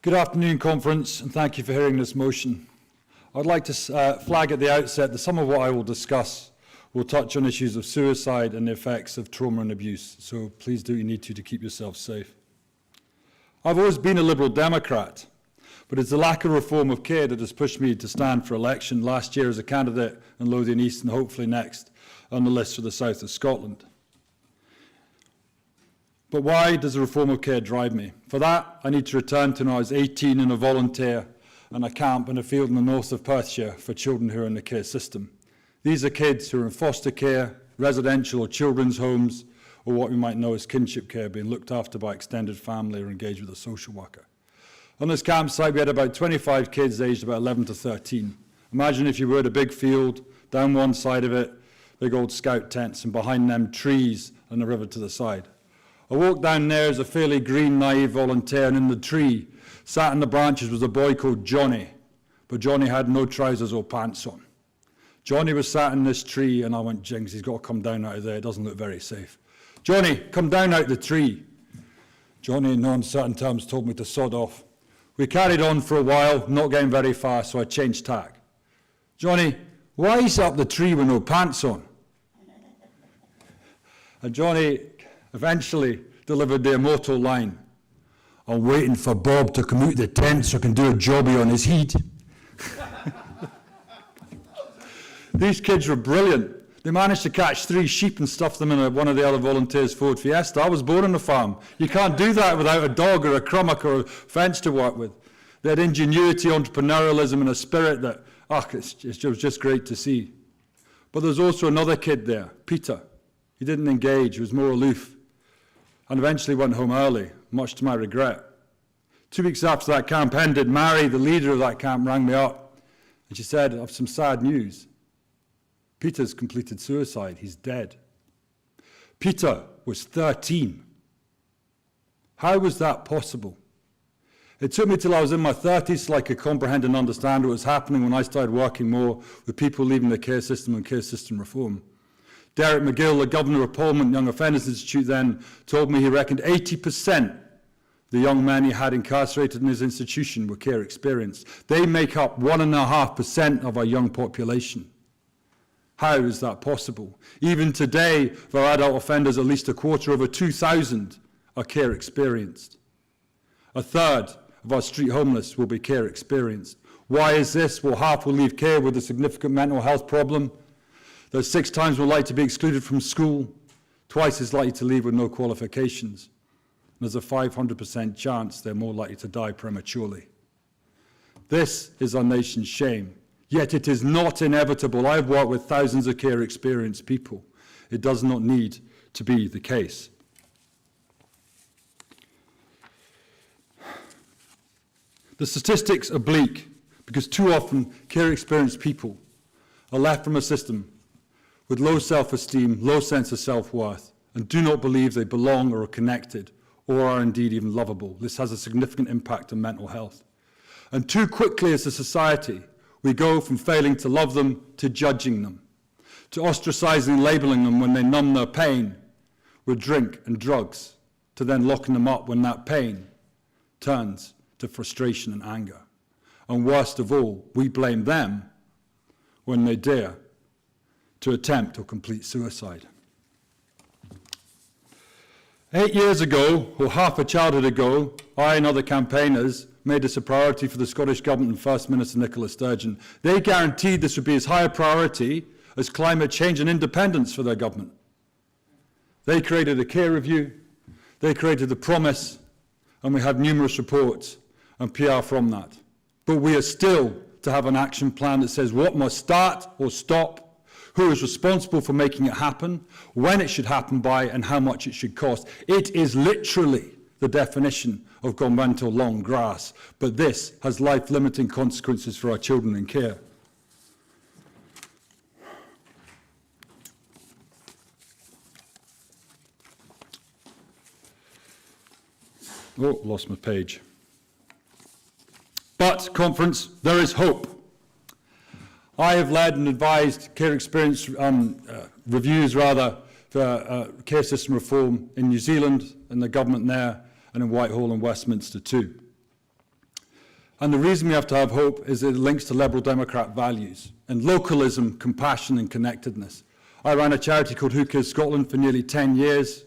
Good afternoon, Conference, and thank you for hearing this motion. I'd like to flag at the outset that some of what I will discuss will touch on issues of suicide and the effects of trauma and abuse, so please do what you need to keep yourself safe. I've always been a Liberal Democrat, but it's the lack of reform of care that has pushed me to stand for election last year as a candidate in Lothian East and hopefully next on the list for the south of Scotland. But why does the reform of care drive me? For that, I need to return to when I was 18 and a volunteer in a camp in a field in the north of Perthshire for children who are in the care system. These are kids who are in foster care, residential or children's homes, or what we might know as kinship care, being looked after by extended family or engaged with a social worker. On this campsite, we had about 25 kids aged about 11 to 13. Imagine if you were at a big field, down one side of it, big old scout tents, and behind them trees and a river to the side. I walked down there as a fairly green, naive volunteer, and in the tree, sat in the branches, was a boy called Johnny, but Johnny had no trousers or pants on. Johnny was sat in this tree, and I went, Jings, he's got to come down out of there, it doesn't look very safe. Johnny, come down out the tree. Johnny, in no uncertain terms, told me to sod off. We carried on for a while, not getting very far, so I changed tack. Johnny, why is he up the tree with no pants on? And Johnny eventually delivered the immortal line, I'm waiting for Bob to come out of the tent so I can do a jobby on his heat. These kids were brilliant. They managed to catch 3 sheep and stuff them in one of the other volunteers' Ford Fiesta. I was born on a farm. You can't do that without a dog or a crummock or a fence to work with. They had ingenuity, entrepreneurialism, and a spirit that, it was just great to see. But there's also another kid there, Peter. He didn't engage, he was more aloof, and eventually went home early, much to my regret. 2 weeks after that camp ended, Mary, the leader of that camp, rang me up, and she said, I've some sad news. Peter's completed suicide. He's dead. Peter was 13. How was that possible? It took me till I was in my 30s till I could comprehend and understand what was happening when I started working more with people leaving the care system and care system reform. Derek McGill, the governor of Parliament Young Offenders Institute, then told me he reckoned 80% the young men he had incarcerated in his institution were care experienced. They make up 1.5% of our young population. How is that possible? Even today, for adult offenders, at least a quarter, over 2,000 are care experienced. A third of our street homeless will be care experienced. Why is this? Well, half will leave care with a significant mental health problem. They're 6 times more likely to be excluded from school, twice as likely to leave with no qualifications. And there's a 500% chance they're more likely to die prematurely. This is our nation's shame. Yet it is not inevitable. I've worked with thousands of care experienced people. It does not need to be the case. The statistics are bleak because too often care experienced people are left from a system with low self-esteem, low sense of self-worth, and do not believe they belong or are connected or are indeed even lovable. This has a significant impact on mental health. And too quickly as a society, we go from failing to love them to judging them, to ostracizing and labeling them when they numb their pain with drink and drugs, to then locking them up when that pain turns to frustration and anger. And worst of all, we blame them when they dare to attempt or complete suicide. 8 years ago, or half a childhood ago, I and other campaigners made this a priority for the Scottish Government and First Minister Nicola Sturgeon. They guaranteed this would be as high a priority as climate change and independence for their government. They created a care review, they created the promise, and we have numerous reports and PR from that. But we are still to have an action plan that says what must start or stop, who is responsible for making it happen, when it should happen by, and how much it should cost. It is literally the definition of governmental long grass, but this has life-limiting consequences for our children in care. Oh, lost my page. But, conference, there is hope. I have led and advised care experience reviews, rather, for care system reform in New Zealand and the government there, and in Whitehall and Westminster too. And the reason we have to have hope is it links to Liberal Democrat values and localism, compassion and connectedness. I ran a charity called Who Cares Scotland for nearly 10 years,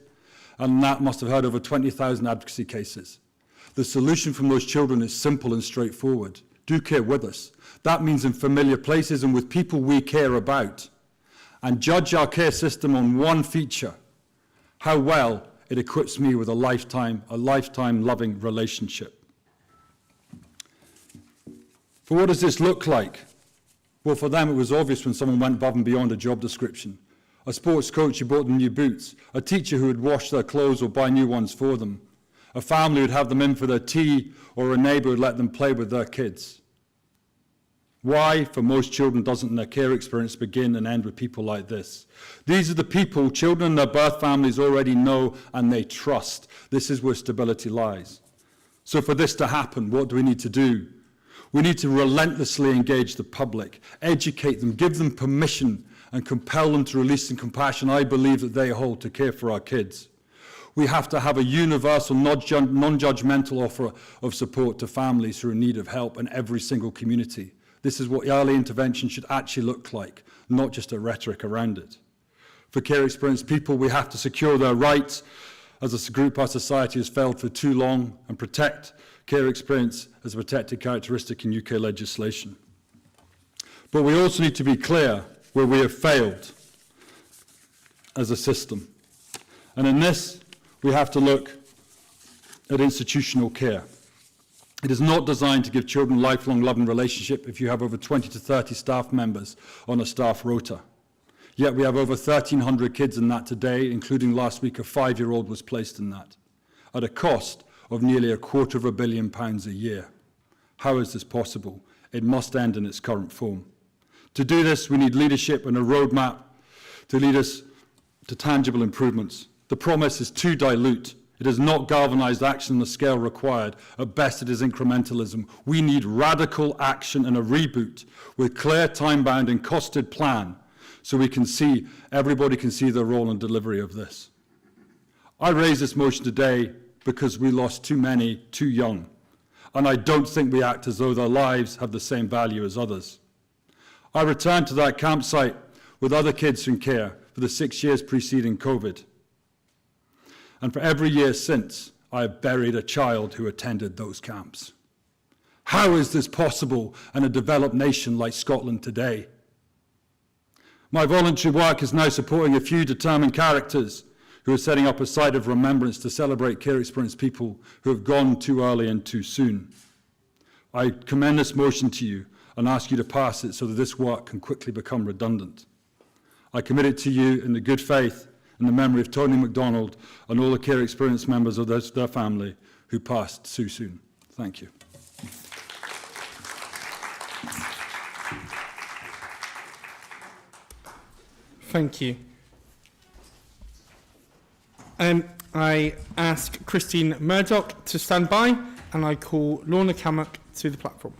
and that must have heard over 20,000 advocacy cases. The solution from those children is simple and straightforward. Do care with us. That means in familiar places and with people we care about. And judge our care system on one feature, how well it equips me with a lifetime loving relationship. For what does this look like? Well, for them it was obvious when someone went above and beyond a job description. A sports coach who bought them new boots, a teacher who would wash their clothes or buy new ones for them, a family who would have them in for their tea, or a neighbour who would let them play with their kids. Why, for most children, doesn't their care experience begin and end with people like this? These are the people children and their birth families already know and they trust. This is where stability lies. So for this to happen, what do we need to do? We need to relentlessly engage the public, educate them, give them permission, and compel them to release the compassion I believe that they hold to care for our kids. We have to have a universal, non-judgmental offer of support to families who are in need of help in every single community. This is what early intervention should actually look like, not just a rhetoric around it. For care experienced people, we have to secure their rights as a group our society has failed for too long, and protect care experience as a protected characteristic in UK legislation. But we also need to be clear where we have failed as a system. And in this, we have to look at institutional care. It is not designed to give children a lifelong loving relationship if you have over 20 to 30 staff members on a staff rota. Yet we have over 1,300 kids in that today, including last week a 5-year-old was placed in that, at a cost of nearly £250 million a year. How is this possible? It must end in its current form. To do this, we need leadership and a roadmap to lead us to tangible improvements. The promise is too dilute. It is not galvanised action on the scale required. At best, it is incrementalism. We need radical action and a reboot with clear, time-bound and costed plan so we can see, everybody can see the role and delivery of this. I raise this motion today because we lost too many too young, and I don't think we act as though their lives have the same value as others. I returned to that campsite with other kids in care for the 6 years preceding COVID. And for every year since, I have buried a child who attended those camps. How is this possible in a developed nation like Scotland today? My voluntary work is now supporting a few determined characters who are setting up a site of remembrance to celebrate care experienced people who have gone too early and too soon. I commend this motion to you and ask you to pass it so that this work can quickly become redundant. I commit it to you in the good faith and the memory of Tony MacDonald and all the care experienced members of their family who passed too soon. Thank you. Thank you. I ask Christine Murdoch to stand by, and I call Lorna Cammock to the platform.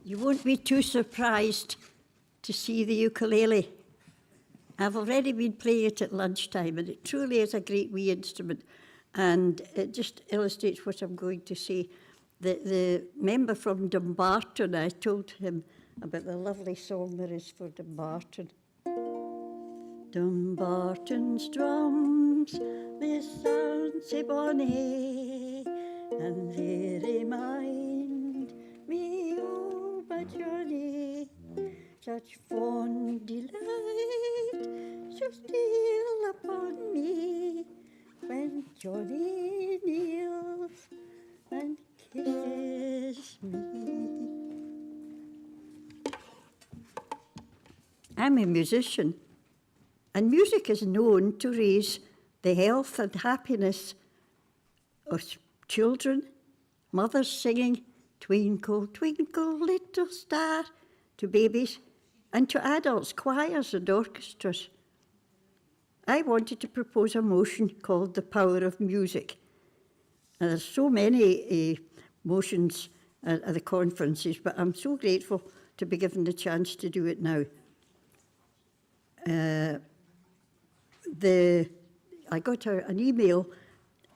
You won't be too surprised to see the ukulele. I've already been playing it at lunchtime, and it truly is a great wee instrument, and it just illustrates what I'm going to say. The member from Dumbarton, I told him about the lovely song there is for Dumbarton. Dumbarton's drums, they sound sae bonny, and they remind me of my journey. Such fond delight shall steal upon me when Johnny kneels and kisses me. I'm a musician, and music is known to raise the health and happiness of children, mothers singing Twinkle, Twinkle, Little Star to babies, and to adults, choirs and orchestras. I wanted to propose a motion called The Power of Music. And there's so many motions at the conferences, but I'm so grateful to be given the chance to do it now. I got an email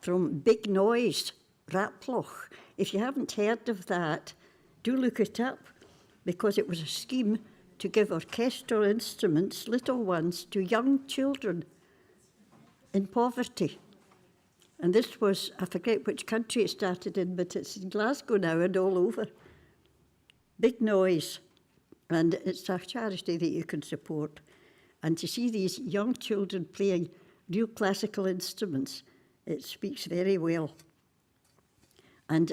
from Big Noise, Raploch. If you haven't heard of that, do look it up, because it was a scheme to give orchestral instruments, little ones, to young children in poverty. And this was, I forget which country it started in, but it's in Glasgow now and all over. Big Noise. And it's a charity that you can support. And to see these young children playing real classical instruments, it speaks very well. And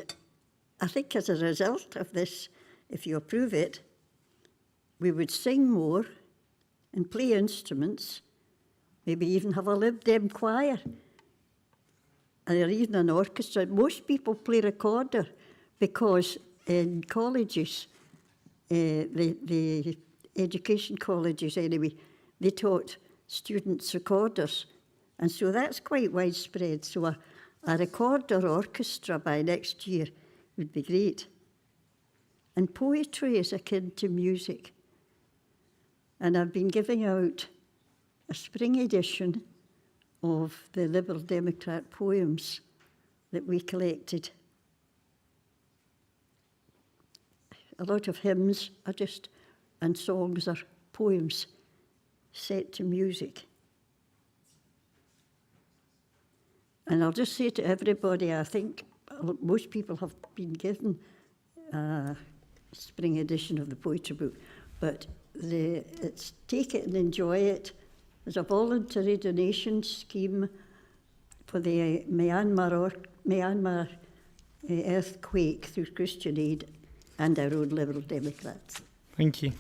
I think as a result of this, if you approve it, we would sing more and play instruments, maybe even have a Lib Dem choir, or even an orchestra. Most people play recorder because in colleges, the education colleges anyway, they taught students recorders. And so that's quite widespread. So a recorder orchestra by next year would be great. And poetry is akin to music. And I've been giving out a spring edition of the Liberal Democrat poems that we collected. A lot of hymns are just, and songs are poems set to music. And I'll just say to everybody, I think most people have been given a spring edition of the poetry book, but it's take it and enjoy it. There's a voluntary donation scheme for the Myanmar earthquake through Christian Aid and our own Liberal Democrats. Thank you.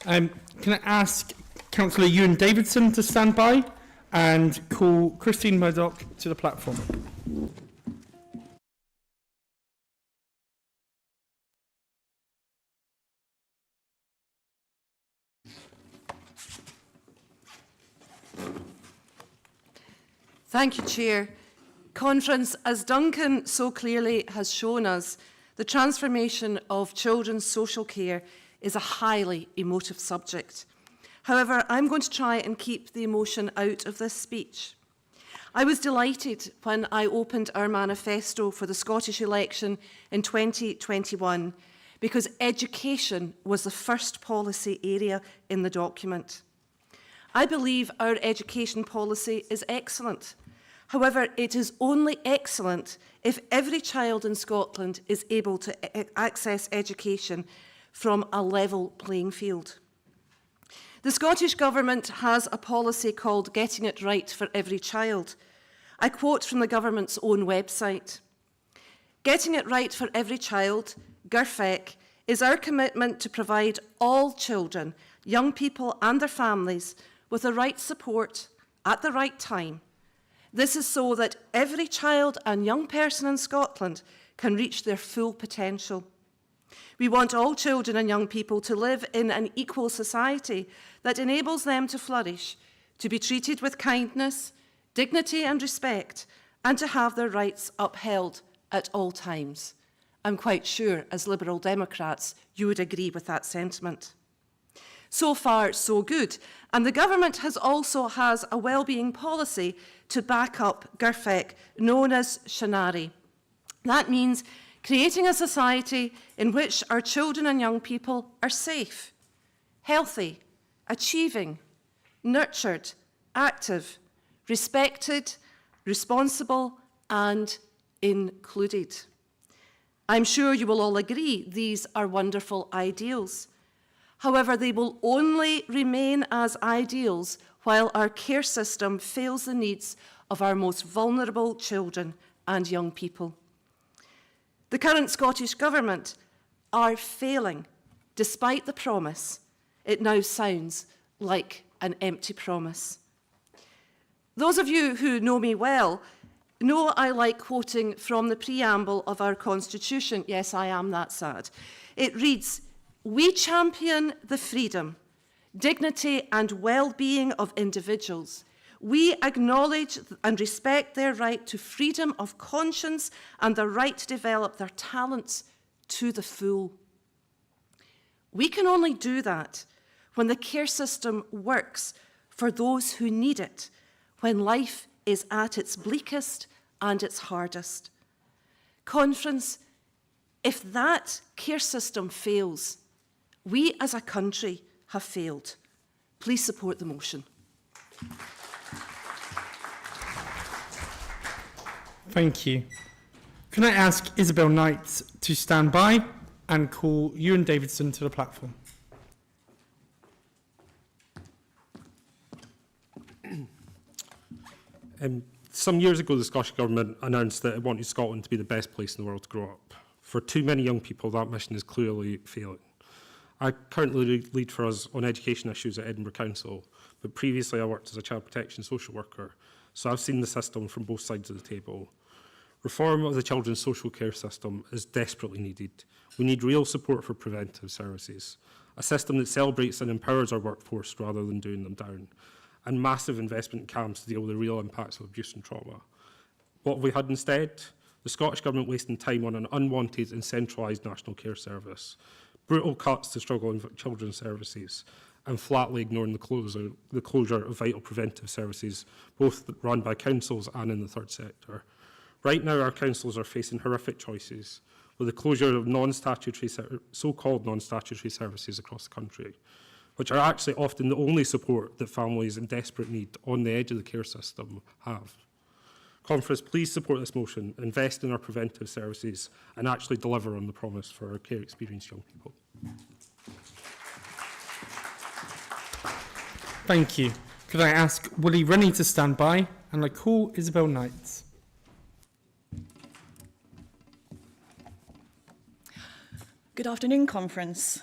Can I ask Councillor Ewan Davidson to stand by and call Christine Murdoch to the platform? Thank you, Chair. Conference, as Duncan so clearly has shown us, the transformation of children's social care is a highly emotive subject. However, I'm going to try and keep the emotion out of this speech. I was delighted when I opened our manifesto for the Scottish election in 2021 because education was the first policy area in the document. I believe our education policy is excellent. However, it is only excellent if every child in Scotland is able to access education from a level playing field. The Scottish Government has a policy called Getting It Right for Every Child. I quote from the Government's own website. Getting it right for every child, GIRFEC, is our commitment to provide all children, young people and their families with the right support at the right time. This is so that every child and young person in Scotland can reach their full potential. We want all children and young people to live in an equal society that enables them to flourish, to be treated with kindness, dignity and respect, and to have their rights upheld at all times. I'm quite sure, as Liberal Democrats, you would agree with that sentiment. So far, so good. And the Government also has a wellbeing policy to back up GIRFEC, known as Shanari. That means creating a society in which our children and young people are safe, healthy, achieving, nurtured, active, respected, responsible, and included. I'm sure you will all agree these are wonderful ideals. However, they will only remain as ideals while our care system fails the needs of our most vulnerable children and young people. The current Scottish Government are failing, despite the promise, it now sounds like an empty promise. Those of you who know me well know I like quoting from the preamble of our Constitution. Yes, I am that sad. It reads, "We champion the freedom, dignity and well-being of individuals. We acknowledge and respect their right to freedom of conscience and the right to develop their talents to the full." We can only do that when the care system works for those who need it, when life is at its bleakest and its hardest. Conference, if that care system fails, we as a country have failed. Please support the motion. Thank you. Can I ask Isabel Knight to stand by and call Ewan Davidson to the platform? Some years ago, the Scottish Government announced that it wanted Scotland to be the best place in the world to grow up. For too many young people, that mission is clearly failing. I currently lead for us on education issues at Edinburgh Council, but previously I worked as a child protection social worker, so I've seen the system from both sides of the table. Reform of the children's social care system is desperately needed. We need real support for preventive services, a system that celebrates and empowers our workforce rather than doing them down, and massive investment in camps to deal with the real impacts of abuse and trauma. What have we had instead? The Scottish Government wasting time on an unwanted and centralised national care service, brutal cuts to struggling children's services, and flatly ignoring the closure of vital preventive services, both run by councils and in the third sector. Right now, our councils are facing horrific choices, with the closure of so-called non-statutory services across the country, which are actually often the only support that families in desperate need on the edge of the care system have. Conference, please support this motion, invest in our preventive services and actually deliver on the promise for our care experienced young people. Thank you. Could I ask Willie Rennie to stand by and I call Isabel Knight? Good afternoon, Conference.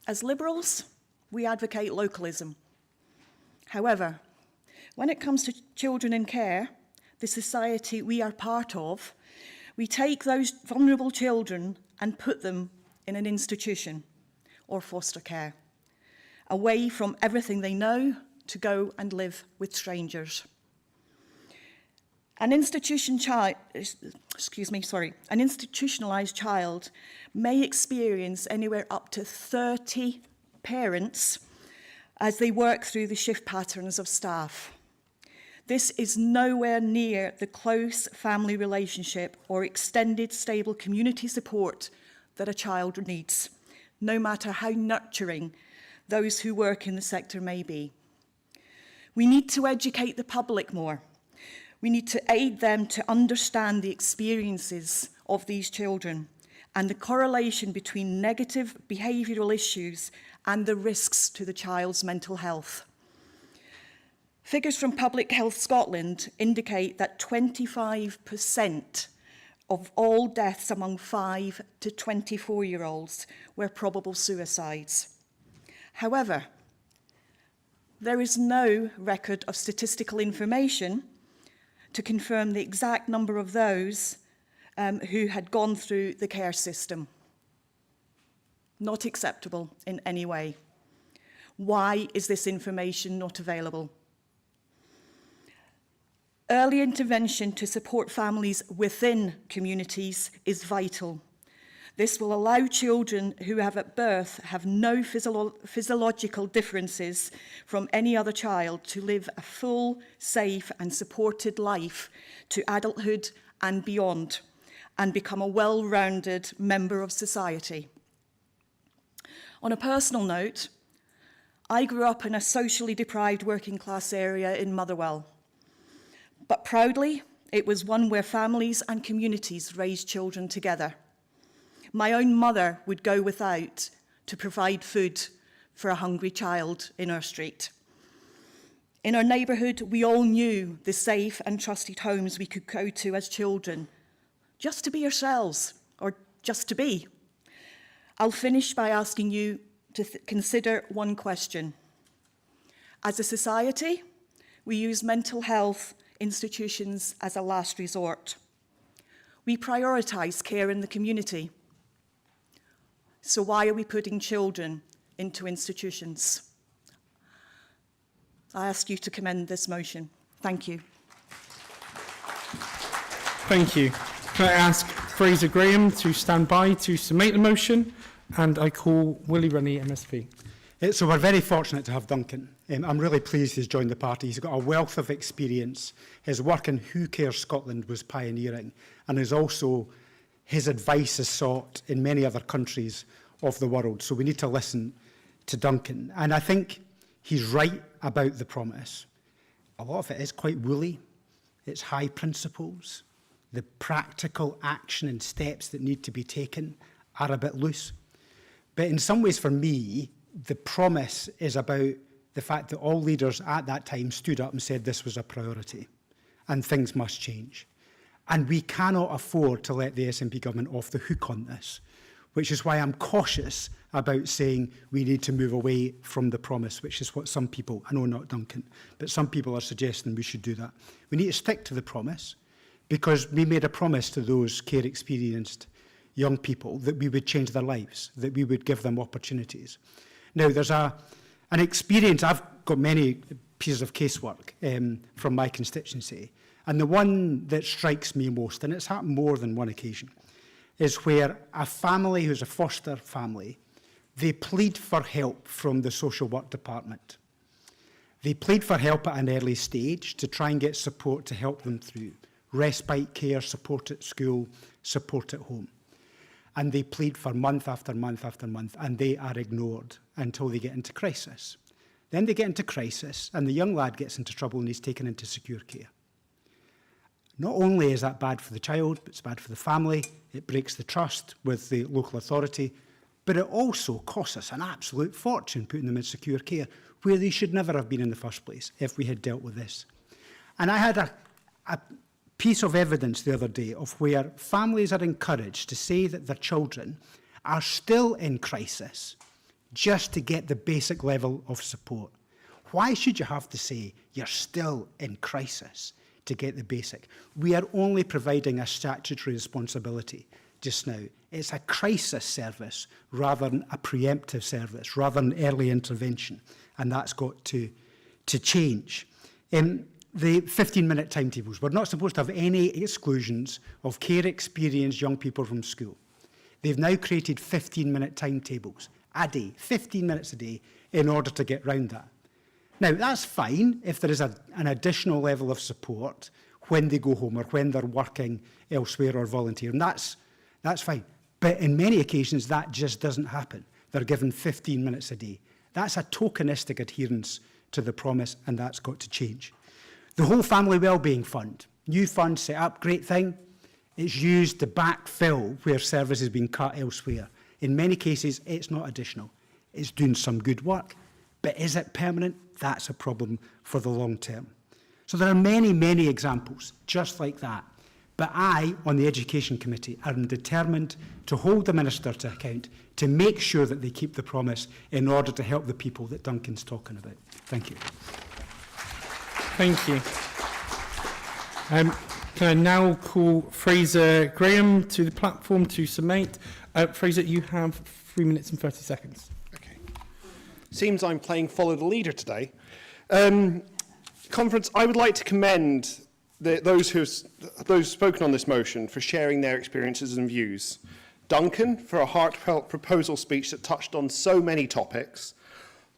As Liberals, we advocate localism. However, when it comes to children in care, the society we are part of, we take those vulnerable children and put them in an institution or foster care, away from everything they know to go and live with strangers. An institutionalized child may experience anywhere up to 30 parents as they work through the shift patterns of staff. This is nowhere near the close family relationship or extended stable community support that a child needs, no matter how nurturing those who work in the sector may be. We need to educate the public more. We need to aid them to understand the experiences of these children and the correlation between negative behavioural issues and the risks to the child's mental health. Figures from Public Health Scotland indicate that 25% of all deaths among 5 to 24-year-olds were probable suicides. However, there is no record of statistical information to confirm the exact number of those who had gone through the care system. Not acceptable in any way. Why is this information not available? Early intervention to support families within communities is vital. This will allow children who have at birth have no physiological differences from any other child to live a full, safe and supported life to adulthood and beyond, and become a well-rounded member of society. On a personal note, I grew up in a socially deprived working class area in Motherwell, but proudly, it was one where families and communities raised children together. My own mother would go without to provide food for a hungry child in our street. In our neighbourhood, we all knew the safe and trusted homes we could go to as children, just to be ourselves, or just to be. I'll finish by asking you to consider one question. As a society, we use mental health institutions as a last resort. We prioritise care in the community. So why are we putting children into institutions? I ask you to commend this motion. Thank you. Thank you. Can I ask Fraser Graham to stand by to submit the motion? And I call Willie Rennie, MSP. So we're very fortunate to have Duncan. I'm really pleased he's joined the party. He's got a wealth of experience. His work in Who Cares Scotland was pioneering, and his advice is sought in many other countries of the world. So we need to listen to Duncan. And I think he's right about the promise. A lot of it is quite woolly. It's high principles. The practical action and steps that need to be taken are a bit loose. But in some ways, for me, the promise is about the fact that all leaders at that time stood up and said this was a priority and things must change. And we cannot afford to let the SNP government off the hook on this, which is why I'm cautious about saying we need to move away from the promise, which is what some people, I know not Duncan, but some people are suggesting we should do that. We need to stick to the promise because we made a promise to those care-experienced young people that we would change their lives, that we would give them opportunities. Now, there's an experience, I've got many pieces of casework from my constituency, and the one that strikes me most, and it's happened more than one occasion, is where a family who's a foster family, they plead for help from the social work department. They plead for help at an early stage to try and get support to help them through respite care, support at school, support at home. And they plead for month after month after month, and they are ignored until they get into crisis. Then they get into crisis, and the young lad gets into trouble and he's taken into secure care. Not only is that bad for the child, but it's bad for the family, it breaks the trust with the local authority, but it also costs us an absolute fortune putting them in secure care, where they should never have been in the first place if we had dealt with this. And I had a piece of evidence the other day of where families are encouraged to say that their children are still in crisis just to get the basic level of support. Why should you have to say you're still in crisis to get the basic? We are only providing a statutory responsibility just now. It's a crisis service rather than a preemptive service, rather than early intervention, and that's got to change. The 15-minute timetables. We're not supposed to have any exclusions of care-experienced young people from school. They've now created 15-minute timetables a day, 15 minutes a day, in order to get round that. Now, that's fine if there is an additional level of support when they go home or when they're working elsewhere or volunteering. That's fine. But in many occasions, that just doesn't happen. They're given 15 minutes a day. That's a tokenistic adherence to the promise, and that's got to change. The whole Family Wellbeing Fund, new fund set up, great thing. It's used to backfill where service has been cut elsewhere. In many cases, it's not additional. It's doing some good work. But is it permanent? That's a problem for the long term. So there are many, many examples just like that. But I, on the Education Committee, am determined to hold the Minister to account to make sure that they keep the promise in order to help the people that Duncan's talking about. Thank you. Thank you. Can I now call Fraser Graham to the platform to submit? Fraser, you have 3 minutes and 30 seconds. Okay. Seems I'm playing follow the leader today. Conference, I would like to commend those spoken on this motion for sharing their experiences and views. Duncan for a heartfelt proposal speech that touched on so many topics.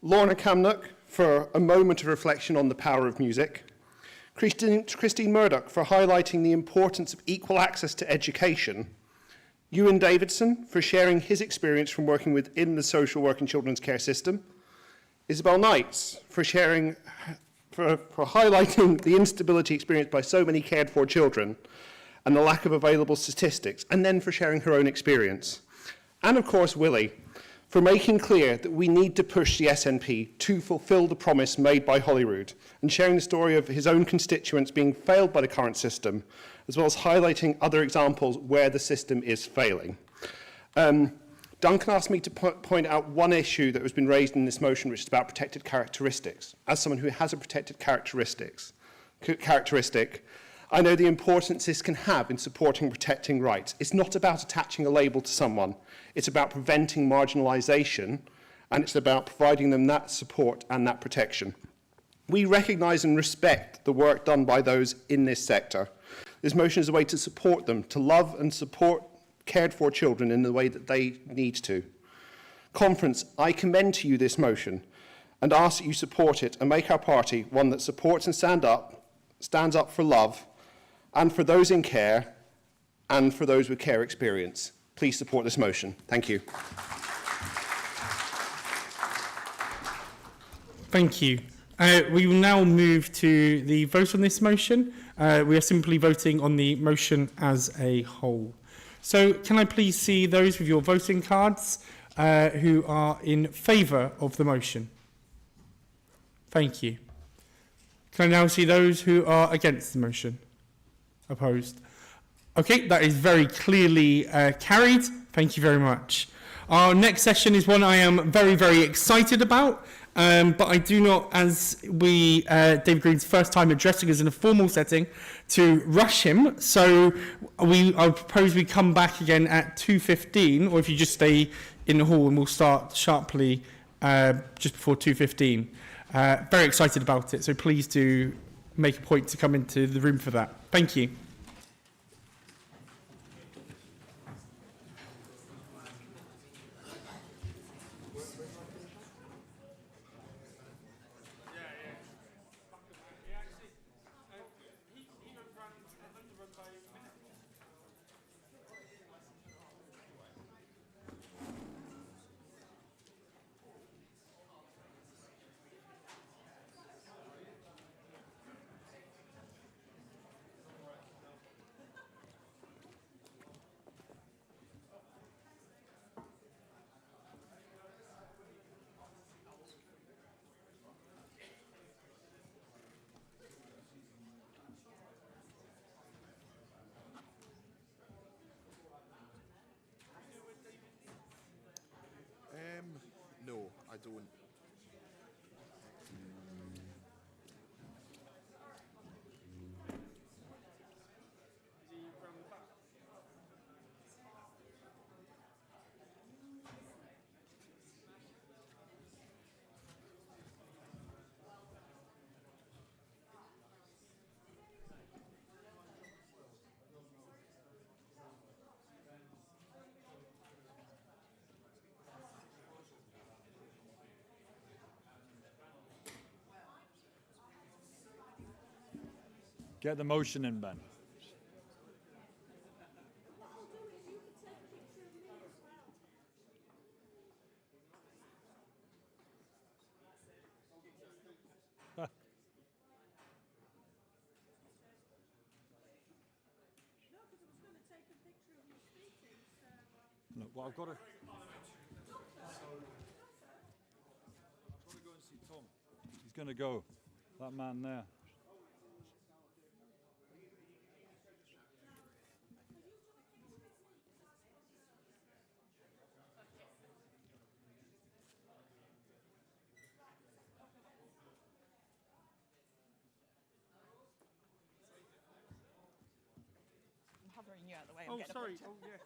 Lorna Camnock for a moment of reflection on the power of music. Christine Murdoch for highlighting the importance of equal access to education. Ewan Davidson for sharing his experience from working within the social work and children's care system. Isabel Knights for highlighting the instability experienced by so many cared for children and the lack of available statistics, and then for sharing her own experience. And of course, Willie, for making clear that we need to push the SNP to fulfil the promise made by Holyrood, and sharing the story of his own constituents being failed by the current system, as well as highlighting other examples where the system is failing. Duncan asked me to point out one issue that has been raised in this motion, which is about protected characteristics. As someone who has a protected characteristic, I know the importance this can have in supporting and protecting rights. It's not about attaching a label to someone. It's about preventing marginalisation, and it's about providing them that support and that protection. We recognise and respect the work done by those in this sector. This motion is a way to support them, to love and support cared for children in the way that they need to. Conference, I commend to you this motion and ask that you support it and make our party one that supports and stands up for love and for those in care and for those with care experience. Please support this motion. Thank you. Thank you. We will now move to the vote on this motion. We are simply voting on the motion as a whole. So can I please see those with your voting cards who are in favour of the motion? Thank you. Can I now see those who are against the motion? Opposed? Okay, that is very clearly carried. Thank you very much. Our next session is one I am very, very excited about. But I do not, as David Green's first time addressing us in a formal setting, to rush him. So I propose we come back again at 2:15, or if you just stay in the hall and we'll start sharply just before 2:15. Very excited about it, so please do make a point to come into the room for that. Thank you. No, I don't. Get the motion in, Ben. Look, well, I've got to go and see Tom. He's going to go. That man there. Hovering you out of the way. Oh, sorry. Oh, yeah.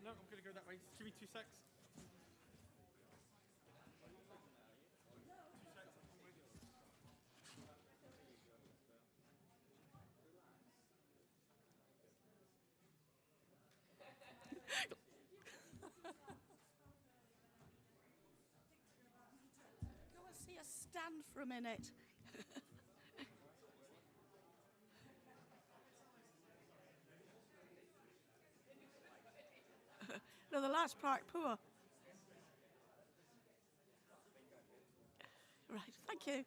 No, I'm going to go that way. Give me 2 secs. Go and see us stand for a minute. No, the last part poor. Right, thank you.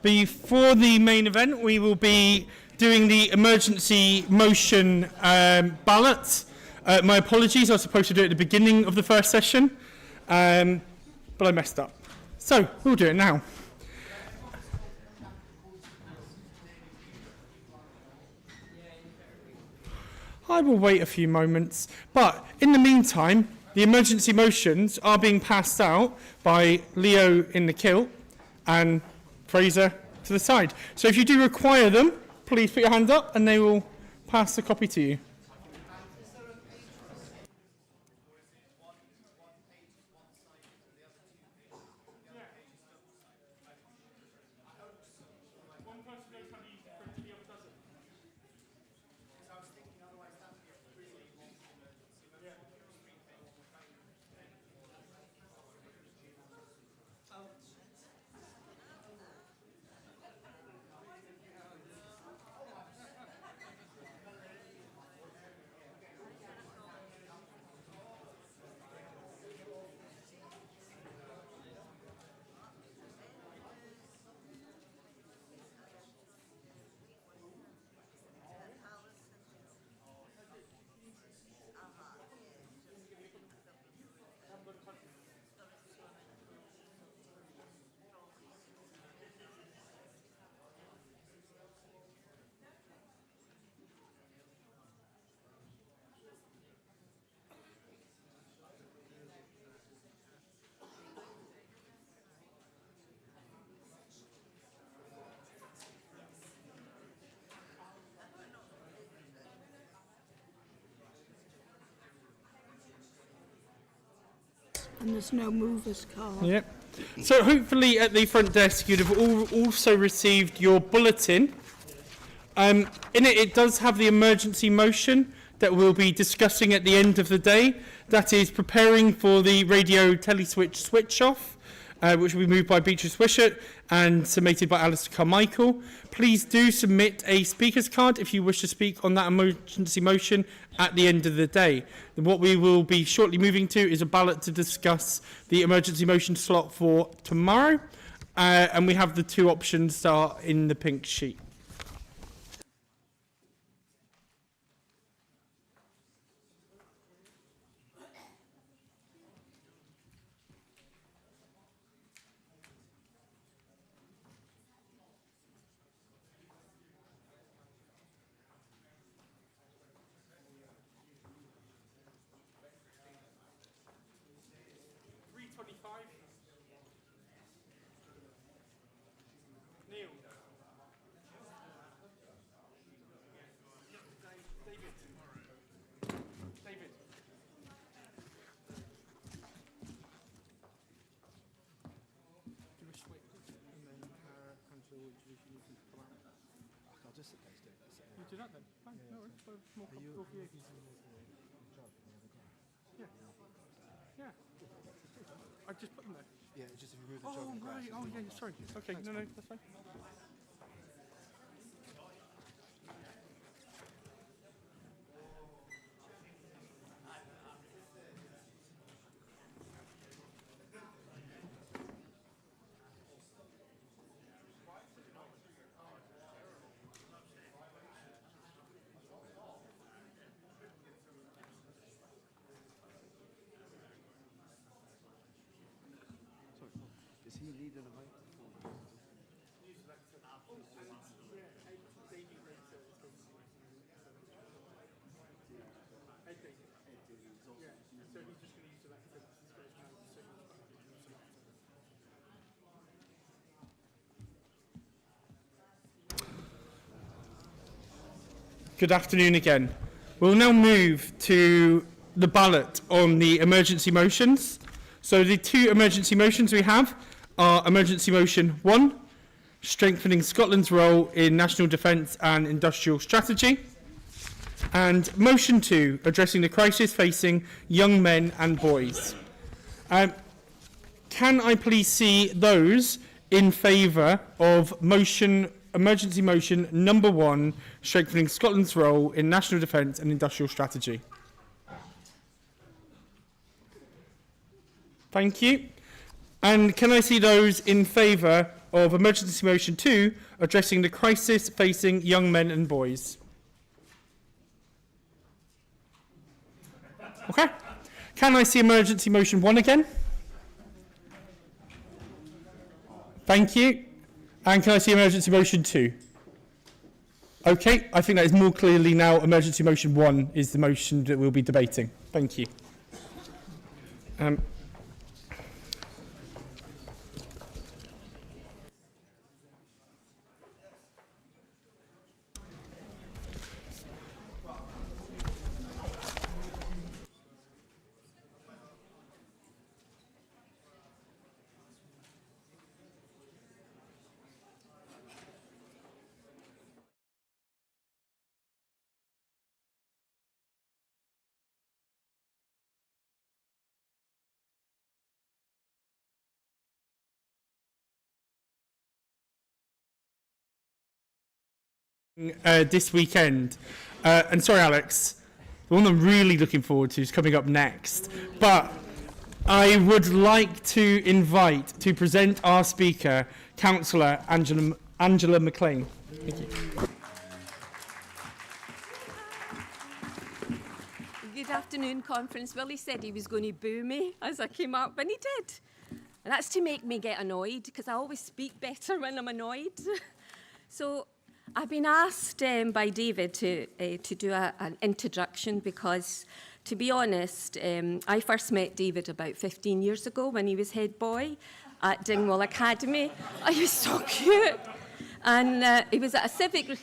Before the main event, we will be doing the emergency motion ballot. My apologies, I was supposed to do it at the beginning of the first session, but I messed up. So, we'll do it now. I will wait a few moments, but in the meantime, the emergency motions are being passed out by Leo in the kilt and Fraser to the side. So if you do require them, please put your hand up and they will pass the copy to you. And there's no movers card. Yep. So hopefully at the front desk you'd have also received your bulletin. In it does have the emergency motion that we'll be discussing at the end of the day. That is preparing for the radio teleswitch switch off, which will be moved by Beatrice Wishart and submitted by Alistair Carmichael. Please do submit a speaker's card if you wish to speak on that emergency motion at the end of the day. What we will be shortly moving to is a ballot to discuss the emergency motion slot for tomorrow. And we have the two options that are in the pink sheet. Do that then. Fine. No worries. More comfortable for you. Yeah. Yeah. I just put them there. Yeah, just if you move the job. Oh, right. Oh, yeah. Sorry. Okay. No, that's fine. Is he leading the way? Good afternoon again. We'll now move to the ballot on the emergency motions. So the two emergency motions we have are emergency motion 1, strengthening Scotland's role in national defence and industrial strategy, and motion 2, addressing the crisis facing young men and boys. Can I please see those in favour of emergency motion number 1, strengthening Scotland's role in national defence and industrial strategy? Thank you. And can I see those in favour of Emergency Motion 2, addressing the crisis facing young men and boys? Okay. Can I see Emergency Motion 1 again? Thank you. And can I see Emergency Motion 2? Okay, I think that is more clearly now Emergency Motion 1 is the motion that we'll be debating. Thank you. This weekend. And sorry, Alex, the one I'm really looking forward to is coming up next. But I would like to invite to present our speaker, Councillor Angela McLean. Thank you. Good afternoon, conference. Willie said he was going to boo me as I came up, and he did. And that's to make me get annoyed, because I always speak better when I'm annoyed. So I've been asked by David to do an introduction because, to be honest, I first met David about 15 years ago when he was head boy at Dingwall Academy. Oh, he was so cute. And he was at a civic...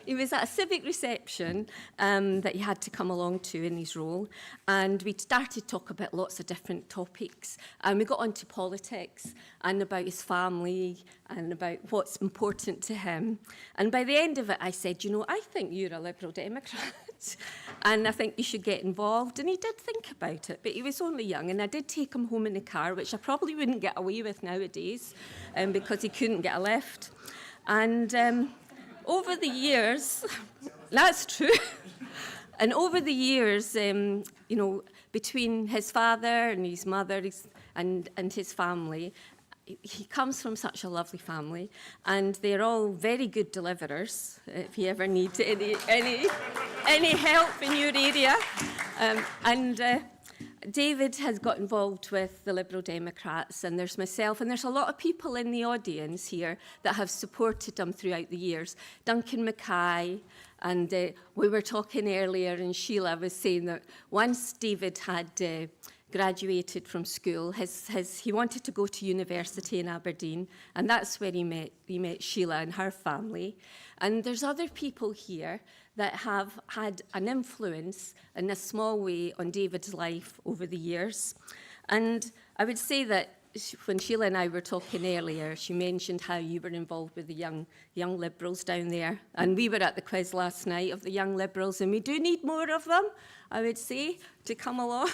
He was at a civic reception that he had to come along to in his role, and we started to talk about lots of different topics, and we got onto politics and about his family and about what's important to him. And by the end of it, I said, you know, I think you're a Liberal Democrat, and I think you should get involved. And he did think about it, but he was only young, and I did take him home in the car, which I probably wouldn't get away with nowadays because he couldn't get a lift. And over the years, that's true, and over the years, you know, between his father and his mother and his family, he comes from such a lovely family, and they're all very good deliverers, if you ever need any help in your area. David has got involved with the Liberal Democrats, and there's myself, and there's a lot of people in the audience here that have supported him throughout the years. Duncan Mackay, and we were talking earlier, and Sheila was saying that once David had graduated from school, he wanted to go to university in Aberdeen, and that's where he met Sheila and her family. And there's other people here that have had an influence in a small way on David's life over the years. And I would say that when Sheila and I were talking earlier, she mentioned how you were involved with the young Liberals down there. And we were at the quiz last night of the young Liberals, and we do need more of them, I would say, to come along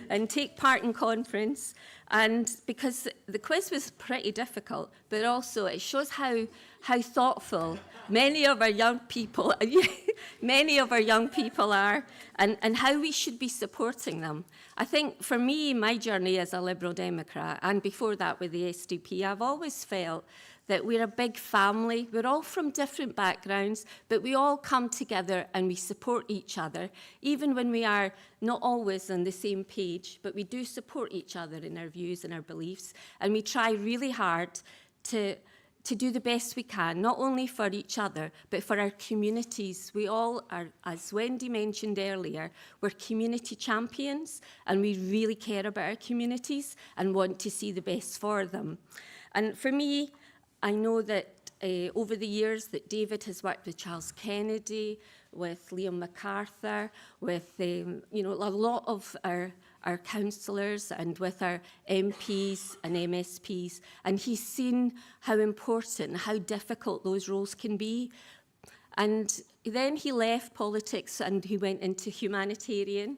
and take part in conference. And because the quiz was pretty difficult, but also it shows how thoughtful many of our young people are, and how we should be supporting them. I think for me, my journey as a Liberal Democrat, and before that with the SDP, I've always felt that we're a big family. We're all from different backgrounds, but we all come together and we support each other, even when we are not always on the same page, but we do support each other in our views and our beliefs, and we try really hard to do the best we can, not only for each other, but for our communities. We all are, as Wendy mentioned earlier, we're community champions, and we really care about our communities and want to see the best for them. And for me, I know that over the years that David has worked with Charles Kennedy, with Liam MacArthur, with a lot of our councillors, and with our MPs and MSPs, and he's seen how important, how difficult those roles can be. And then he left politics and he went into humanitarian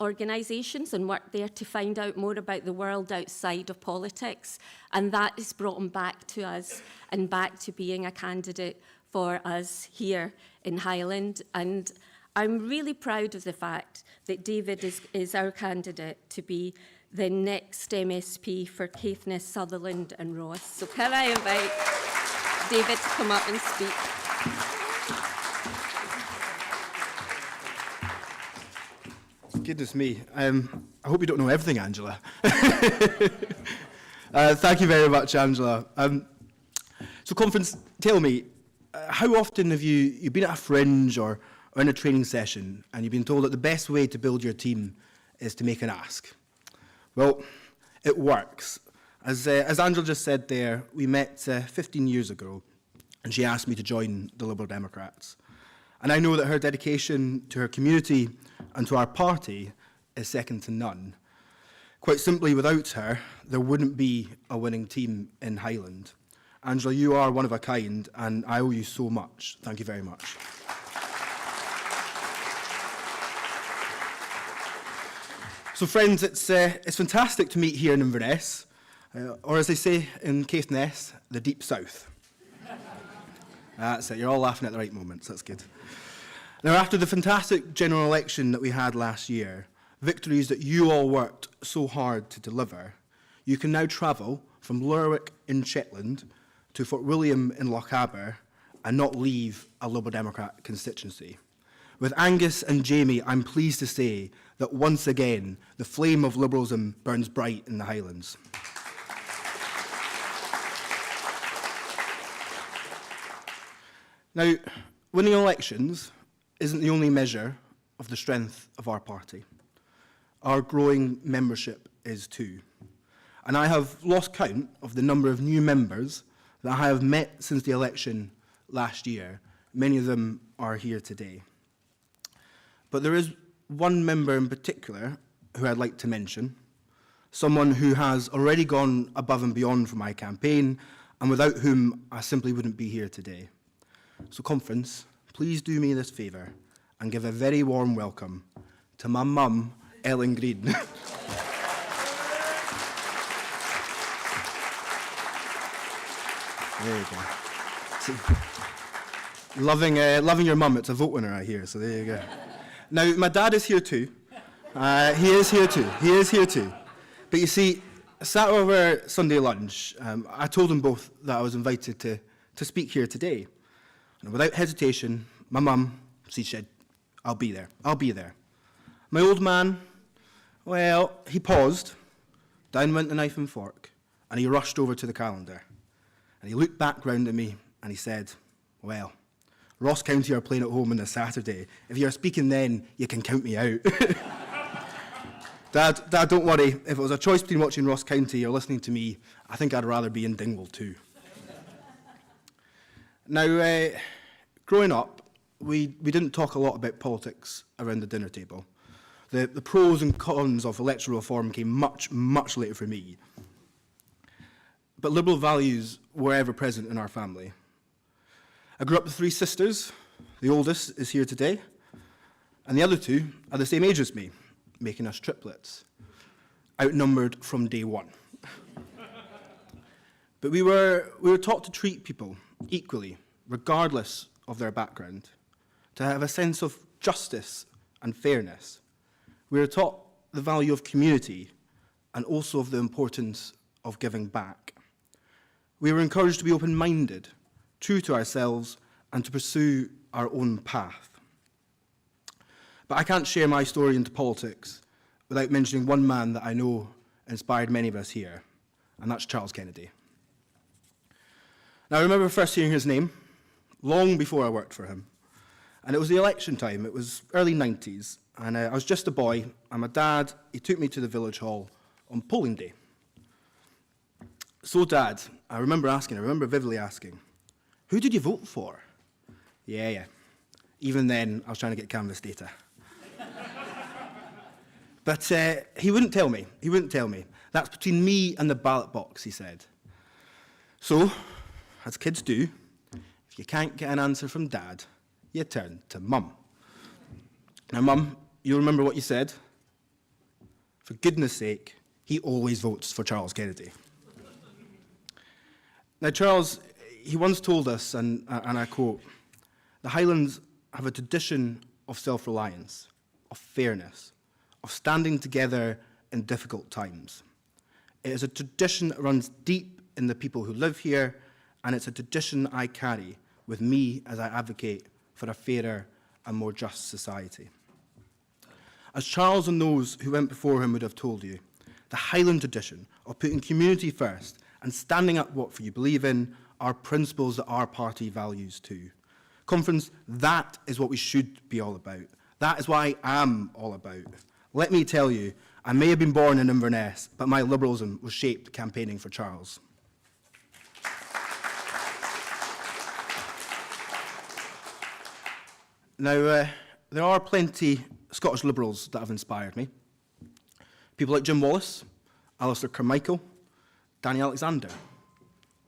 organisations and worked there to find out more about the world outside of politics. And that has brought him back to us and back to being a candidate for us here in Highland. And I'm really proud of the fact that David is our candidate to be the next MSP for Caithness, Sutherland and Ross. So can I invite David to come up and speak? Goodness me. I hope you don't know everything, Angela. Thank you very much, Angela. So, conference, tell me, how often have you've been at a fringe or in a training session and you've been told that the best way to build your team is to make an ask? Well, it works. As Angela just said there, we met 15 years ago and she asked me to join the Liberal Democrats. And I know that her dedication to her community and to our party is second to none. Quite simply, without her, there wouldn't be a winning team in Highland. Angela, you are one of a kind, and I owe you so much. Thank you very much. So, friends, it's fantastic to meet here in Inverness, or as they say in Caithness, the deep south. That's it. You're all laughing at the right moments. That's good. Now, after the fantastic general election that we had last year, victories that you all worked so hard to deliver, you can now travel from Lerwick in Shetland to Fort William in Lochaber and not leave a Liberal Democrat constituency. With Angus and Jamie, I'm pleased to say that once again, the flame of Liberalism burns bright in the Highlands. Now, winning elections isn't the only measure of the strength of our party. Our growing membership is too. And I have lost count of the number of new members that I have met since the election last year. Many of them are here today. But there is one member in particular who I'd like to mention, someone who has already gone above and beyond for my campaign and without whom I simply wouldn't be here today. So, conference, please do me this favour and give a very warm welcome to my mum, Ellen Green. There you go. Loving your mum, it's a vote winner, I hear, so there you go. Now, my dad is here too. He is here too. But you see, sat over Sunday lunch, I told them both that I was invited to speak here today. And without hesitation, my mum, she said, I'll be there. My old man, well, he paused, down went the knife and fork, and he rushed over to the calendar. And he looked back round at me, and he said, well, Ross County are playing at home on a Saturday. If you're speaking then, you can count me out. Dad, don't worry. If it was a choice between watching Ross County or listening to me, I think I'd rather be in Dingwall too. Now, growing up, we didn't talk a lot about politics around the dinner table. The pros and cons of electoral reform came much, much later for me. But Liberal values were ever present in our family. I grew up with 3 sisters. The oldest is here today, and the other 2 are the same age as me, making us triplets, outnumbered from day one. But we were taught to treat people equally, regardless of their background, to have a sense of justice and fairness. We were taught the value of community and also of the importance of giving back. We were encouraged to be open-minded, true to ourselves, and to pursue our own path. But I can't share my story into politics without mentioning one man that I know inspired many of us here, and that's Charles Kennedy. Now, I remember first hearing his name, long before I worked for him, and it was the election time. It was early 90s, and I was just a boy, and my dad, he took me to the village hall on polling day. So, Dad, I remember vividly asking, who did you vote for? Yeah. Even then, I was trying to get canvas data. But he wouldn't tell me. That's between me and the ballot box, he said. So, as kids do, if you can't get an answer from Dad, you turn to Mum. Now, Mum, you'll remember what you said. For goodness sake, he always votes for Charles Kennedy. Now, Charles, he once told us, and I quote, the Highlands have a tradition of self-reliance, of fairness, of standing together in difficult times. It is a tradition that runs deep in the people who live here, and it's a tradition I carry with me as I advocate for a fairer and more just society. As Charles and those who went before him would have told you, the Highland tradition of putting community first and standing up for what you believe in are principles that our party values too. Conference, that is what we should be all about. That is what I am all about. Let me tell you, I may have been born in Inverness, but my liberalism was shaped campaigning for Charles. Now, there are plenty Scottish Liberals that have inspired me. People like Jim Wallace, Alistair Carmichael, Danny Alexander.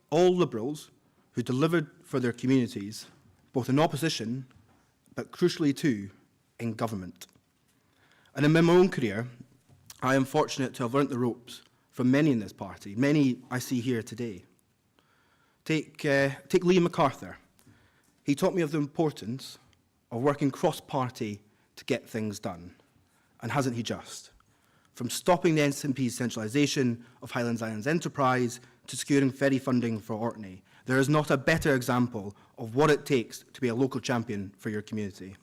All Liberals who delivered for their communities, both in opposition, but crucially too, in government. And in my own career, I am fortunate to have learnt the ropes from many in this party, many I see here today. Take Liam MacArthur. He taught me of the importance of working cross-party to get things done. And hasn't he just? From stopping the SNP's centralisation of Highlands Islands Enterprise to securing ferry funding for Orkney, there is not a better example of what it takes to be a local champion for your community.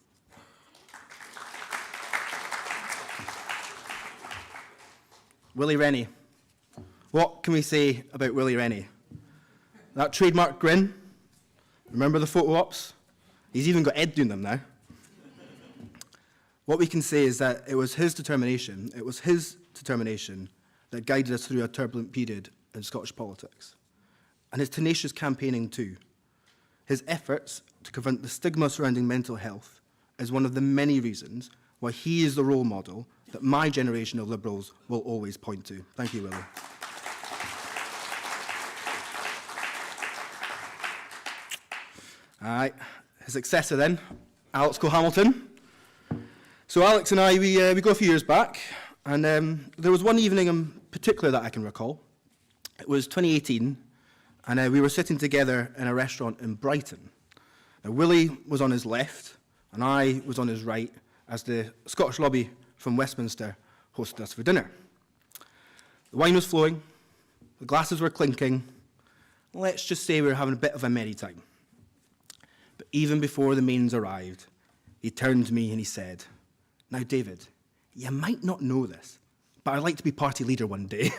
Willie Rennie. What can we say about Willie Rennie? That trademark grin? Remember the photo ops? He's even got Ed doing them now. What we can say is that it was his determination that guided us through a turbulent period in Scottish politics. And his tenacious campaigning too. His efforts to confront the stigma surrounding mental health is one of the many reasons why he is the role model that my generation of Liberals will always point to. Thank you, Willie. All right, his successor then, Alex Cole-Hamilton. So Alex and I, we go a few years back, and there was one evening in particular that I can recall. It was 2018, and we were sitting together in a restaurant in Brighton. Now, Willie was on his left, and I was on his right, as the Scottish lobby from Westminster hosted us for dinner. The wine was flowing, the glasses were clinking. Let's just say we were having a bit of a merry time. But even before the mains arrived, he turned to me and he said, "Now, David, you might not know this, but I'd like to be party leader one day."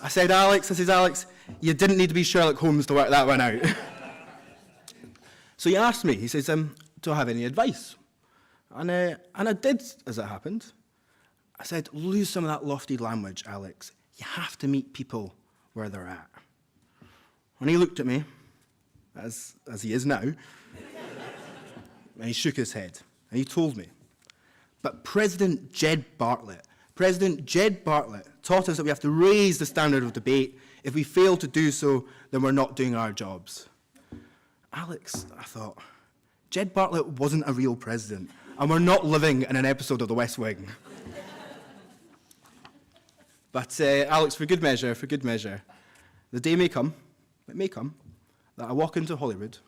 I said, Alex, you didn't need to be Sherlock Holmes to work that one out. So he asked me, he says, do I have any advice? And I did, as it happened. I said, lose some of that lofty language, Alex. You have to meet people where they're at. And he looked at me, as he is now, and he shook his head, and he told me, but President Jed Bartlett taught us that we have to raise the standard of debate. If we fail to do so, then we're not doing our jobs. Alex, I thought, Jed Bartlett wasn't a real president, and we're not living in an episode of The West Wing. But Alex, for good measure, the day may come, that I walk into Holyrood,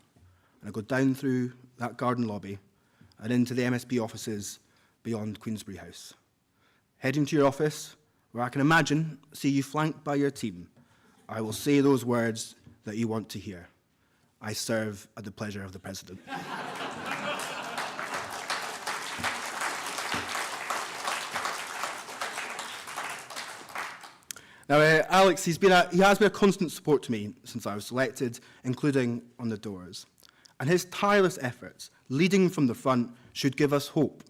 and I go down through that garden lobby and into the MSP offices beyond Queensberry House. Heading to your office, where I can imagine see you flanked by your team, I will say those words that you want to hear. I serve at the pleasure of the President. Now, Alex, he has been a constant support to me since I was selected, including on the doors. And his tireless efforts, leading from the front, should give us hope.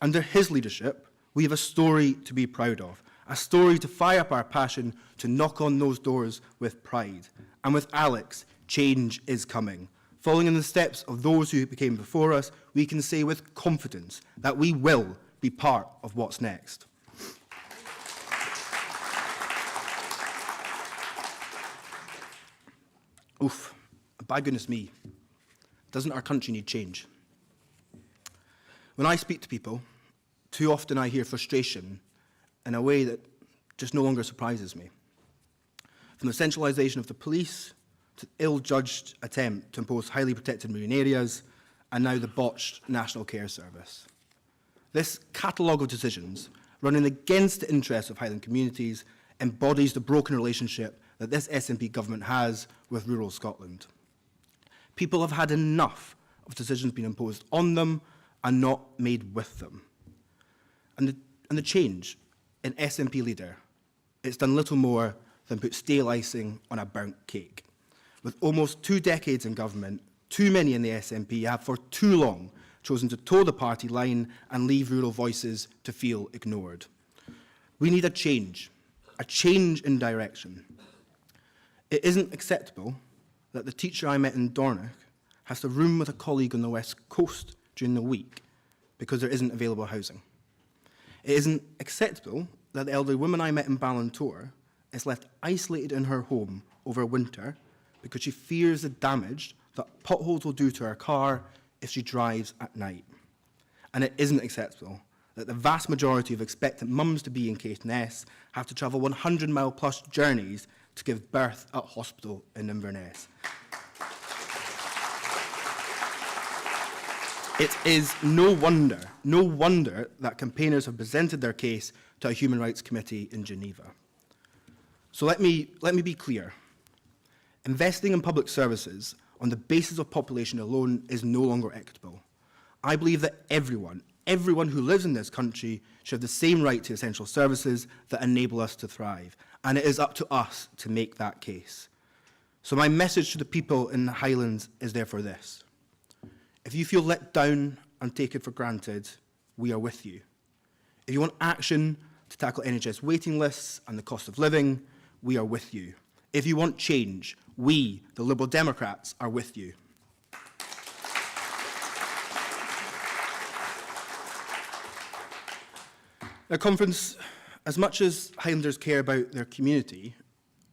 Under his leadership, we have a story to be proud of, a story to fire up our passion, to knock on those doors with pride. And with Alex, change is coming. Following in the steps of those who became before us, we can say with confidence that we will be part of what's next. Oof, by goodness me, doesn't our country need change? When I speak to people, too often I hear frustration in a way that just no longer surprises me. From the centralisation of the police, to the ill-judged attempt to impose highly protected marine areas, and now the botched National Care Service. This catalogue of decisions running against the interests of Highland communities, embodies the broken relationship that this SNP government has with rural Scotland. People have had enough of decisions being imposed on them and not made with them. And the change in SNP leader, it's done little more than put stale icing on a burnt cake. With almost 2 decades in government, too many in the SNP have for too long chosen to toe the party line and leave rural voices to feel ignored. We need a change in direction. It isn't acceptable that the teacher I met in Dornoch has to room with a colleague on the West Coast during the week because there isn't available housing. It isn't acceptable that the elderly woman I met in Ballantor is left isolated in her home over winter because she fears the damage that potholes will do to her car if she drives at night. And it isn't acceptable that the vast majority of expectant mums to be in Caithness have to travel 100-mile plus journeys to give birth at hospital in Inverness. It is no wonder that campaigners have presented their case to a Human Rights Committee in Geneva. So let me be clear. Investing in public services on the basis of population alone is no longer equitable. I believe that everyone who lives in this country should have the same right to essential services that enable us to thrive, and it is up to us to make that case. So my message to the people in the Highlands is therefore this. If you feel let down and taken for granted, we are with you. If you want action to tackle NHS waiting lists and the cost of living, we are with you. If you want change, we, the Liberal Democrats, are with you. At conference, as much as Highlanders care about their community,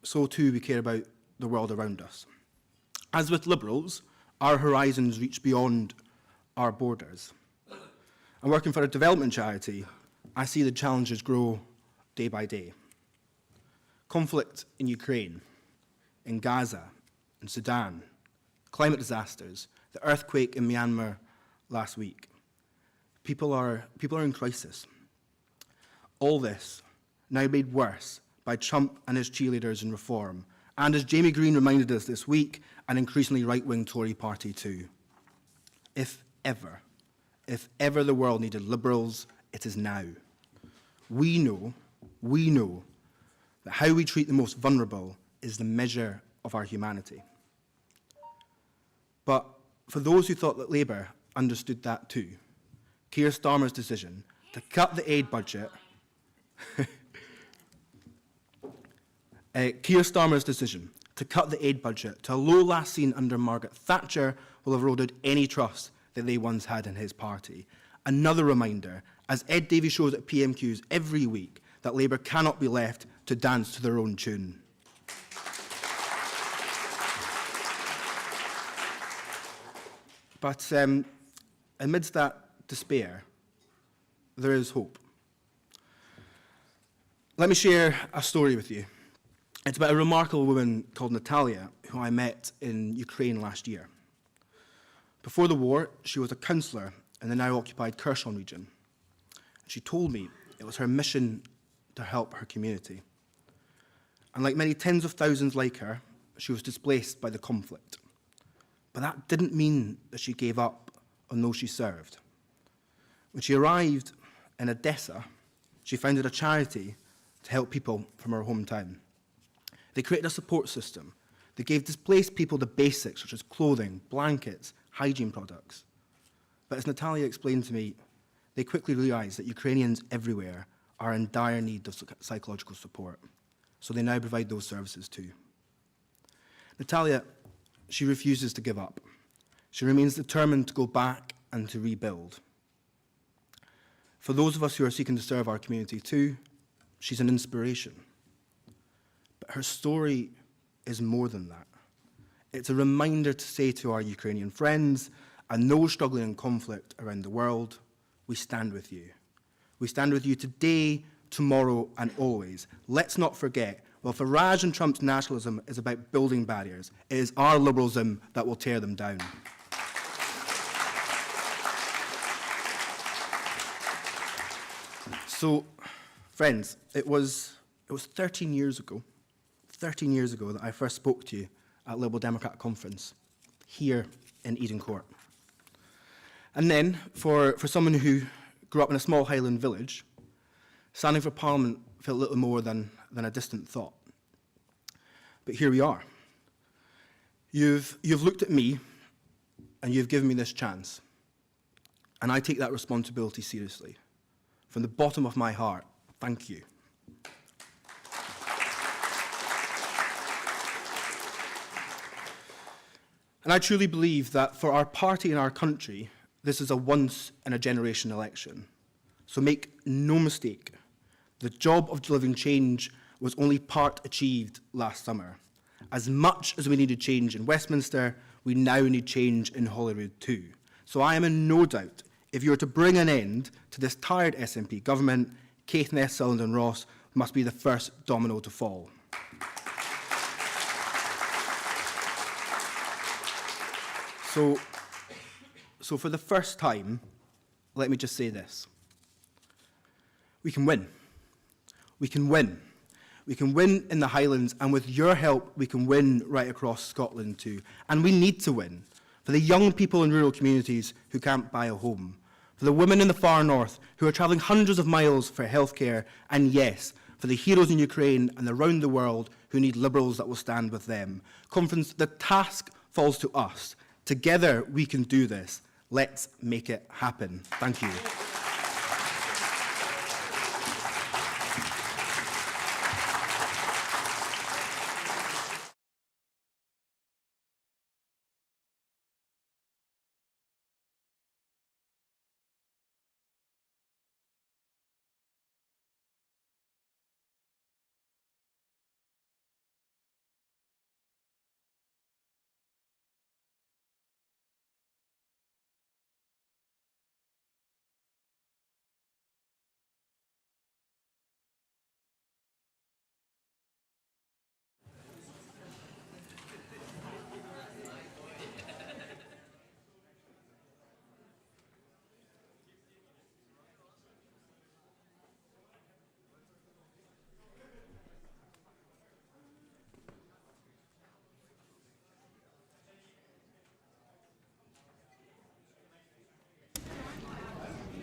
so too we care about the world around us. As with Liberals, our horizons reach beyond our borders. And working for a development charity, I see the challenges grow day by day. Conflict in Ukraine, in Gaza, in Sudan, climate disasters, the earthquake in Myanmar last week. People are in crisis. All this now made worse by Trump and his cheerleaders in reform, and as Jamie Green reminded us this week, an increasingly right-wing Tory party too. If ever the world needed Liberals, it is now. We know that how we treat the most vulnerable is the measure of our humanity. But for those who thought that Labour understood that too, Keir Starmer's decision to cut the aid budget to a low last seen under Margaret Thatcher will have eroded any trust that they once had in his party. Another reminder, as Ed Davey shows at PMQs every week, that Labour cannot be left to dance to their own tune. But amidst that despair, there is hope. Let me share a story with you. It's about a remarkable woman called Natalia, who I met in Ukraine last year. Before the war, she was a councillor in the now-occupied Kherson region. She told me it was her mission to help her community. And like many tens of thousands like her, she was displaced by the conflict. But that didn't mean that she gave up on those she served. When she arrived in Odessa, she founded a charity to help people from her hometown. They created a support system. They gave displaced people the basics, such as clothing, blankets, hygiene products. But as Natalia explained to me, they quickly realized that Ukrainians everywhere are in dire need of psychological support. So they now provide those services too. Natalia, she refuses to give up. She remains determined to go back and to rebuild. For those of us who are seeking to serve our community too, she's an inspiration. But her story is more than that. It's a reminder to say to our Ukrainian friends and those struggling in conflict around the world, we stand with you. We stand with you today, tomorrow, and always. Let's not forget, while Farage and Trump's nationalism is about building barriers, it is our liberalism that will tear them down. So, Friends, it was 13 years ago that I first spoke to you at Liberal Democrat Conference here in Eden Court. And then, for someone who grew up in a small Highland village, standing for Parliament felt little more than a distant thought. But here we are. You've looked at me and you've given me this chance. And I take that responsibility seriously. From the bottom of my heart, thank you. And I truly believe that for our party and our country, this is a once-in-a-generation election. So make no mistake, the job of delivering change was only part achieved last summer. As much as we needed change in Westminster, we now need change in Holyrood too. So I am in no doubt, if you are to bring an end to this tired SNP government, Caithness, Sutherland and Ross must be the first domino to fall. So for the first time, let me just say this. We can win. We can win. We can win in the Highlands, and with your help, we can win right across Scotland too. And we need to win. For the young people in rural communities who can't buy a home. For the women in the far north who are travelling hundreds of miles for healthcare. And yes, for the heroes in Ukraine and around the world who need Liberals that will stand with them. Conference, the task falls to us. Together we can do this. Let's make it happen. Thank you.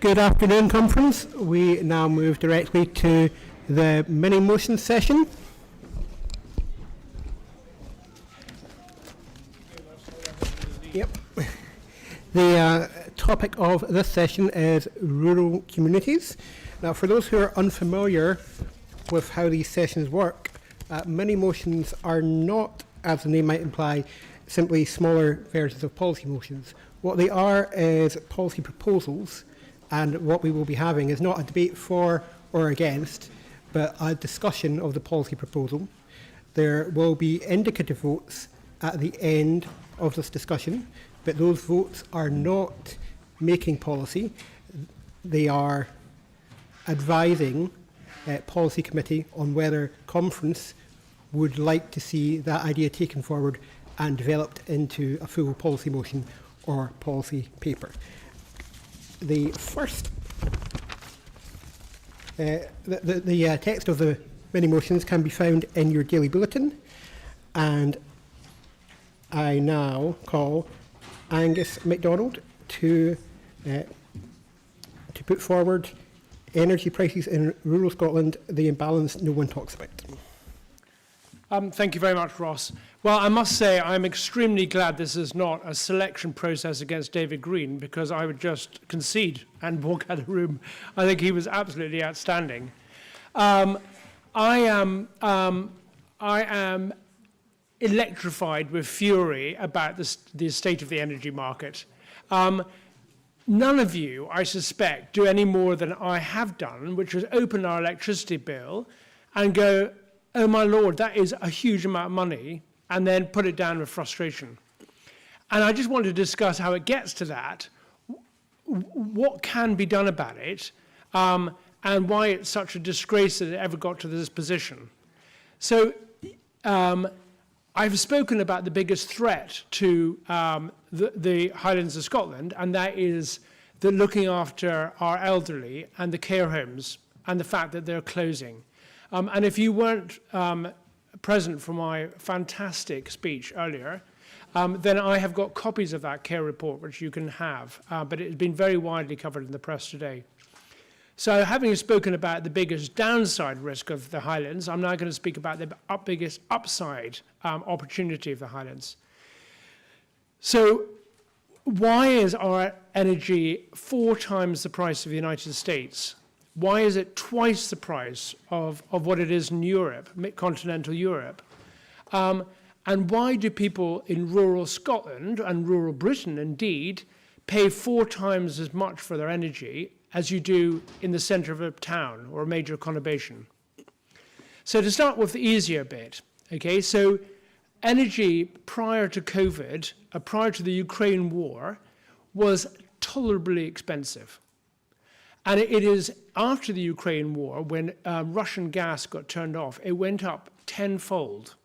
Good afternoon, Conference. We now move directly to the mini motion session. Yep. The topic of this session is rural communities. Now, for those who are unfamiliar with how these sessions work, mini motions are not, as the name might imply, simply smaller versions of policy motions. What they are is policy proposals. And what we will be having is not a debate for or against, but a discussion of the policy proposal. There will be indicative votes at the end of this discussion, but those votes are not making policy. They are advising policy committee on whether Conference would like to see that idea taken forward and developed into a full policy motion or policy paper. The first, the text of the mini motions can be found in your daily bulletin, and I now call Angus MacDonald to put forward energy prices in rural Scotland, the imbalance no one talks about. Thank you very much, Ross. Well, I must say I'm extremely glad this is not a selection process against David Green, because I would just concede and walk out of the room. I think he was absolutely outstanding. I am electrified with fury about the state of the energy market. None of you, I suspect, do any more than I have done, which was open our electricity bill and go, oh my Lord, that is a huge amount of money, and then put it down with frustration. And I just want to discuss how it gets to that, what can be done about it, and why it's such a disgrace that it ever got to this position. So I've spoken about the biggest threat to the Highlands of Scotland, and that is the looking after our elderly and the care homes and the fact that they're closing. And if you weren't present for my fantastic speech earlier, then I have got copies of that care report, which you can have, but it has been very widely covered in the press today. So having spoken about the biggest downside risk of the Highlands, I'm now going to speak about the biggest upside opportunity of the Highlands. So why is our energy 4 times the price of the United States? Why is it twice the price of what it is in Europe, continental Europe? And why do people in rural Scotland and rural Britain, indeed, pay 4 times as much for their energy as you do in the centre of a town or a major conurbation? So to start with the easier bit, okay, so energy prior to COVID, prior to the Ukraine war, was tolerably expensive. And it is after the Ukraine war, when Russian gas got turned off, it went up tenfold.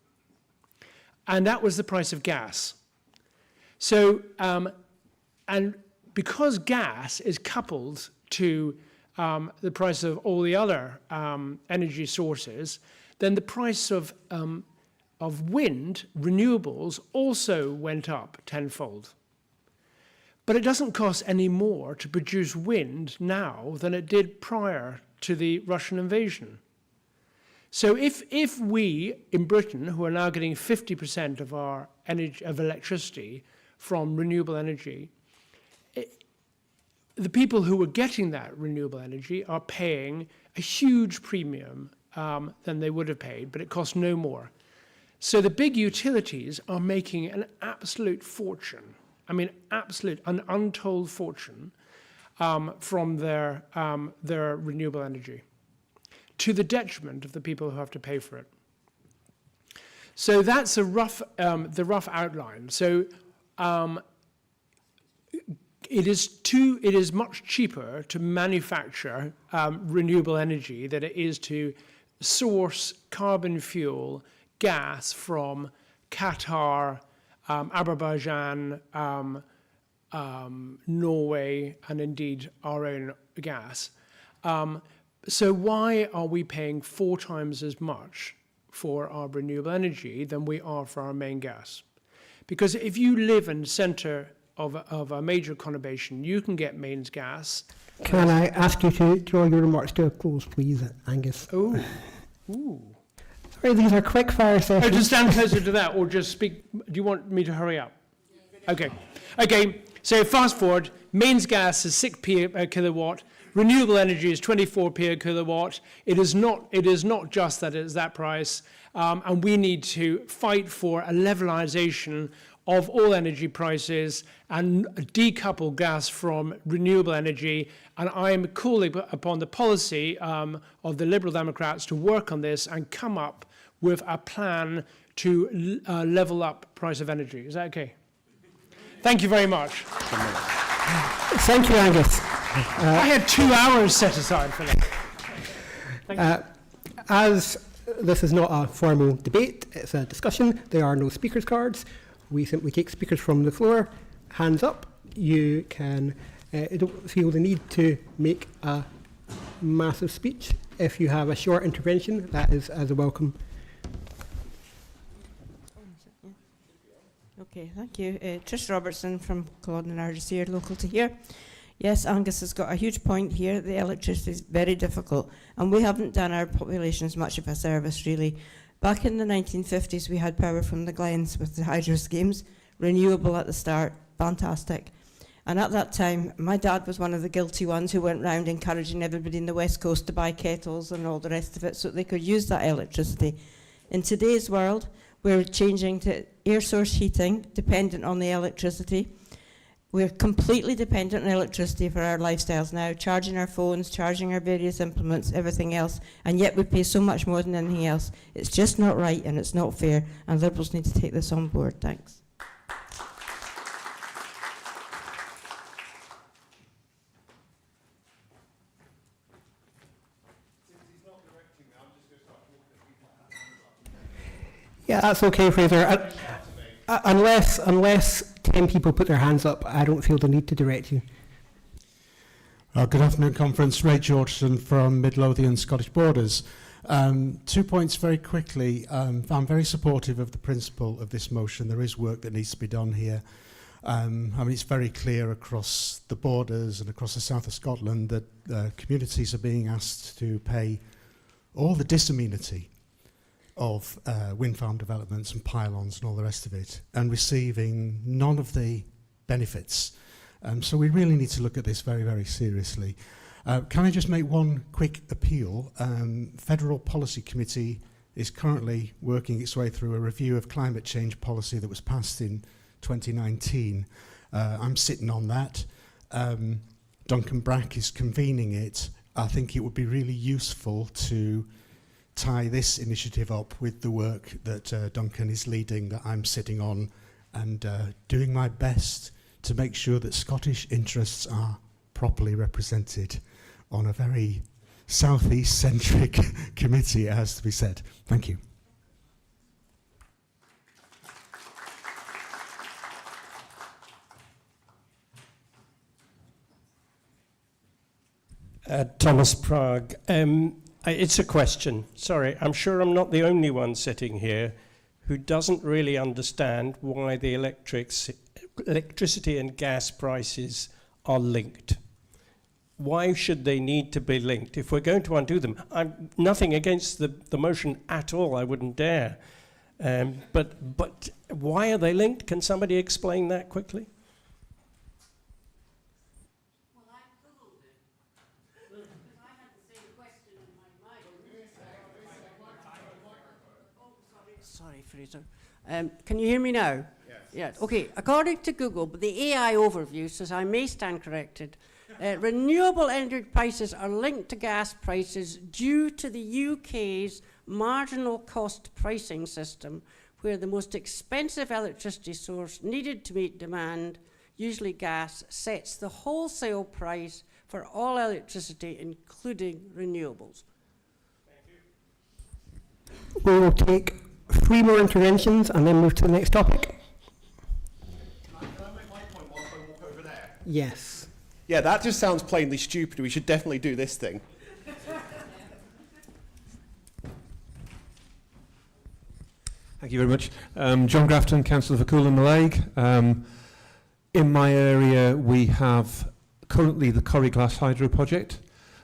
And that was the price of gas. So, and because gas is coupled to the price of all the other energy sources, then the price of wind, renewables, also went up tenfold. But it doesn't cost any more to produce wind now than it did prior to the Russian invasion. So if we in Britain, who are now getting 50% of our energy, of electricity from renewable energy, the people who are getting that renewable energy are paying a huge premium than they would have paid, but it costs no more. So the big utilities are making an absolute fortune. I mean, an untold fortune from their renewable energy, to the detriment of the people who have to pay for it. So that's the rough outline. So it is much cheaper to manufacture renewable energy than it is to source carbon fuel gas from Qatar, Azerbaijan, Norway, and indeed our own gas. So why are we paying 4 times as much for our renewable energy than we are for our main gas? Because if you live in the centre of a major conurbation, you can get mains gas. Can I ask you to draw your remarks to a close, please, Angus? Oh, ooh. Sorry, these are quick fire sessions. Oh, just stand closer to that, or just speak. Do you want me to hurry up? Okay. Okay, so fast forward. Mains gas is 6p a kilowatt. Renewable energy is 24p a kilowatt. It is not just that it's that price, and we need to fight for a levelization of all energy prices and decouple gas from renewable energy. And I am calling upon the policy of the Liberal Democrats to work on this and come up with a plan to level up price of energy. Is that okay? Thank you very much. Thank you, Angus. I had 2 hours set aside for that. As this is not a formal debate, it's a discussion, there are no speakers cards. We simply take speakers from the floor, hands up. You can, don't feel the need to make a massive speech. If you have a short intervention, that is as a welcome. Okay, thank you. Trish Robertson from Culloden and Argosy, local to here. Yes, Angus has got a huge point here. The electricity is very difficult, and we haven't done our populations much of a service, really. Back in the 1950s, we had power from the Glens with the hydro schemes, renewable at the start, fantastic. And at that time, my dad was one of the guilty ones who went round encouraging everybody in the West Coast to buy kettles and all the rest of it so they could use that electricity. In today's world, we're changing to air source heating, dependent on the electricity. We're completely dependent on electricity for our lifestyles now, charging our phones, charging our various implements, everything else, and yet we pay so much more than anything else. It's just not right and it's not fair, and Liberals need to take this on board. Thanks. Yeah, that's okay, Fraser. Unless 10 people put their hands up, I don't feel the need to direct you. Good afternoon, Conference. Ray Georgeson from Midlothian Scottish Borders. 2 points very quickly. I'm very supportive of the principle of this motion. There is work that needs to be done here. It's very clear across the borders and across the south of Scotland that communities are being asked to pay all the disamenity of wind farm developments and pylons and all the rest of it, and receiving none of the benefits. So we really need to look at this very, very seriously. Can I just make one quick appeal? Federal Policy Committee is currently working its way through a review of climate change policy that was passed in 2019. I'm sitting on that. Duncan Brack is convening it. I think it would be really useful to tie this initiative up with the work that Duncan is leading, that I'm sitting on, and doing my best to make sure that Scottish interests are properly represented on a very southeast-centric committee, it has to be said. Thank you. Thomas Prague. It's a question. Sorry, I'm sure I'm not the only one sitting here who doesn't really understand why the electricity and gas prices are linked. Why should they need to be linked? If we're going to undo them, I'm nothing against the motion at all, I wouldn't dare. But why are they linked? Can somebody explain that quickly? Sorry, Fraser. Can you hear me now? Yes. Okay. According to Google, but the AI overview says I may stand corrected. Renewable energy prices are linked to gas prices due to the UK's marginal cost pricing system, where the most expensive electricity source needed to meet demand, usually gas, sets the wholesale price for all electricity, including renewables. We will take 3 more interventions and then move to the next topic. Can I make my point whilst I walk over there? Yes. Yeah, that just sounds plainly stupid. We should definitely do this thing. Thank you very much. John Grafton, Councillor for Coolin Mallaig. In my area, we have currently the Corrie Glass Hydro Project.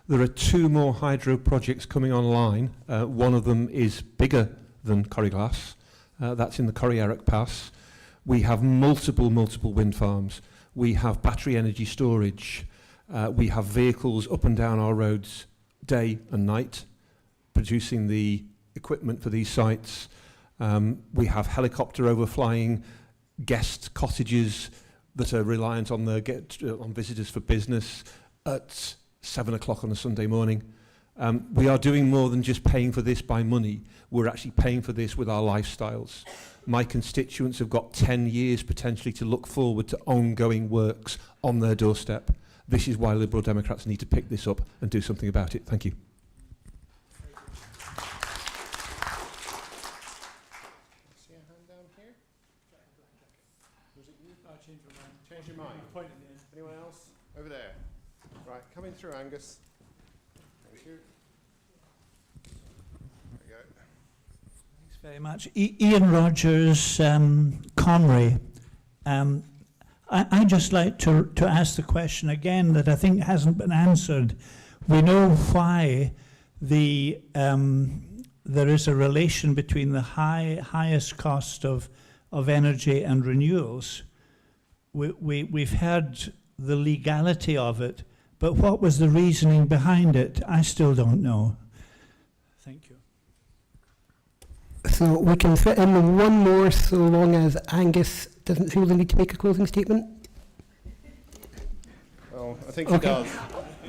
There are 2 more hydro projects coming online. One of them is bigger than Corrie Glass. That's in the Corrie Eric Pass. We have multiple wind farms. We have battery energy storage. We have vehicles up and down our roads day and night producing the equipment for these sites. We have helicopter overflying guest cottages that are reliant on on visitors for business at 7 o'clock on a Sunday morning. We are doing more than just paying for this by money. We're actually paying for this with our lifestyles. My constituents have got 10 years potentially to look forward to ongoing works on their doorstep. This is why Liberal Democrats need to pick this up and do something about it. Thank you. See a hand down here? Was it you? I changed my mind. Change your mind. Anyone else? Over there. Right, coming through, Angus. Thank you. There we go. Thanks very much. Ian Rogers, Conwy. I'd just like to ask the question again that I think hasn't been answered. We know why there is a relation between the highest cost of energy and renewals. We've heard the legality of it, but what was the reasoning behind it? I still don't know. Thank you. So we can fit in one more so long as Angus doesn't feel the need to make a closing statement. Well, I think he does.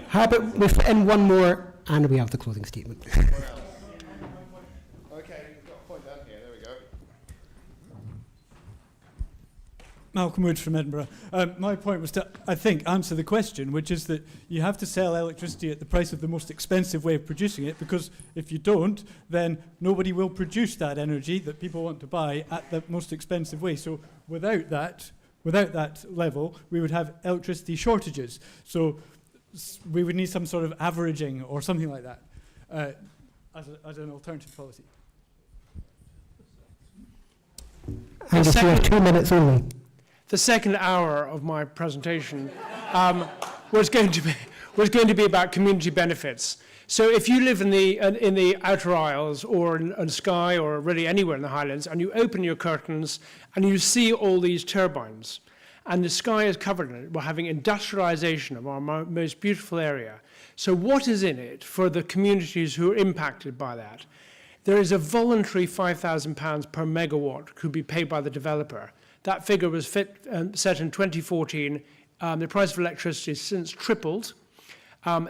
How about we fit in one more and we have the closing statement? Okay, we've got a point down here. There we go. Malcolm Wood from Edinburgh. My point was to, I think, answer the question, which is that you have to sell electricity at the price of the most expensive way of producing it, because if you don't, then nobody will produce that energy that people want to buy at the most expensive way. So without that level, we would have electricity shortages. So we would need some sort of averaging or something like that as an alternative policy. And you have 2 minutes only. The second hour of my presentation was going to be about community benefits. So if you live in the Outer Isles or in Skye or really anywhere in the Highlands, and you open your curtains and you see all these turbines, and the sky is covered in it, we're having industrialization of our most beautiful area. So what is in it for the communities who are impacted by that? There is a voluntary £5,000 per megawatt could be paid by the developer. That figure was set in 2014. The price of electricity has since tripled.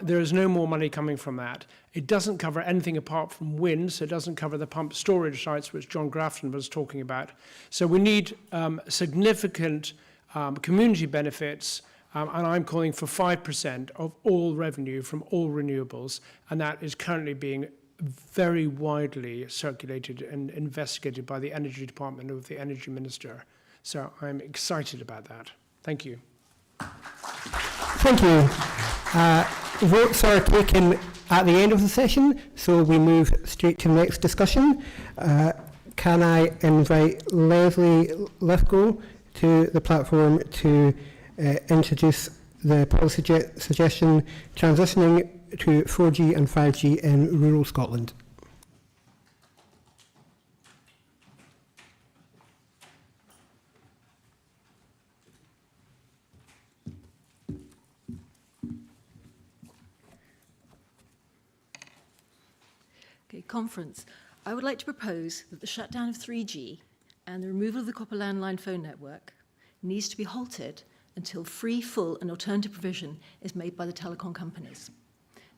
There is no more money coming from that. It doesn't cover anything apart from wind, so it doesn't cover the pump storage sites, which John Grafton was talking about. So we need significant community benefits, and I'm calling for 5% of all revenue from all renewables, and that is currently being very widely circulated and investigated by the Energy Department of the Energy Minister. So I'm excited about that. Thank you. Thank you. Votes are taken at the end of the session, so we move straight to the next discussion. Can I invite Leslie Lithgow to the platform to introduce the policy suggestion transitioning to 4G and 5G in rural Scotland? Okay, conference. I would like to propose that the shutdown of 3G and the removal of the copper landline phone network needs to be halted until free, full and alternative provision is made by the telecom companies.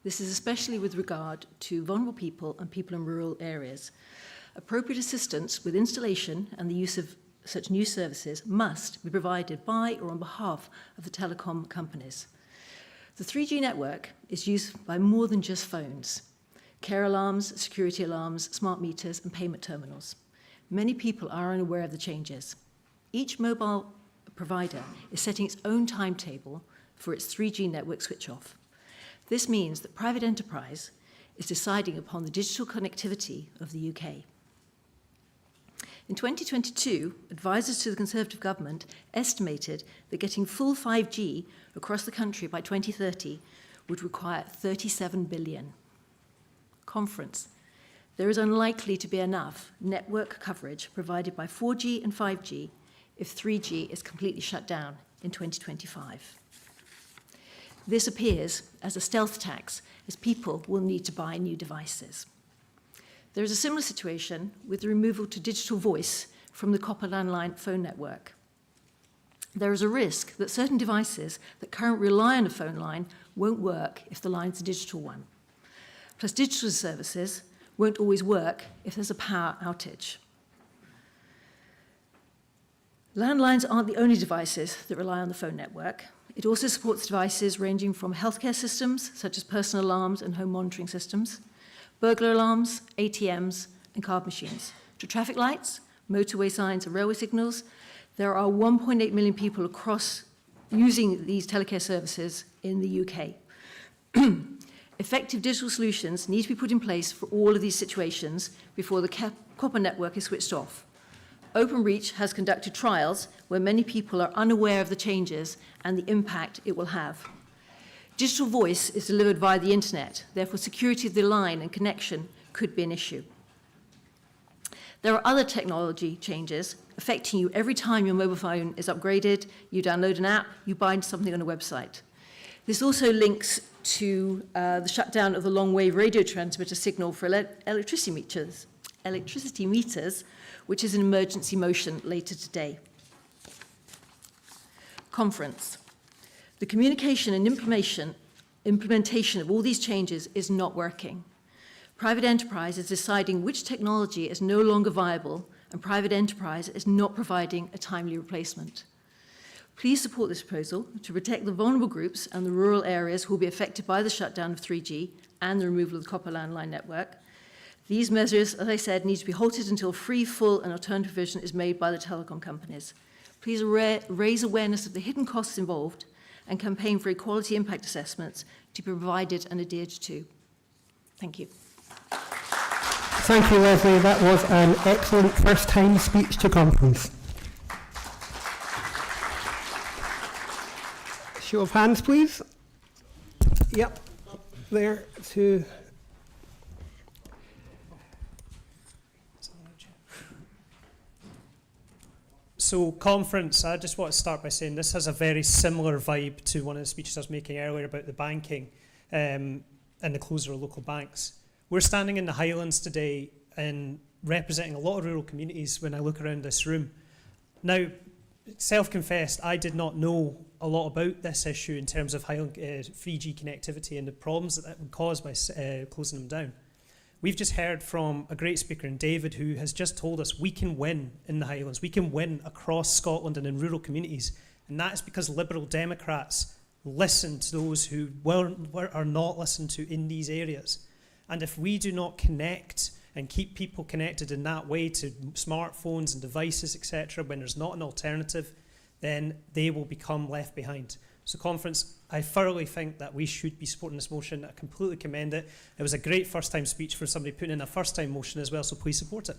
This is especially with regard to vulnerable people and people in rural areas. Appropriate assistance with installation and the use of such new services must be provided by or on behalf of the telecom companies. The 3G network is used by more than just phones. Care alarms, security alarms, smart meters and payment terminals. Many people are unaware of the changes. Each mobile provider is setting its own timetable for its 3G network switch off. This means that private enterprise is deciding upon the digital connectivity of the UK. In 2022, advisors to the Conservative government estimated that getting full 5G across the country by 2030 would require 37 billion. Conference. There is unlikely to be enough network coverage provided by 4G and 5G if 3G is completely shut down in 2025. This appears as a stealth tax, as people will need to buy new devices. There is a similar situation with the removal to digital voice from the copper landline phone network. There is a risk that certain devices that currently rely on a phone line won't work if the line's a digital one. Plus, digital services won't always work if there's a power outage. Landlines aren't the only devices that rely on the phone network. It also supports devices ranging from healthcare systems, such as personal alarms and home monitoring systems, burglar alarms, ATMs, and card machines, to traffic lights, motorway signs, and railway signals. There are 1.8 million people across using these telecare services in the UK. Effective digital solutions need to be put in place for all of these situations before the copper network is switched off. Openreach has conducted trials where many people are unaware of the changes and the impact it will have. Digital voice is delivered via the internet, therefore security of the line and connection could be an issue. There are other technology changes affecting you every time your mobile phone is upgraded, you download an app, you buy something on a website. This also links to the shutdown of the long-wave radio transmitter signal for electricity meters, which is an emergency motion later today. Conference. The communication and implementation of all these changes is not working. Private enterprise is deciding which technology is no longer viable, and private enterprise is not providing a timely replacement. Please support this proposal to protect the vulnerable groups and the rural areas who will be affected by the shutdown of 3G and the removal of the copper landline network. These measures, as I said, need to be halted until free, full and alternative provision is made by the telecom companies. Please raise awareness of the hidden costs involved and campaign for equality impact assessments to be provided and adhered to. Thank you. Thank you, Leslie. That was an excellent first-time speech to conference. Show of hands, please. Yep, there to... So conference, I just want to start by saying this has a very similar vibe to one of the speeches I was making earlier about the banking and the closure of local banks. We're standing in the Highlands today and representing a lot of rural communities when I look around this room. Now, self-confessed, I did not know a lot about this issue in terms of 3G connectivity and the problems that would cause by closing them down. We've just heard from a great speaker in David who has just told us we can win in the Highlands, we can win across Scotland and in rural communities, and that is because Liberal Democrats listen to those who are not listened to in these areas. And if we do not connect and keep people connected in that way to smartphones and devices, etc., when there's not an alternative, then they will become left behind. So conference, I thoroughly think that we should be supporting this motion. I completely commend it. It was a great first-time speech for somebody putting in a first-time motion as well, so please support it.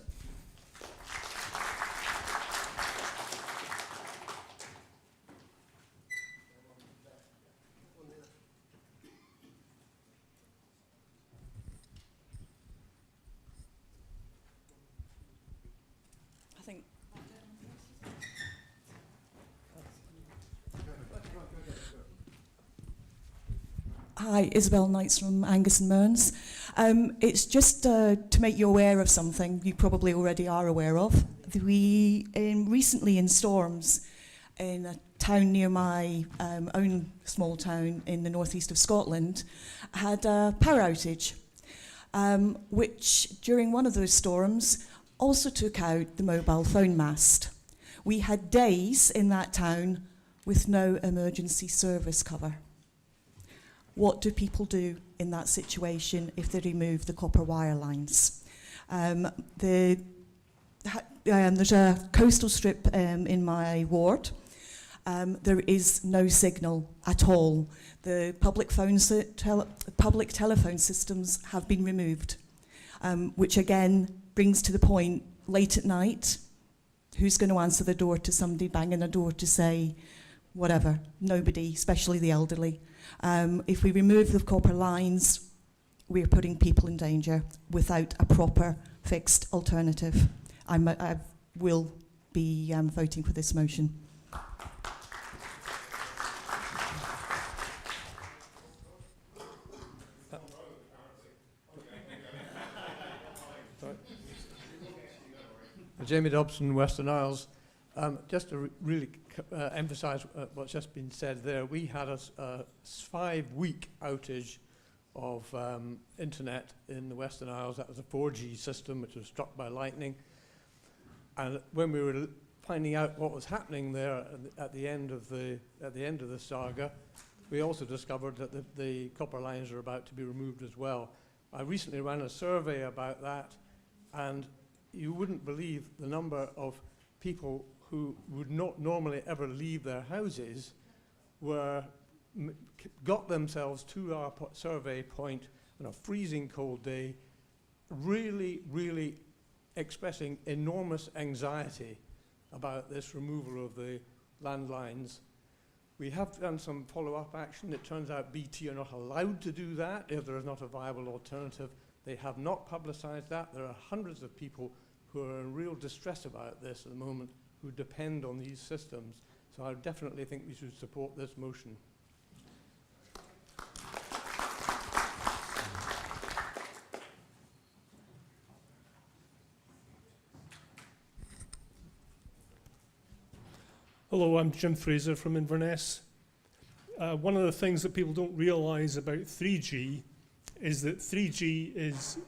I think. Hi, Isabel Knights from Angus and Mearns. It's just to make you aware of something you probably already are aware of. We recently in storms in a town near my own small town in the northeast of Scotland had a power outage, which during one of those storms also took out the mobile phone mast. We had days in that town with no emergency service cover. What do people do in that situation if they remove the copper wire lines? There's a coastal strip in my ward. There is no signal at all. The public telephone systems have been removed, which again brings to the point, late at night, who's going to answer the door to somebody banging a door to say whatever? Nobody, especially the elderly. If we remove the copper lines, we're putting people in danger without a proper fixed alternative. I will be voting for this motion. Jamie Dobson, Western Isles. Just to really emphasise what's just been said there, we had a 5-week outage of internet in the Western Isles. That was a 4G system which was struck by lightning. And when we were finding out what was happening there at the end of the saga, we also discovered that the copper lines are about to be removed as well. I recently ran a survey about that, and you wouldn't believe the number of people who would not normally ever leave their houses got themselves to our survey point on a freezing cold day, really expressing enormous anxiety about this removal of the landlines. We have done some follow-up action. It turns out BT are not allowed to do that if there is not a viable alternative. They have not publicised that. There are hundreds of people who are in real distress about this at the moment, who depend on these systems. So I definitely think we should support this motion. Hello, I'm Jim Fraser from Inverness. One of the things that people don't realise about 3G is that 3G is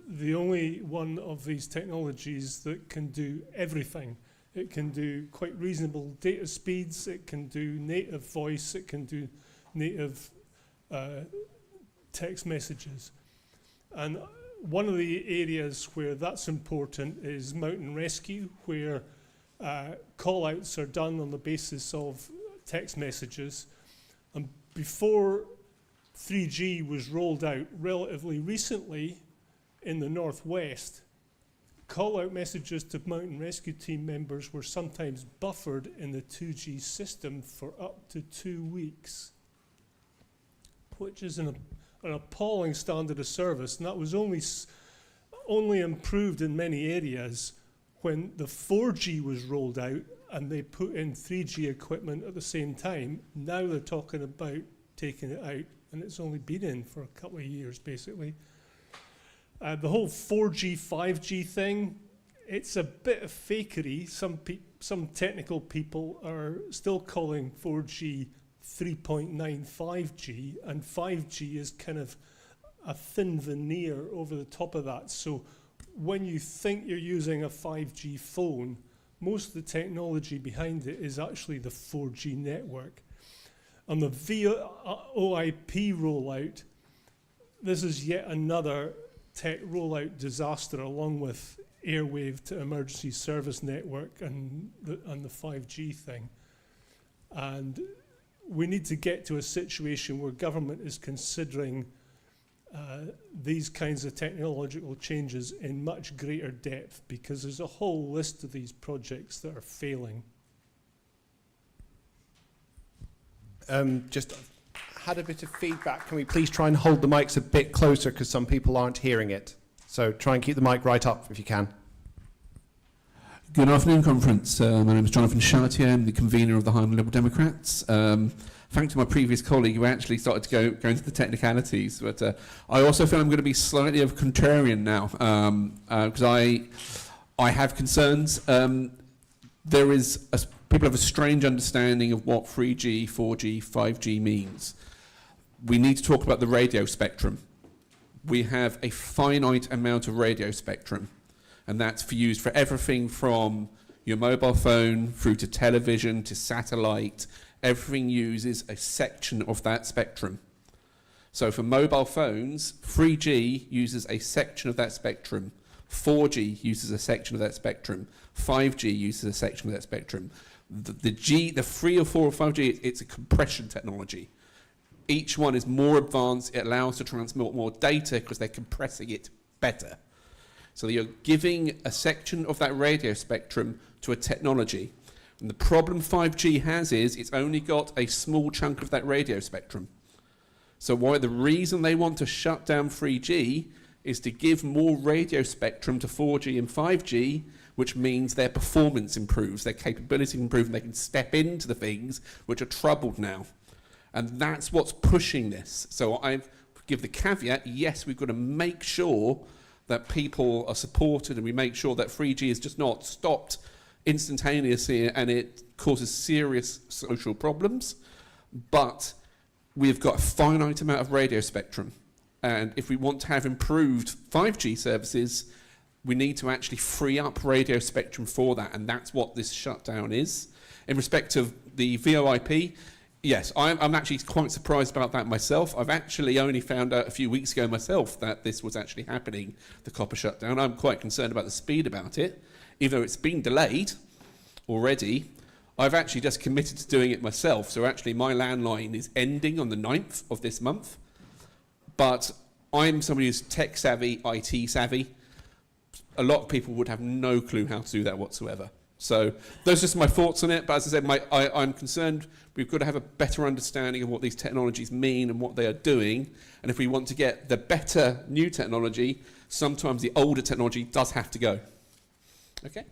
the only one of these technologies that can do everything. It can do quite reasonable data speeds, it can do native voice, it can do native text messages. And one of the areas where that's important is mountain rescue, where call-outs are done on the basis of text messages. And before 3G was rolled out relatively recently in the northwest, call-out messages to mountain rescue team members were sometimes buffered in the 2G system for up to 2 weeks, which is an appalling standard of service, and that was only improved in many areas when the 4G was rolled out and they put in 3G equipment at the same time. Now they're talking about taking it out, and it's only been in for a couple of years, basically. The whole 4G, 5G thing, it's a bit of fakery. Some technical people are still calling 4G 3.95G, and 5G is kind of a thin veneer over the top of that. So when you think you're using a 5G phone, most of the technology behind it is actually the 4G network. On the VoIP rollout, this is yet another tech rollout disaster, along with airwave to emergency service network and the 5G thing. And we need to get to a situation where government is considering these kinds of technological changes in much greater depth, because there's a whole list of these projects that are failing. Just had a bit of feedback. Can we please try and hold the mics a bit closer, because some people aren't hearing it. So try and keep the mic right up if you can. Good afternoon, conference. My name is Jonathan Chartier. I'm the convener of the Highland Liberal Democrats. Thanks to my previous colleague who actually started to go into the technicalities, but I also feel I'm going to be slightly of a contrarian now, because I have concerns. People have a strange understanding of what 3G, 4G, 5G means. We need to talk about the radio spectrum. We have a finite amount of radio spectrum, and that's used for everything from your mobile phone through to television to satellite. Everything uses a section of that spectrum. So for mobile phones, 3G uses a section of that spectrum. 4G uses a section of that spectrum. 5G uses a section of that spectrum. The 3 or 4 or 5G, it's a compression technology. Each one is more advanced. It allows to transmit more data because they're compressing it better. So you're giving a section of that radio spectrum to a technology. And the problem 5G has is it's only got a small chunk of that radio spectrum. So the reason they want to shut down 3G is to give more radio spectrum to 4G and 5G, which means their performance improves, their capability improves, and they can step into the things which are troubled now. And that's what's pushing this. So I give the caveat, yes, we've got to make sure that people are supported, and we make sure that 3G is just not stopped instantaneously and it causes serious social problems. But we've got a finite amount of radio spectrum. And if we want to have improved 5G services, we need to actually free up radio spectrum for that. And that's what this shutdown is. In respect of the VoIP, yes, I'm actually quite surprised about that myself. I've actually only found out a few weeks ago myself that this was actually happening, the copper shutdown. I'm quite concerned about the speed about it. Even though it's been delayed already, I've actually just committed to doing it myself. So actually my landline is ending on the 9th of this month. But I'm somebody who's tech savvy, IT savvy. A lot of people would have no clue how to do that whatsoever. So those are just my thoughts on it. But as I said, I'm concerned we've got to have a better understanding of what these technologies mean and what they are doing. And if we want to get the better new technology, sometimes the older technology does have to go. Okay.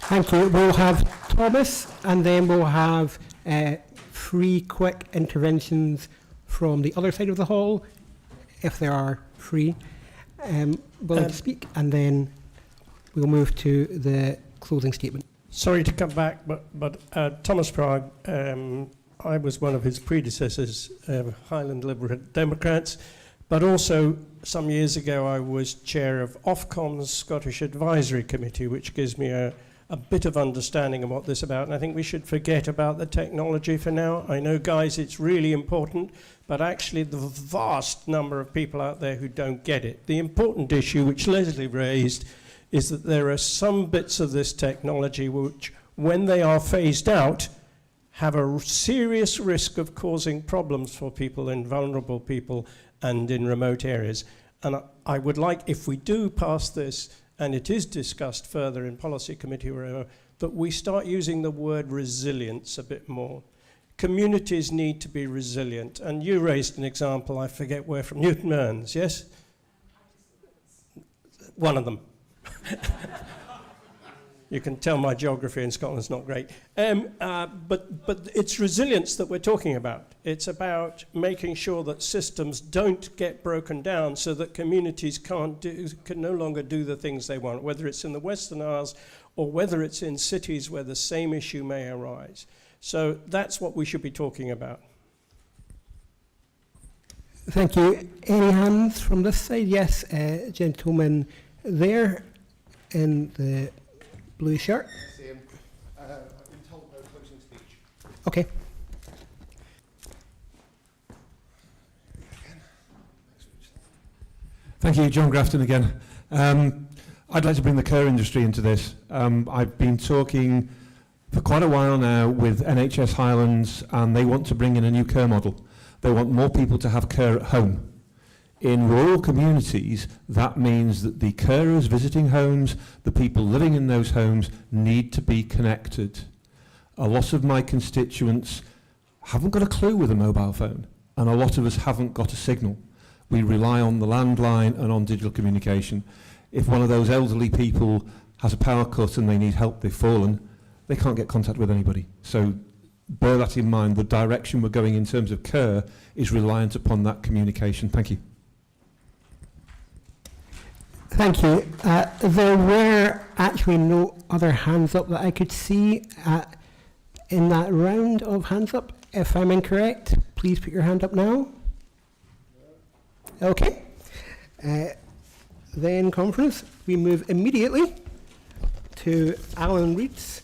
Thank you. We'll have Thomas, and then we'll have 3 quick interventions from the other side of the hall, if there are 3 willing to speak, and then we'll move to the closing statement. Sorry to come back, but Thomas Prague, I was one of his predecessors, Highland Liberal Democrats, but also some years ago I was chair of Ofcom's Scottish Advisory Committee, which gives me a bit of understanding of what this is about, and I think we should forget about the technology for now. I know, guys, it's really important, but actually the vast number of people out there who don't get it. The important issue, which Leslie raised, is that there are some bits of this technology which, when they are phased out, have a serious risk of causing problems for people and vulnerable people and in remote areas. And I would like, if we do pass this, and it is discussed further in policy committee or wherever, that we start using the word resilience a bit more. Communities need to be resilient. And you raised an example, I forget where, from Inverness, yes? One of them. You can tell my geography in Scotland's not great. But it's resilience that we're talking about. It's about making sure that systems don't get broken down so that communities can no longer do the things they want, whether it's in the Western Isles or whether it's in cities where the same issue may arise. So that's what we should be talking about. Thank you. Any hands from this side? Yes, gentleman there in the blue shirt. I've been told no closing speech. Okay. Thank you, John Grafton again. I'd like to bring the care industry into this. I've been talking for quite a while now with NHS Highlands, and they want to bring in a new care model. They want more people to have care at home. In rural communities, that means that the carers visiting homes, the people living in those homes, need to be connected. A lot of my constituents haven't got a clue with a mobile phone, and a lot of us haven't got a signal. We rely on the landline and on digital communication. If one of those elderly people has a power cut and they need help, they've fallen, they can't get contact with anybody. So bear that in mind. The direction we're going in terms of care is reliant upon that communication. Thank you. Thank you. There were actually no other hands up that I could see in that round of hands up. If I'm incorrect, please put your hand up now. Okay. Then conference, we move immediately to Alan Reid's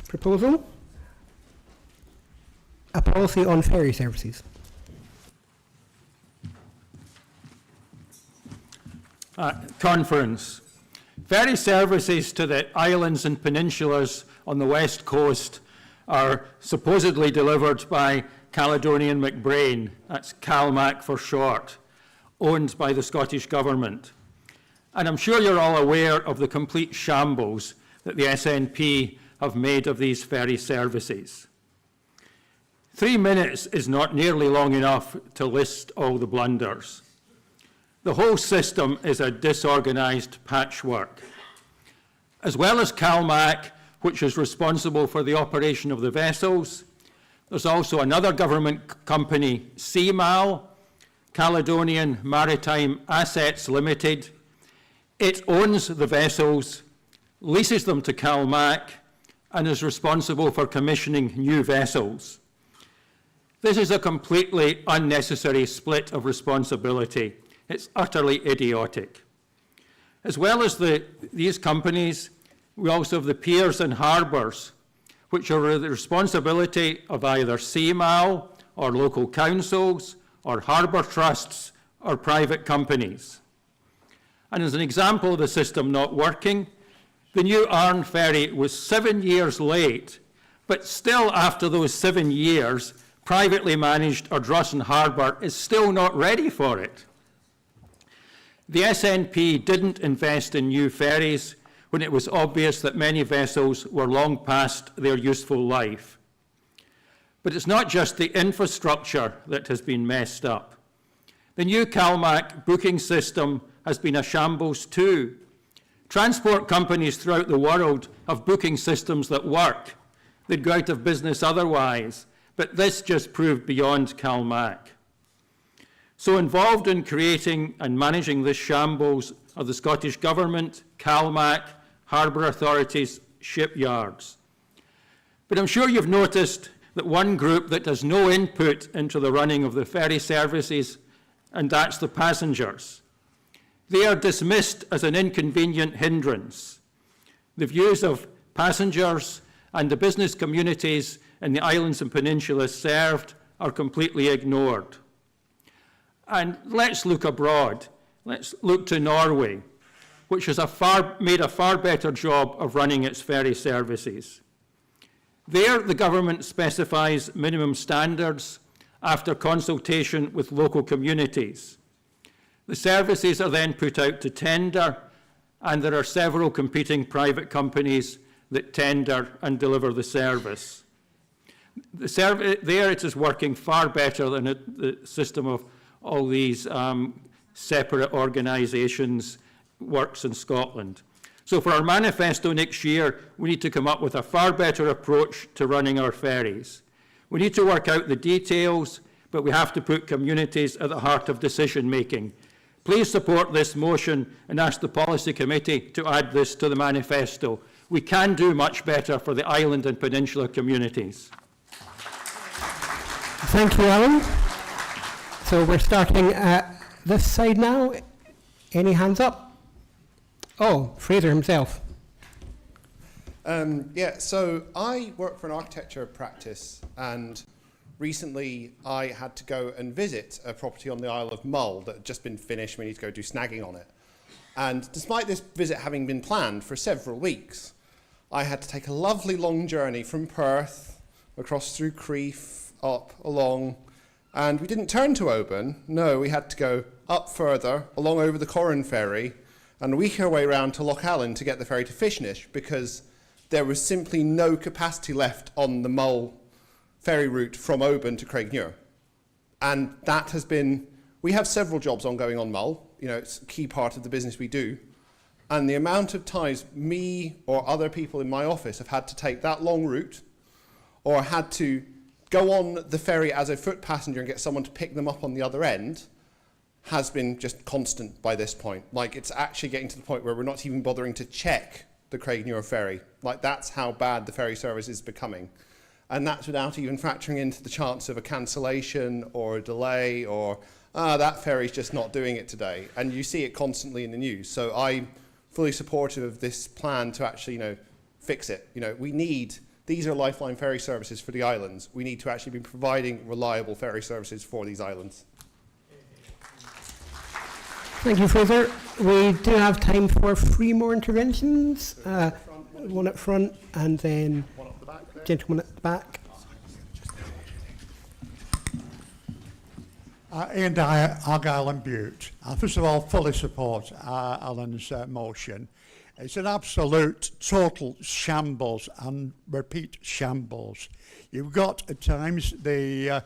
proposal, a policy on ferry services. Conference. Ferry services to the islands and peninsulas on the west coast are supposedly delivered by Caledonian McBrain, that's CalMac for short, owned by the Scottish Government. And I'm sure you're all aware of the complete shambles that the SNP have made of these ferry services. 3 minutes is not nearly long enough to list all the blunders. The whole system is a disorganised patchwork. As well as CalMac, which is responsible for the operation of the vessels, there's also another government company, CMAL, Caledonian Maritime Assets Limited. It owns the vessels, leases them to CalMac, and is responsible for commissioning new vessels. This is a completely unnecessary split of responsibility. It's utterly idiotic. As well as these companies, we also have the piers and harbours, which are the responsibility of either CMAL or local councils or harbour trusts or private companies. And as an example of the system not working, the new Arn ferry was 7 years late, but still after those 7 years, privately managed Ardrossan Harbour is still not ready for it. The SNP didn't invest in new ferries when it was obvious that many vessels were long past their useful life. But it's not just the infrastructure that has been messed up. The new CalMac booking system has been a shambles too. Transport companies throughout the world have booking systems that work. They'd go out of business otherwise, but this just proved beyond CalMac. So involved in creating and managing this shambles are the Scottish Government, CalMac, harbour authorities, shipyards. But I'm sure you've noticed that one group that has no input into the running of the ferry services, and that's the passengers. They are dismissed as an inconvenient hindrance. The views of passengers and the business communities in the islands and peninsulas served are completely ignored. And let's look abroad. Let's look to Norway, which has made a far better job of running its ferry services. There, the government specifies minimum standards after consultation with local communities. The services are then put out to tender, and there are several competing private companies that tender and deliver the service. There it is working far better than the system of all these separate organisations works in Scotland. So for our manifesto next year, we need to come up with a far better approach to running our ferries. We need to work out the details, but we have to put communities at the heart of decision making. Please support this motion and ask the Policy Committee to add this to the manifesto. We can do much better for the island and peninsula communities. Thank you, Alan. So we're starting at this side now. Any hands up? Oh, Fraser himself. Yeah, so I work for an architecture practice, and recently I had to go and visit a property on the Isle of Mull that had just been finished. We need to go do snagging on it. And despite this visit having been planned for several weeks, I had to take a lovely long journey from Perth, across through Crieff, up, along, and we didn't turn to Oban. No, we had to go up further, along over the Corran ferry, and week our way round to Loch Allen to get the ferry to Fishnish, because there was simply no capacity left on the Mull ferry route from Oban to Craigniur. And that has been, we have several jobs ongoing on Mull, you know, it's a key part of the business we do, and the amount of times me or other people in my office have had to take that long route, or had to go on the ferry as a foot passenger and get someone to pick them up on the other end, has been just constant by this point. Like, it's actually getting to the point where we're not even bothering to check the Craigniur ferry. Like, that's how bad the ferry service is becoming. And that's without even factoring into the chance of a cancellation or a delay, or, that ferry's just not doing it today. And you see it constantly in the news. So I'm fully supportive of this plan to actually, you know, fix it. You know, we need, these are lifeline ferry services for the islands. We need to actually be providing reliable ferry services for these islands. Thank you, Fraser. We do have time for 3 more interventions. One at front, and then gentleman at the back. Ian Dyer, Argyll and Bute. I first of all fully support Alan's motion. It's an absolute total shambles, and repeat shambles. You've got at times the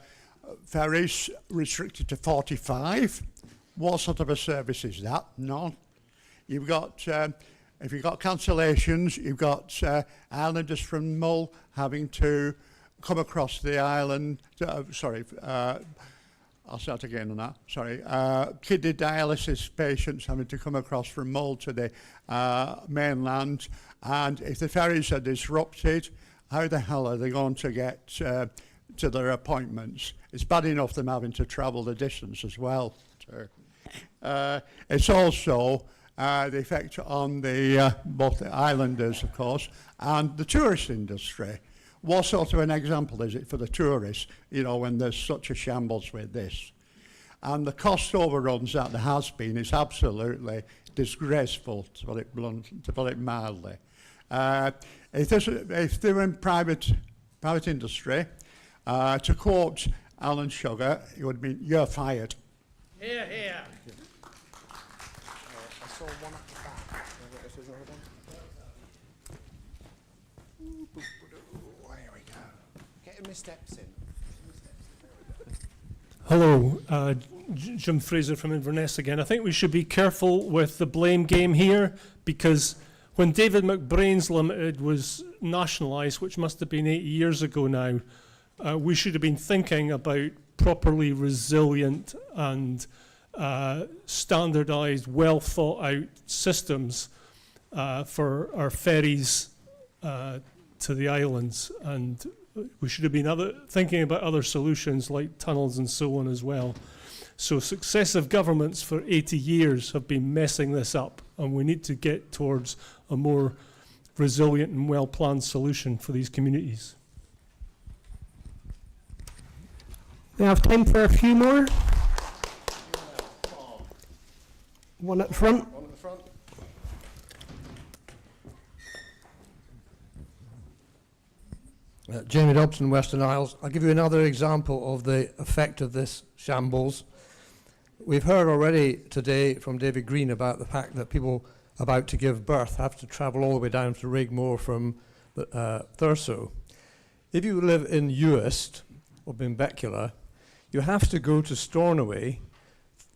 ferries restricted to 45. What sort of a service is that? None. You've got, if you've got cancellations, you've got islanders from Mull having to come across the island. I'll start again on that. Sorry. Kidney dialysis patients having to come across from Mull to the mainland. And if the ferries are disrupted, how the hell are they going to get to their appointments? It's bad enough them having to travel the distance as well. It's also the effect on the both the islanders, of course, and the tourist industry. What sort of an example is it for the tourists, you know, when there's such a shambles with this? And the cost overruns that there has been is absolutely disgraceful, to put it mildly. If they were in private industry, to quote Alan Sugar, it would mean, "You're fired." Here, here. I saw one at the back. If there's another one. There we go. Getting my steps in. Hello, Jim Fraser from Inverness again. I think we should be careful with the blame game here, because when David McBrain's Limited was nationalised, which must have been 8 years ago now, we should have been thinking about properly resilient and standardised, well thought out systems for our ferries to the islands, and we should have been thinking about other solutions like tunnels and so on as well. So successive governments for 80 years have been messing this up, and we need to get towards a more resilient and well-planned solution for these communities. We have time for a few more. One at the front. One at the front. Jamie Dobson, Western Isles. I'll give you another example of the effect of this shambles. We've heard already today from David Green about the fact that people about to give birth have to travel all the way down to Rigmore from Thurso. If you live in Uist or Benbecula, you have to go to Stornoway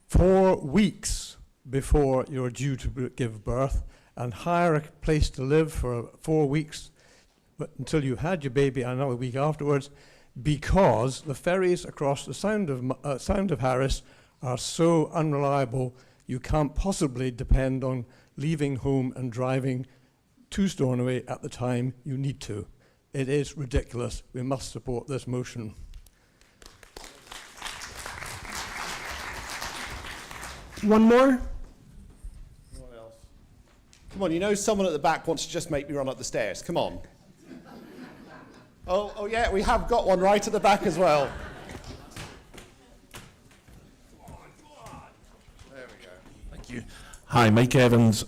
4 weeks before you're due to give birth and hire a place to live for 4 weeks until you had your baby and another week afterwards, because the ferries across the Sound of Harris are so unreliable, you can't possibly depend on leaving home and driving to Stornoway at the time you need to. It is ridiculous. We must support this motion. One more? Come on, you know someone at the back wants to just make me run up the stairs. Come on. Oh yeah, we have got one right at the back as well. There we go. Thank you. Hi, Mike Evans,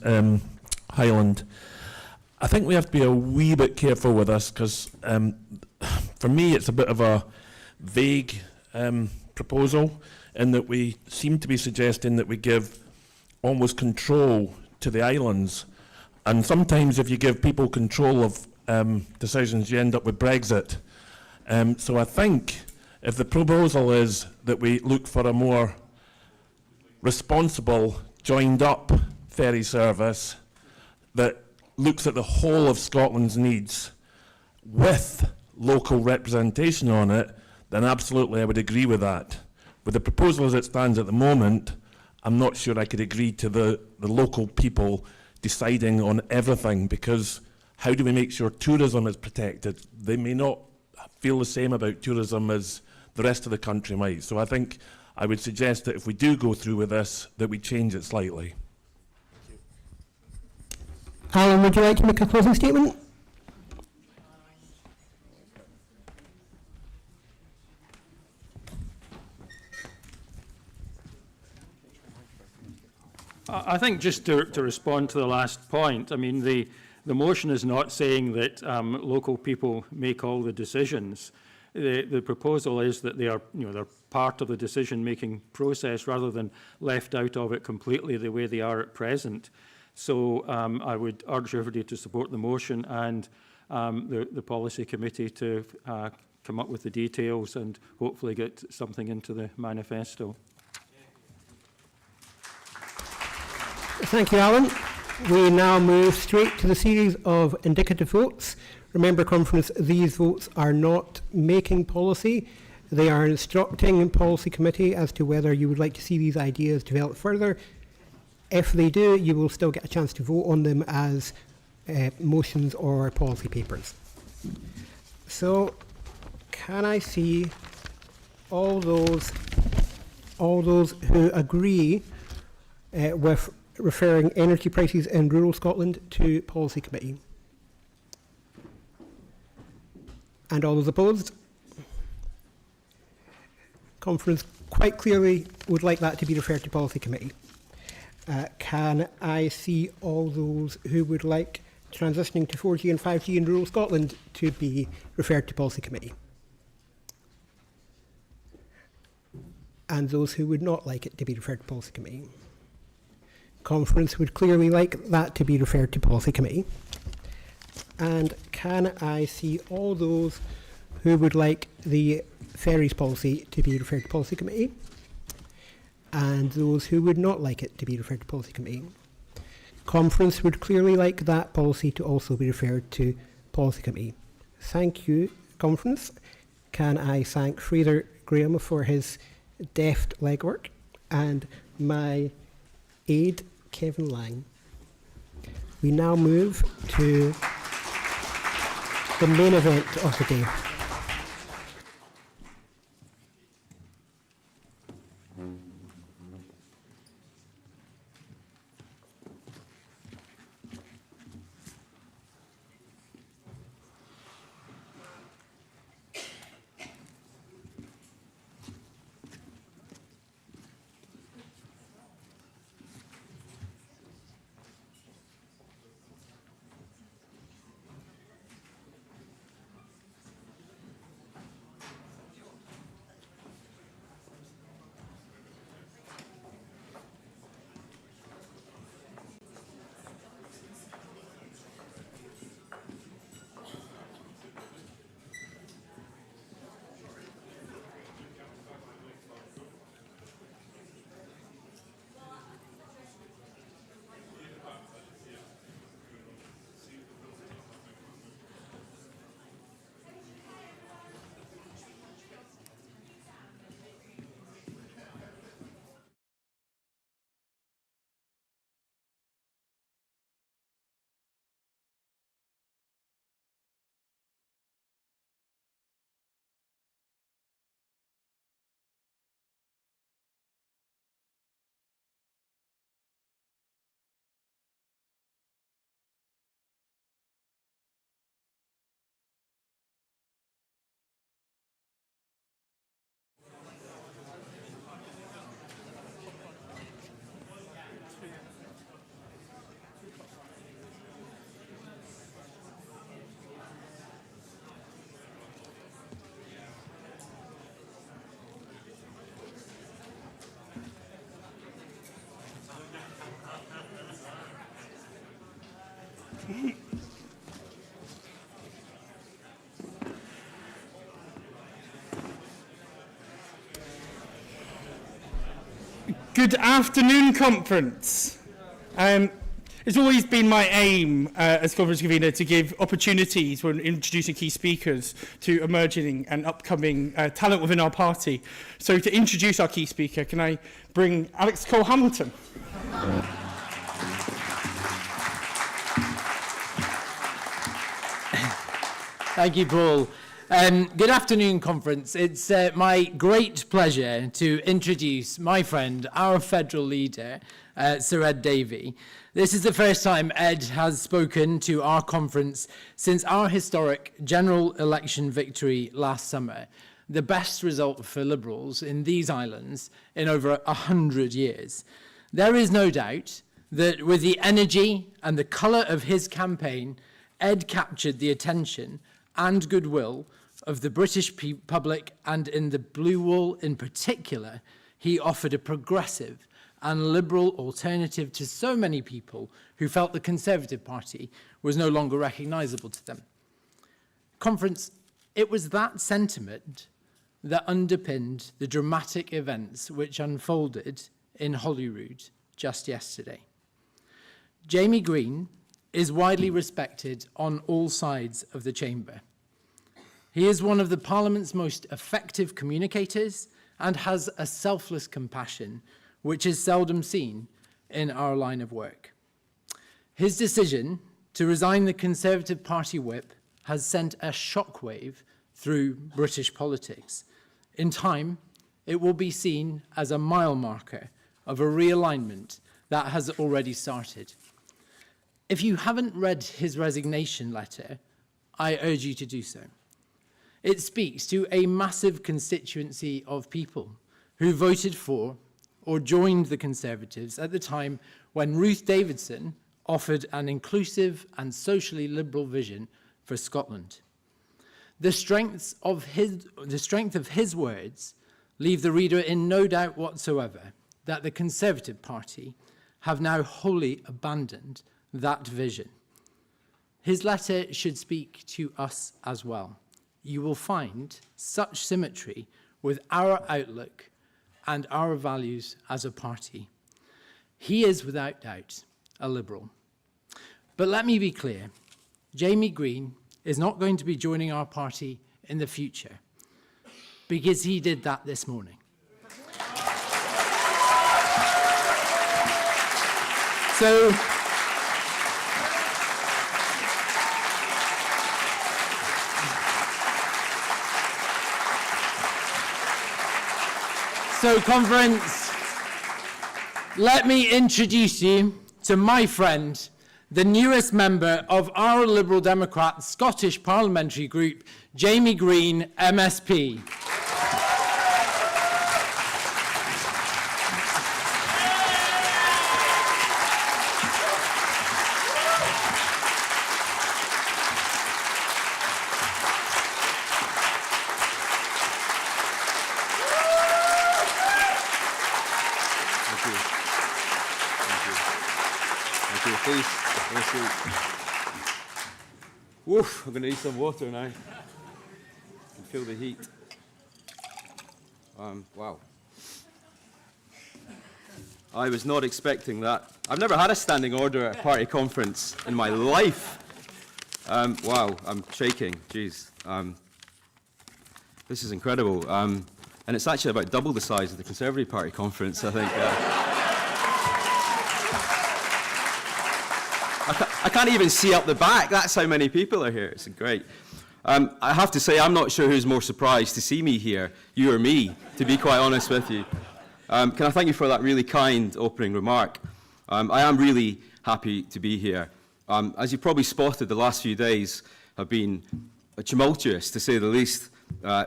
Highland. I think we have to be a wee bit careful with this because for me it's a bit of a vague proposal in that we seem to be suggesting that we give almost control to the islands. And sometimes if you give people control of decisions, you end up with Brexit. So I think if the proposal is that we look for a more responsible, joined up ferry service that looks at the whole of Scotland's needs with local representation on it, then absolutely I would agree with that. With the proposal as it stands at the moment, I'm not sure I could agree to the local people deciding on everything, because how do we make sure tourism is protected? They may not feel the same about tourism as the rest of the country might. So I think I would suggest that if we do go through with this, that we change it slightly. Alan, would you like to make a closing statement? I think just to respond to the last point, I mean, the motion is not saying that local people make all the decisions. The proposal is that they are, they're part of the decision-making process rather than left out of it completely the way they are at present. So I would urge everybody to support the motion and the policy committee to come up with the details and hopefully get something into the manifesto. Thank you, Alan. We now move straight to the series of indicative votes. Remember, conference, these votes are not making policy. They are instructing policy committee as to whether you would like to see these ideas developed further. If they do, you will still get a chance to vote on them as motions or policy papers. So, can I see all those who agree with referring energy prices in rural Scotland to policy committee? And all those opposed? Conference quite clearly would like that to be referred to policy committee. Can I see all those who would like transitioning to 4G and 5G in rural Scotland to be referred to policy committee? And those who would not like it to be referred to policy committee? Conference would clearly like that to be referred to policy committee. And can I see all those who would like the ferries policy to be referred to policy committee? And those who would not like it to be referred to policy committee? Conference would clearly like that policy to also be referred to policy committee. Thank you, conference. Can I thank Fraser Graham for his deft legwork and my aide, Kevin Lang. We now move to the main event of the day. Good afternoon, conference. It's always been my aim as conference convener to give opportunities when introducing key speakers to emerging and upcoming talent within our party. So to introduce our key speaker, can I bring Alex Cole-Hamilton? Thank you, Paul. Good afternoon, conference. It's my great pleasure to introduce my friend, our federal leader, Sir Ed Davey. This is the first time Ed has spoken to our conference since our historic general election victory last summer, the best result for Liberals in these islands in over 100 years. There is no doubt that with the energy and the colour of his campaign, Ed captured the attention and goodwill of the British public, and in the Blue Wall in particular, he offered a progressive and liberal alternative to so many people who felt the Conservative Party was no longer recognisable to them. Conference, it was that sentiment that underpinned the dramatic events which unfolded in Holyrood just yesterday. Jamie Green is widely respected on all sides of the chamber. He is one of the Parliament's most effective communicators and has a selfless compassion which is seldom seen in our line of work. His decision to resign the Conservative Party whip has sent a shockwave through British politics. In time, it will be seen as a mile marker of a realignment that has already started. If you haven't read his resignation letter, I urge you to do so. It speaks to a massive constituency of people who voted for or joined the Conservatives at the time when Ruth Davidson offered an inclusive and socially liberal vision for Scotland. The strength of his words leave the reader in no doubt whatsoever that the Conservative Party have now wholly abandoned that vision. His letter should speak to us as well. You will find such symmetry with our outlook and our values as a party. He is without doubt a Liberal. But let me be clear, Jamie Green is not going to be joining our party in the future, because he did that this morning. So, conference, let me introduce you to my friend, the newest member of our Liberal Democrat Scottish Parliamentary Group, Jamie Green, MSP. Woof, I'm going to need some water now. I can feel the heat. Wow. I was not expecting that. I've never had a standing order at a party conference in my life. Wow, I'm shaking. Jeez. This is incredible. And it's actually about double the size of the Conservative Party conference, I think. I can't even see up the back. That's how many people are here. It's great. I have to say, I'm not sure who's more surprised to see me here, you or me, to be quite honest with you. Can I thank you for that really kind opening remark? I am really happy to be here. As you probably spotted, the last few days have been tumultuous, to say the least,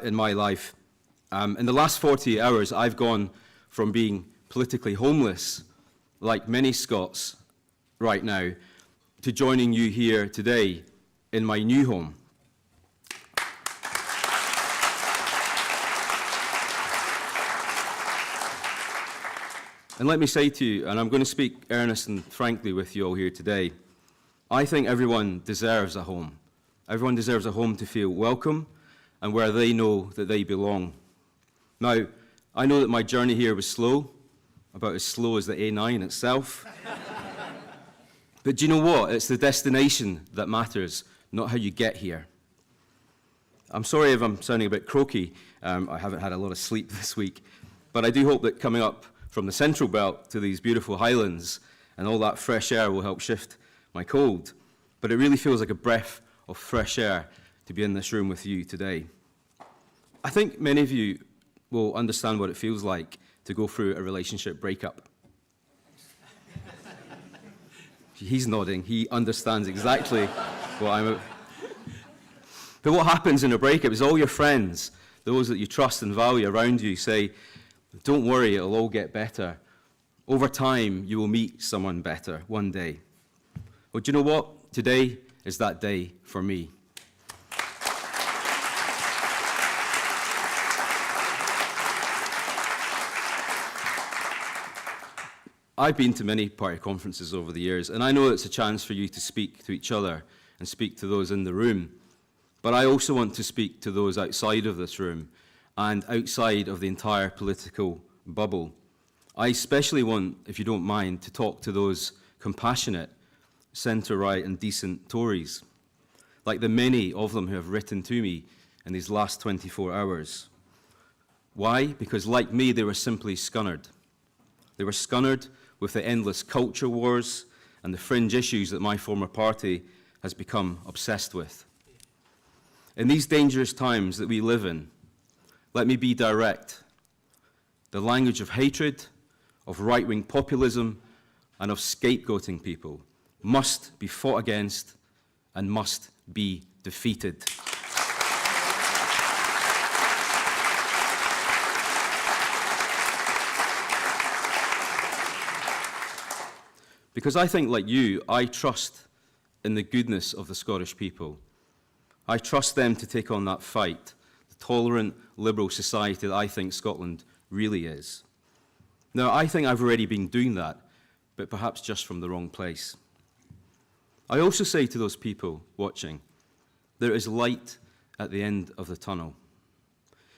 in my life. In the last 48 hours, I've gone from being politically homeless, like many Scots right now, to joining you here today in my new home. And let me say to you, and I'm going to speak earnest and frankly with you all here today, I think everyone deserves a home. Everyone deserves a home to feel welcome and where they know that they belong. Now, I know that my journey here was slow, about as slow as the A9 itself. But do you know what? It's the destination that matters, not how you get here. I'm sorry if I'm sounding a bit croaky. I haven't had a lot of sleep this week. But I do hope that coming up from the Central Belt to these beautiful highlands and all that fresh air will help shift my cold. But it really feels like a breath of fresh air to be in this room with you today. I think many of you will understand what it feels like to go through a relationship breakup. He's nodding. He understands exactly what I'm... But what happens in a breakup is all your friends, those that you trust and value around you, say, don't worry, it'll all get better. Over time, you will meet someone better one day. Well, do you know what? Today is that day for me. I've been to many party conferences over the years, and I know it's a chance for you to speak to each other and speak to those in the room. But I also want to speak to those outside of this room and outside of the entire political bubble. I especially want, if you don't mind, to talk to those compassionate, centre-right and decent Tories, like the many of them who have written to me in these last 24 hours. Why? Because like me, they were simply scunnered. They were scunnered with the endless culture wars and the fringe issues that my former party has become obsessed with. In these dangerous times that we live in, let me be direct. The language of hatred, of right-wing populism, and of scapegoating people must be fought against and must be defeated. Because I think, like you, I trust in the goodness of the Scottish people. I trust them to take on that fight, the tolerant, liberal society that I think Scotland really is. Now, I think I've already been doing that, but perhaps just from the wrong place. I also say to those people watching, there is light at the end of the tunnel.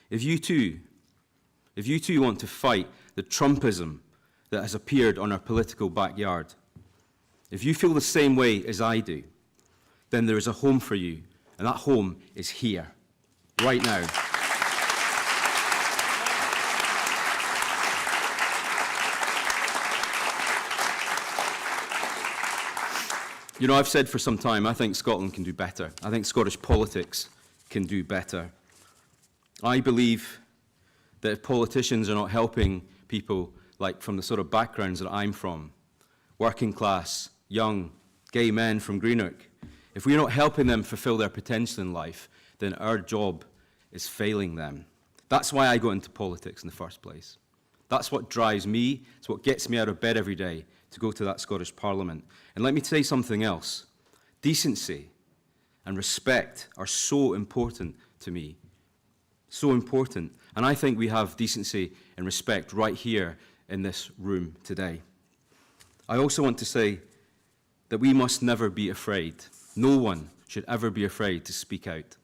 If you too want to fight the Trumpism that has appeared on our political backyard, if you feel the same way as I do, then there is a home for you, and that home is here, right now. You know, I've said for some time, I think Scotland can do better. I think Scottish politics can do better. I believe that if politicians are not helping people like from the sort of backgrounds that I'm from, working class, young, gay men from Greenock, if we're not helping them fulfill their potential in life, then our job is failing them. That's why I got into politics in the first place. That's what drives me. It's what gets me out of bed every day to go to that Scottish Parliament. And let me say something else. Decency and respect are so important to me. So important. And I think we have decency and respect right here in this room today. I also want to say that we must never be afraid. No one should ever be afraid to speak out.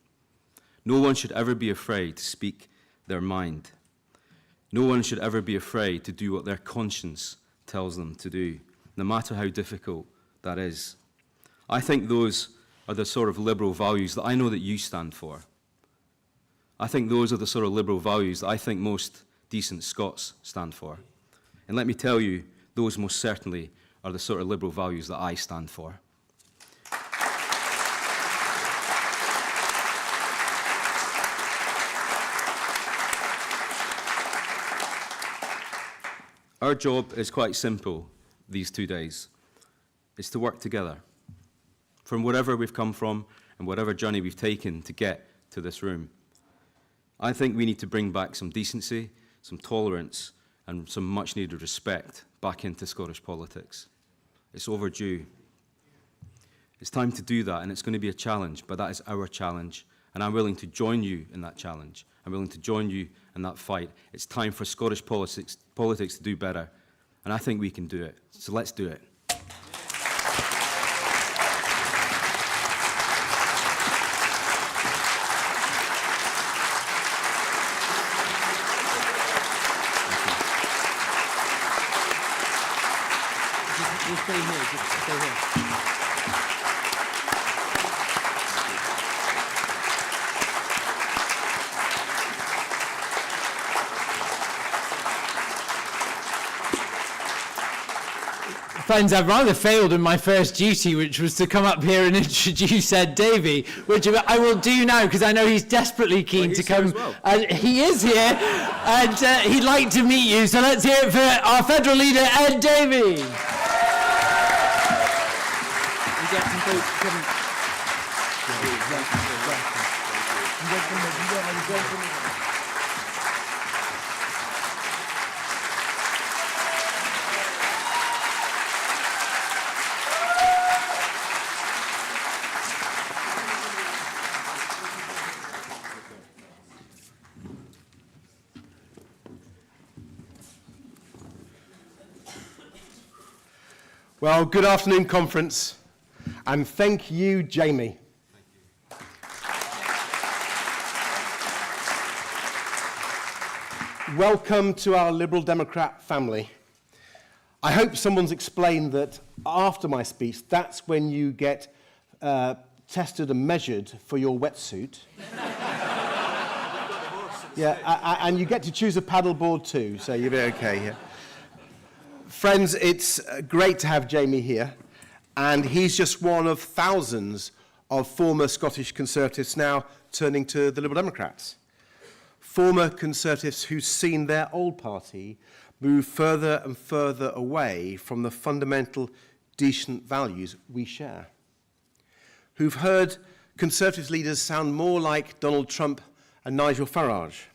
No one should ever be afraid to speak their mind. No one should ever be afraid to do what their conscience tells them to do, no matter how difficult that is. I think those are the sort of liberal values that I know that you stand for. I think those are the sort of liberal values that I think most decent Scots stand for. And let me tell you, those most certainly are the sort of liberal values that I stand for. Our job is quite simple these 2 days. It's to work together from wherever we've come from and whatever journey we've taken to get to this room. I think we need to bring back some decency, some tolerance, and some much-needed respect back into Scottish politics. It's overdue. It's time to do that, and it's going to be a challenge, but that is our challenge, and I'm willing to join you in that challenge. I'm willing to join you in that fight. It's time for Scottish politics to do better, and I think we can do it. So let's do it. Just stay here. Just stay here. Friends, I've rather failed in my first duty, which was to come up here and introduce Ed Davey, which I will do now because I know he's desperately keen to come. He is here, and he'd like to meet you. So let's hear it for our federal leader, Ed Davey. Well, good afternoon, conference, and thank you, Jamie. Welcome to our Liberal Democrat family. I hope someone's explained that after my speech, that's when you get tested and measured for your wetsuit. Yeah, and you get to choose a paddleboard too, so you'll be okay here. Friends, it's great to have Jamie here, and he's just one of thousands of former Scottish Conservatives now turning to the Liberal Democrats. Former Conservatives who've seen their old party move further and further away from the fundamental decent values we share. Who've heard Conservative leaders sound more like Donald Trump and Nigel Farage.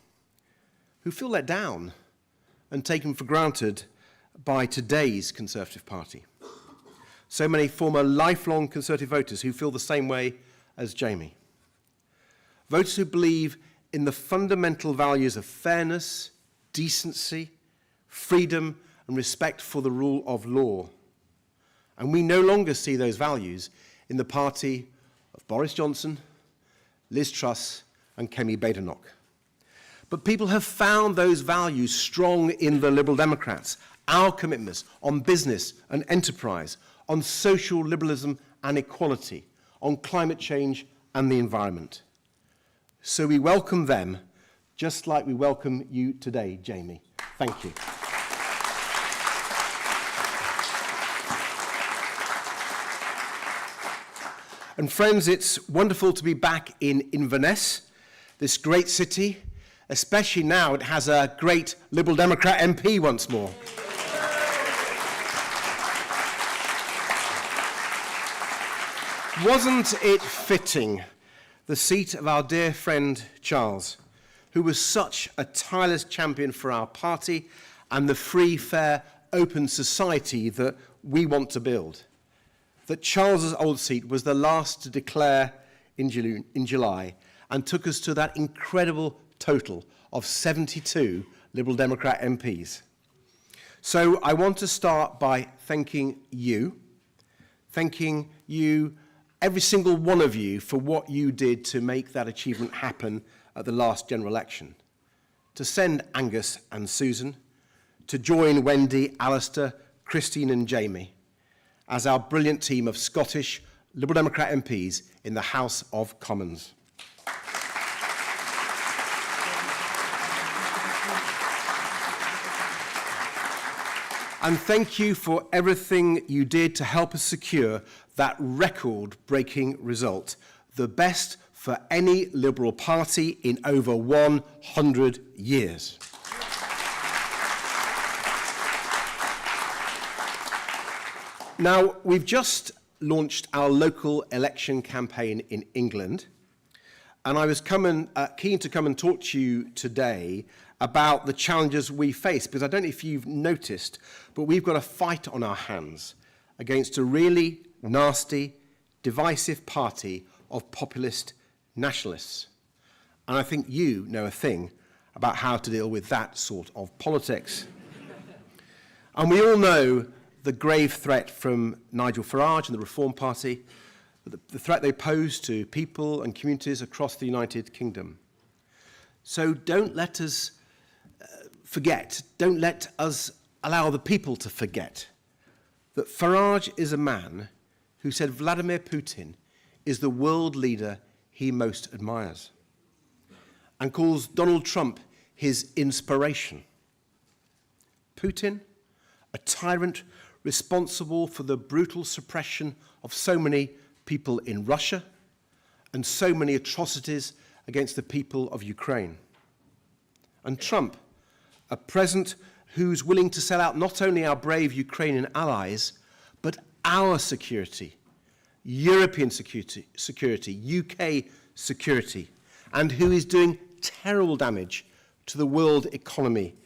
Who feel let down and taken for granted by today's Conservative Party. So many former lifelong Conservative voters who feel the same way as Jamie. Voters who believe in the fundamental values of fairness, decency, freedom, and respect for the rule of law. And we no longer see those values in the party of Boris Johnson, Liz Truss, and Kemi Badenoch. But people have found those values strong in the Liberal Democrats. Our commitments on business and enterprise, on social liberalism and equality, on climate change and the environment. So we welcome them, just like we welcome you today, Jamie. Thank you. And friends, it's wonderful to be back in Inverness, this great city, especially now it has a great Liberal Democrat MP once more. Wasn't it fitting, the seat of our dear friend Charles, who was such a tireless champion for our party and the free, fair, open society that we want to build, that Charles's old seat was the last to declare in July and took us to that incredible total of 72 Liberal Democrat MPs. So I want to start by thanking you, every single one of you, for what you did to make that achievement happen at the last general election. To send Angus and Susan, to join Wendy, Alistair, Christine and Jamie as our brilliant team of Scottish Liberal Democrat MPs in the House of Commons. And thank you for everything you did to help us secure that record-breaking result, the best for any Liberal Party in over 100 years. Now, we've just launched our local election campaign in England, and I was keen to come and talk to you today about the challenges we face, because I don't know if you've noticed, but we've got a fight on our hands against a really nasty, divisive party of populist nationalists. And I think you know a thing about how to deal with that sort of politics. And we all know the grave threat from Nigel Farage and the Reform Party, the threat they pose to people and communities across the United Kingdom. So don't let us forget, don't let us allow the people to forget that Farage is a man who said Vladimir Putin is the world leader he most admires, and calls Donald Trump his inspiration. Putin, a tyrant responsible for the brutal suppression of so many people in Russia and so many atrocities against the people of Ukraine. And Trump, a president who's willing to sell out not only our brave Ukrainian allies, but our security, European security, UK security, and who is doing terrible damage to the world economy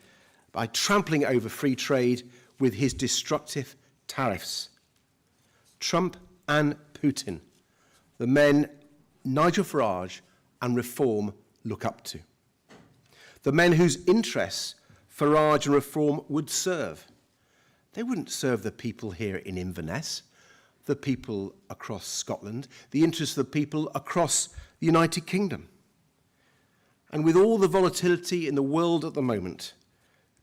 by trampling over free trade with his destructive tariffs. Trump and Putin, the men Nigel Farage and Reform look up to. The men whose interests Farage and Reform would serve. They wouldn't serve the people here in Inverness, the people across Scotland, the interests of the people across the United Kingdom. And with all the volatility in the world at the moment,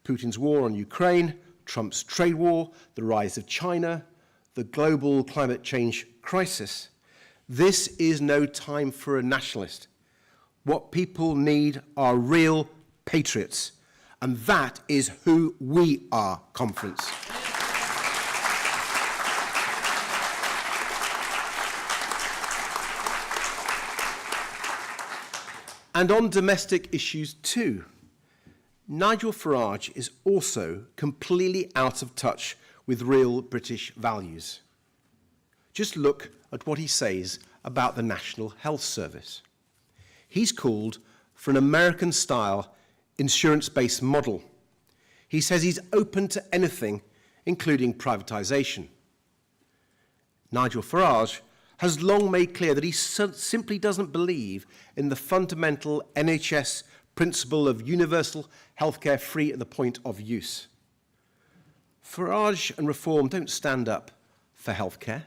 Putin's war on Ukraine, Trump's trade war, the rise of China, the global climate change crisis, this is no time for a nationalist. What people need are real patriots, and that is who we are, Conference. And on domestic issues too, Nigel Farage is also completely out of touch with real British values. Just look at what he says about the National Health Service. He's called for an American-style insurance-based model. He says he's open to anything, including privatisation. Nigel Farage has long made clear that he simply doesn't believe in the fundamental NHS principle of universal healthcare free at the point of use. Farage and Reform don't stand up for healthcare.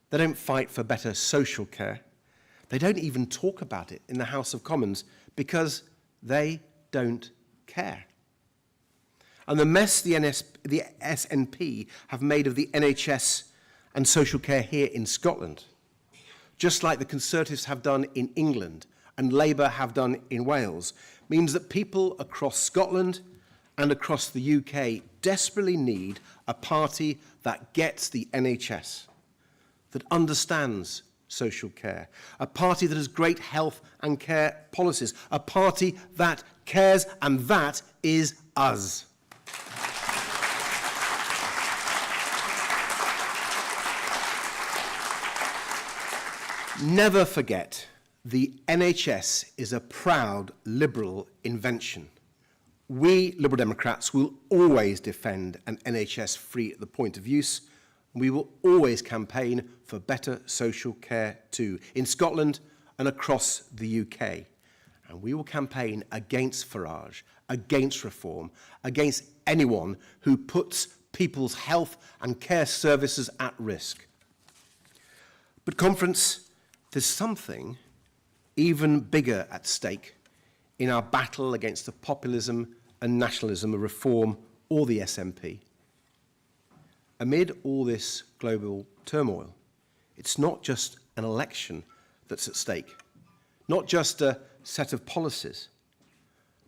They don't fight for better social care. They don't even talk about it in the House of Commons because they don't care. And the mess the SNP have made of the NHS and social care here in Scotland, just like the Conservatives have done in England and Labour have done in Wales, means that people across Scotland and across the UK desperately need a party that gets the NHS, that understands social care, a party that has great health and care policies, a party that cares, and that is us. Never forget, the NHS is a proud Liberal invention. We Liberal Democrats will always defend an NHS free at the point of use. We will always campaign for better social care too, in Scotland and across the UK. And we will campaign against Farage, against Reform, against anyone who puts people's health and care services at risk. But, Conference, there's something even bigger at stake in our battle against the populism and nationalism of Reform or the SNP. Amid all this global turmoil, it's not just an election that's at stake, not just a set of policies,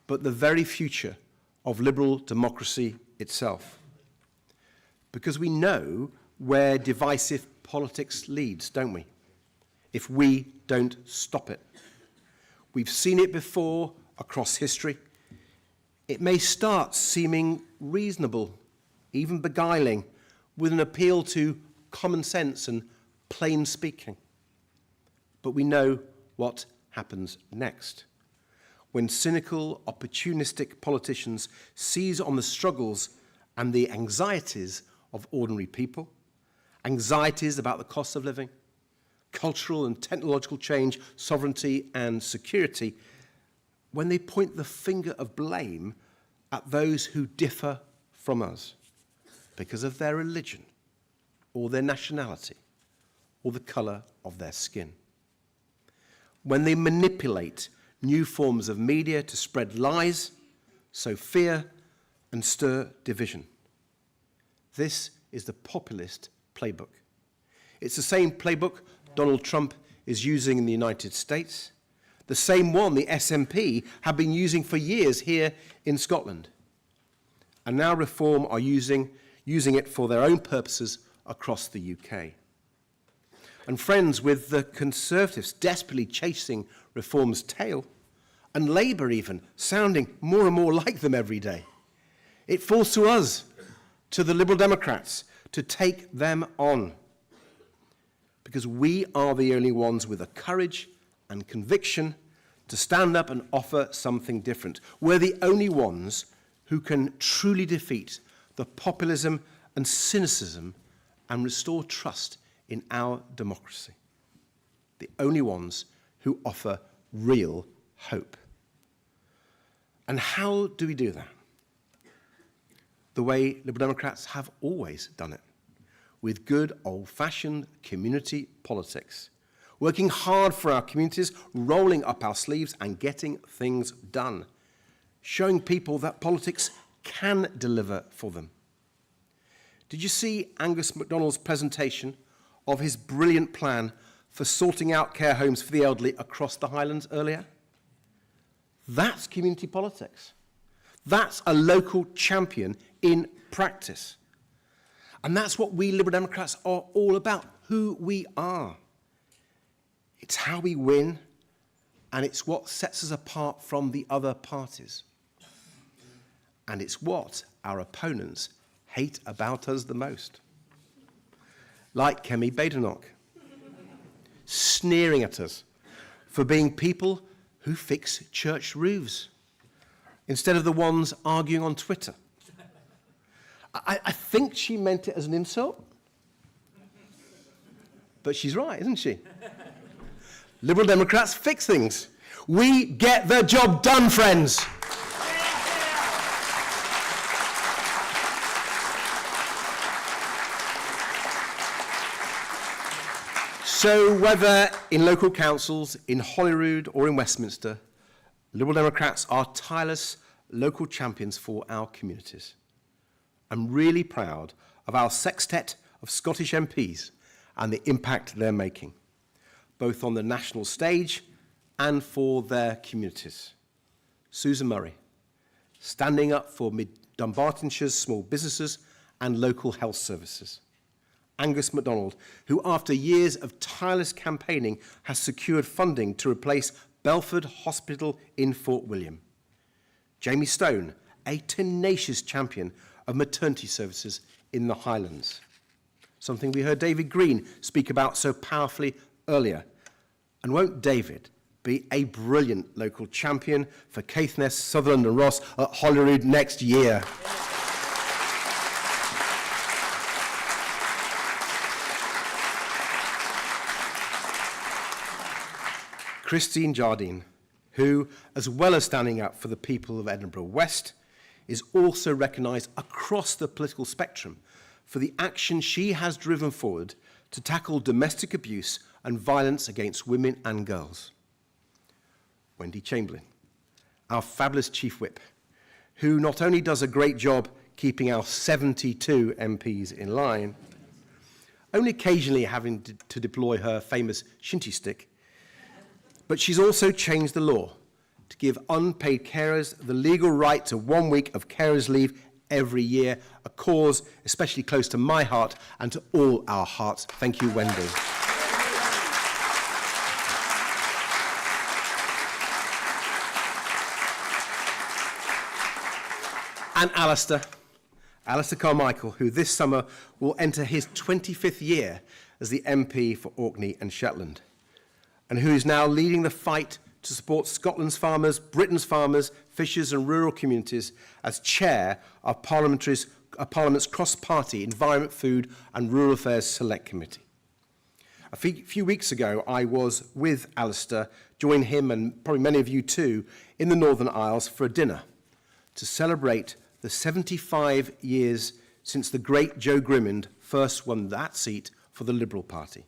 but the very future of liberal democracy itself. Because we know where divisive politics leads, don't we? If we don't stop it. We've seen it before across history. It may start seeming reasonable, even beguiling, with an appeal to common sense and plain speaking. But we know what happens next. When cynical, opportunistic politicians seize on the struggles and the anxieties of ordinary people, anxieties about the cost of living, cultural and technological change, sovereignty and security, when they point the finger of blame at those who differ from us because of their religion or their nationality or the colour of their skin. When they manipulate new forms of media to spread lies, sow fear and stir division. This is the populist playbook. It's the same playbook Donald Trump is using in the United States, the same one the SNP have been using for years here in Scotland. And now Reform are using it for their own purposes across the UK. And friends, with the Conservatives desperately chasing Reform's tail, and Labour even sounding more and more like them every day, it falls to us, to the Liberal Democrats, to take them on. Because we are the only ones with the courage and conviction to stand up and offer something different. We're the only ones who can truly defeat the populism and cynicism and restore trust in our democracy. The only ones who offer real hope. And how do we do that? The way Liberal Democrats have always done it, with good old-fashioned community politics, working hard for our communities, rolling up our sleeves and getting things done, showing people that politics can deliver for them. Did you see Angus MacDonald's presentation of his brilliant plan for sorting out care homes for the elderly across the Highlands earlier? That's community politics. That's a local champion in practice. And that's what we Liberal Democrats are all about, who we are. It's how we win, and it's what sets us apart from the other parties. And it's what our opponents hate about us the most. Like Kemi Badenoch, sneering at us for being people who fix church roofs instead of the ones arguing on Twitter. I think she meant it as an insult. But she's right, isn't she? Liberal Democrats fix things. We get the job done, friends. So whether in local councils, in Holyrood or in Westminster, Liberal Democrats are tireless local champions for our communities. I'm really proud of our sextet of Scottish MPs and the impact they're making, both on the national stage and for their communities. Susan Murray, standing up for Dunbartonshire's small businesses and local health services. Angus MacDonald, who after years of tireless campaigning has secured funding to replace Belford Hospital in Fort William. Jamie Stone, a tenacious champion of maternity services in the Highlands, something we heard David Green speak about so powerfully earlier. And won't David be a brilliant local champion for Caithness, Sutherland and Ross at Holyrood next year? Christine Jardine, who, as well as standing up for the people of Edinburgh West, is also recognised across the political spectrum for the action she has driven forward to tackle domestic abuse and violence against women and girls. Wendy Chamberlain, our fabulous Chief Whip, who not only does a great job keeping our 72 MPs in line, only occasionally having to deploy her famous shinty stick, but she's also changed the law to give unpaid carers the legal right to 1 week of carers' leave every year, a cause especially close to my heart and to all our hearts. Thank you, Wendy. And Alistair Carmichael, who this summer will enter his 25th year as the MP for Orkney and Shetland, and who is now leading the fight to support Scotland's farmers, Britain's farmers, fishers and rural communities as chair of Parliament's cross-party Environment, Food and Rural Affairs Select Committee. A few weeks ago, I was with Alistair, joined him and probably many of you too, in the Northern Isles for a dinner to celebrate the 75 years since the great Joe Grimond first won that seat for the Liberal Party.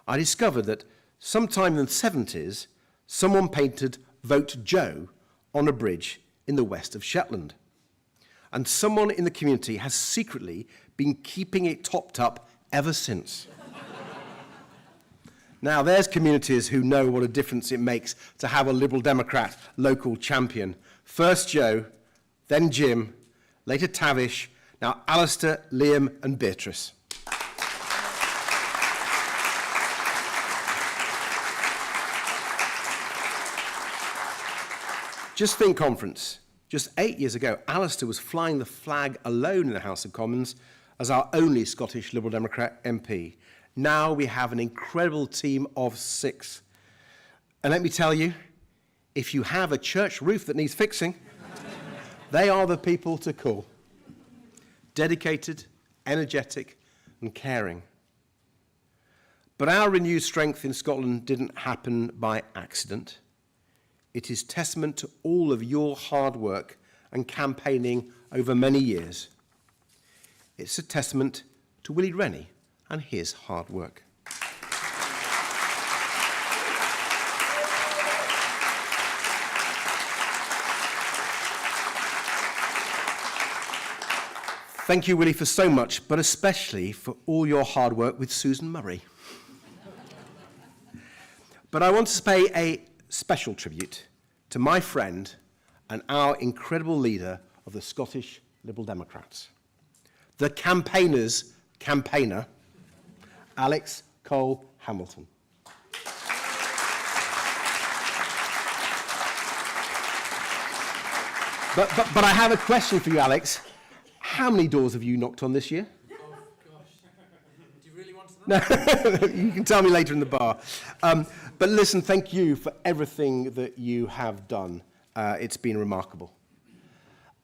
I discovered that sometime in the 70s, someone painted Vote Joe on a bridge in the west of Shetland. and someone in the community has secretly been keeping it topped up ever since. Now, there's communities who know what a difference it makes to have a Liberal Democrat local champion. First Joe, then Jim, later Tavish, now Alistair, Liam and Beatrice. Just think, conference. Just 8 years ago, Alistair was flying the flag alone in the House of Commons as our only Scottish Liberal Democrat MP. Now we have an incredible team of 6. And let me tell you, if you have a church roof that needs fixing, they are the people to call. Dedicated, energetic, and caring. But our renewed strength in Scotland didn't happen by accident. It is testament to all of your hard work and campaigning over many years. It's a testament to Willie Rennie and his hard work. Thank you, Willie, for so much, but especially for all your hard work with Susan Murray. But I want to pay a special tribute to my friend and our incredible leader of the Scottish Liberal Democrats, the campaigner's campaigner, Alex Cole Hamilton. But I have a question for you, Alex. How many doors have you knocked on this year? Oh, gosh. Do you really want to know? No, you can tell me later in the bar. But listen, thank you for everything that you have done. It's been remarkable.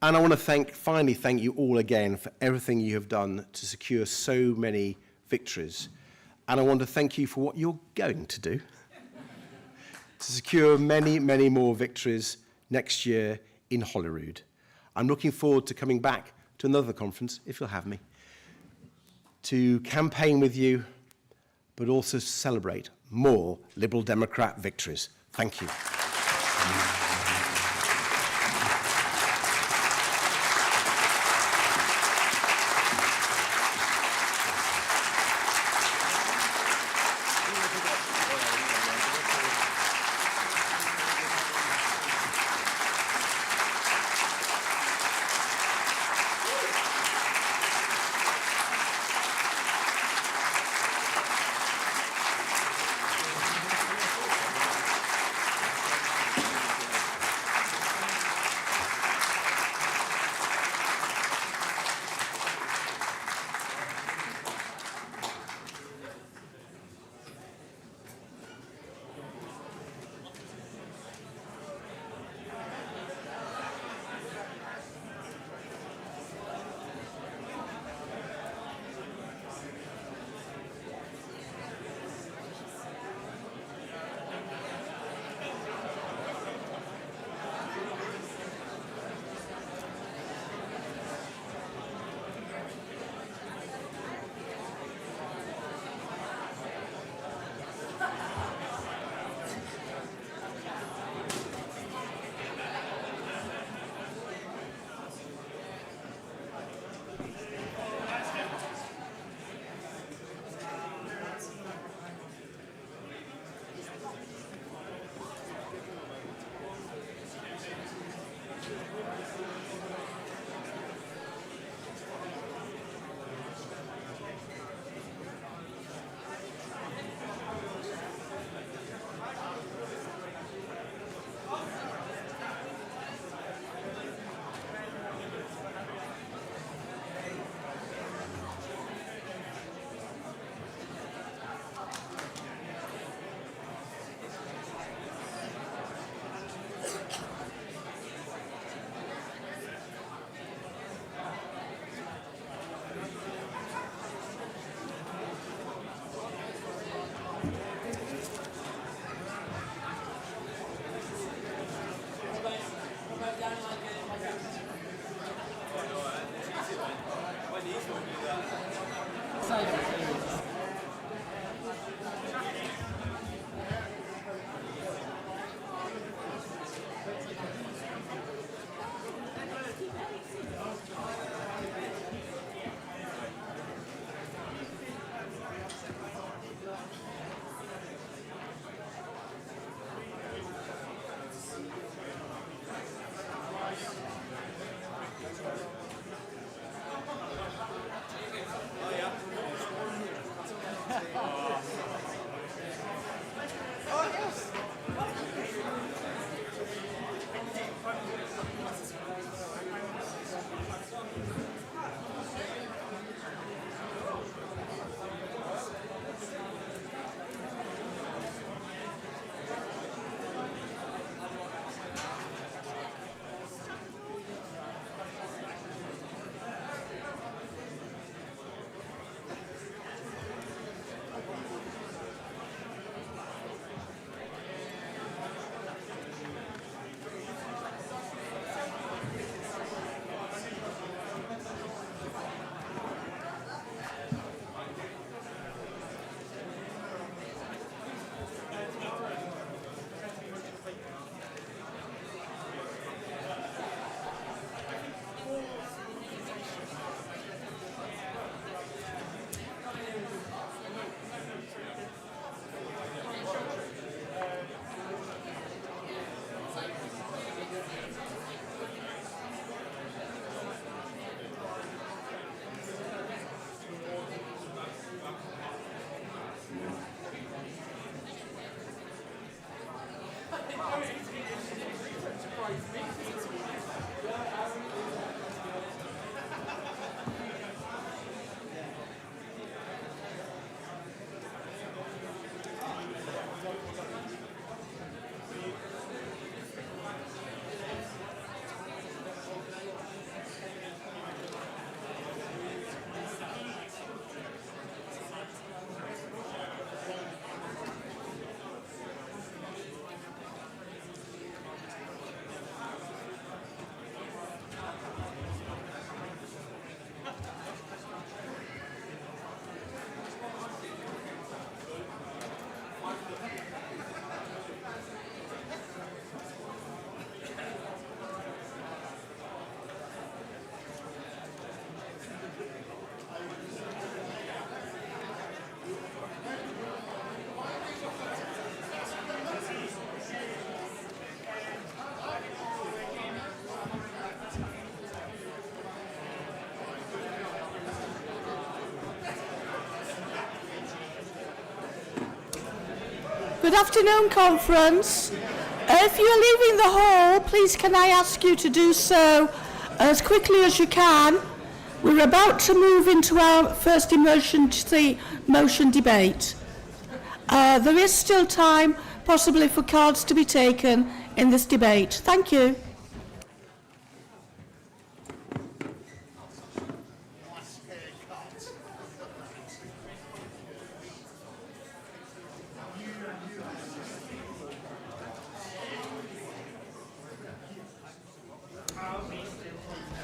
And I want to finally thank you all again for everything you have done to secure so many victories. And I want to thank you for what you're going to do to secure many, many more victories next year in Holyrood. I'm looking forward to coming back to another conference, if you'll have me, to campaign with you, but also to celebrate more Liberal Democrat victories. Thank you. Good afternoon, conference. If you're leaving the hall, please can I ask you to do so as quickly as you can. We're about to move into our first emergency motion debate. There is still time, possibly, for cards to be taken in this debate. Thank you.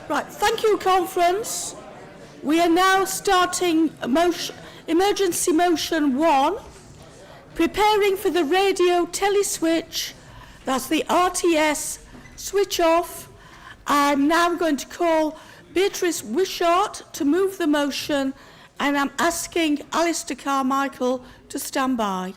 Right, thank you, conference. We are now starting emergency motion 1, preparing for the radio teleswitch. That's the RTS switch off. I'm now going to call Beatrice Wishart to move the motion, and I'm asking Alistair Carmichael to stand by.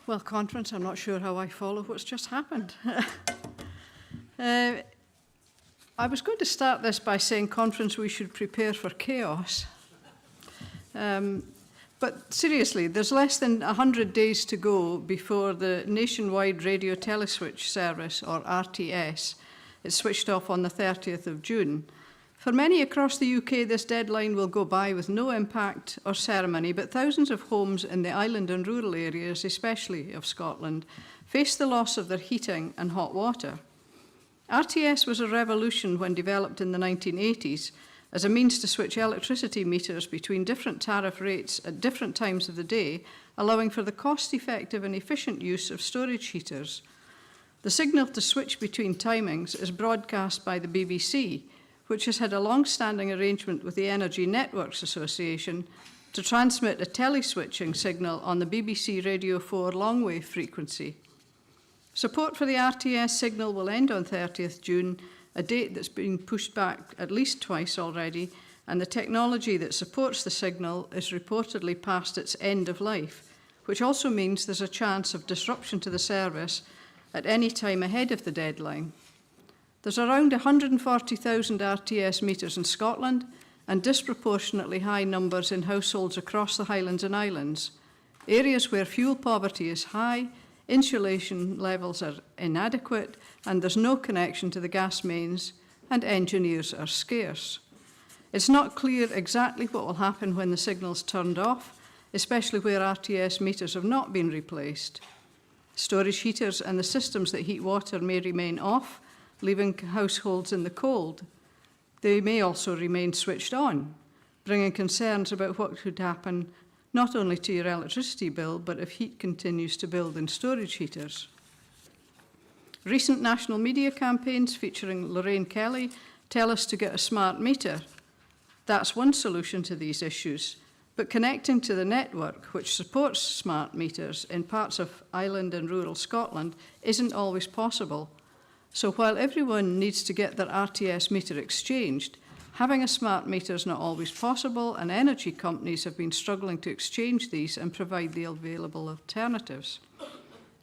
Well, conference, I'm not sure how I follow what's just happened. I was going to start this by saying, conference, we should prepare for chaos. But seriously, there's less than 100 days to go before the nationwide radio teleswitch service, or RTS, is switched off on the 30th of June. For many across the UK, this deadline will go by with no impact or ceremony, but thousands of homes in the island and rural areas, especially of Scotland, face the loss of their heating and hot water. RTS was a revolution when developed in the 1980s as a means to switch electricity meters between different tariff rates at different times of the day, allowing for the cost-effective and efficient use of storage heaters. The signal to switch between timings is broadcast by the BBC, which has had a long-standing arrangement with the Energy Networks Association to transmit a teleswitching signal on the BBC Radio 4 longwave frequency. Support for the RTS signal will end on 30th June, a date that's been pushed back at least twice already, and the technology that supports the signal is reportedly past its end of life, which also means there's a chance of disruption to the service at any time ahead of the deadline. There's around 140,000 RTS meters in Scotland and disproportionately high numbers in households across the Highlands and Islands. Areas where fuel poverty is high, insulation levels are inadequate, and there's no connection to the gas mains, and engineers are scarce. It's not clear exactly what will happen when the signal's turned off, especially where RTS meters have not been replaced. Storage heaters and the systems that heat water may remain off, leaving households in the cold. They may also remain switched on, bringing concerns about what could happen not only to your electricity bill, but if heat continues to build in storage heaters. Recent national media campaigns featuring Lorraine Kelly tell us to get a smart meter. That's one solution to these issues, but connecting to the network, which supports smart meters in parts of island and rural Scotland, isn't always possible. So while everyone needs to get their RTS meter exchanged, having a smart meter is not always possible, and energy companies have been struggling to exchange these and provide the available alternatives.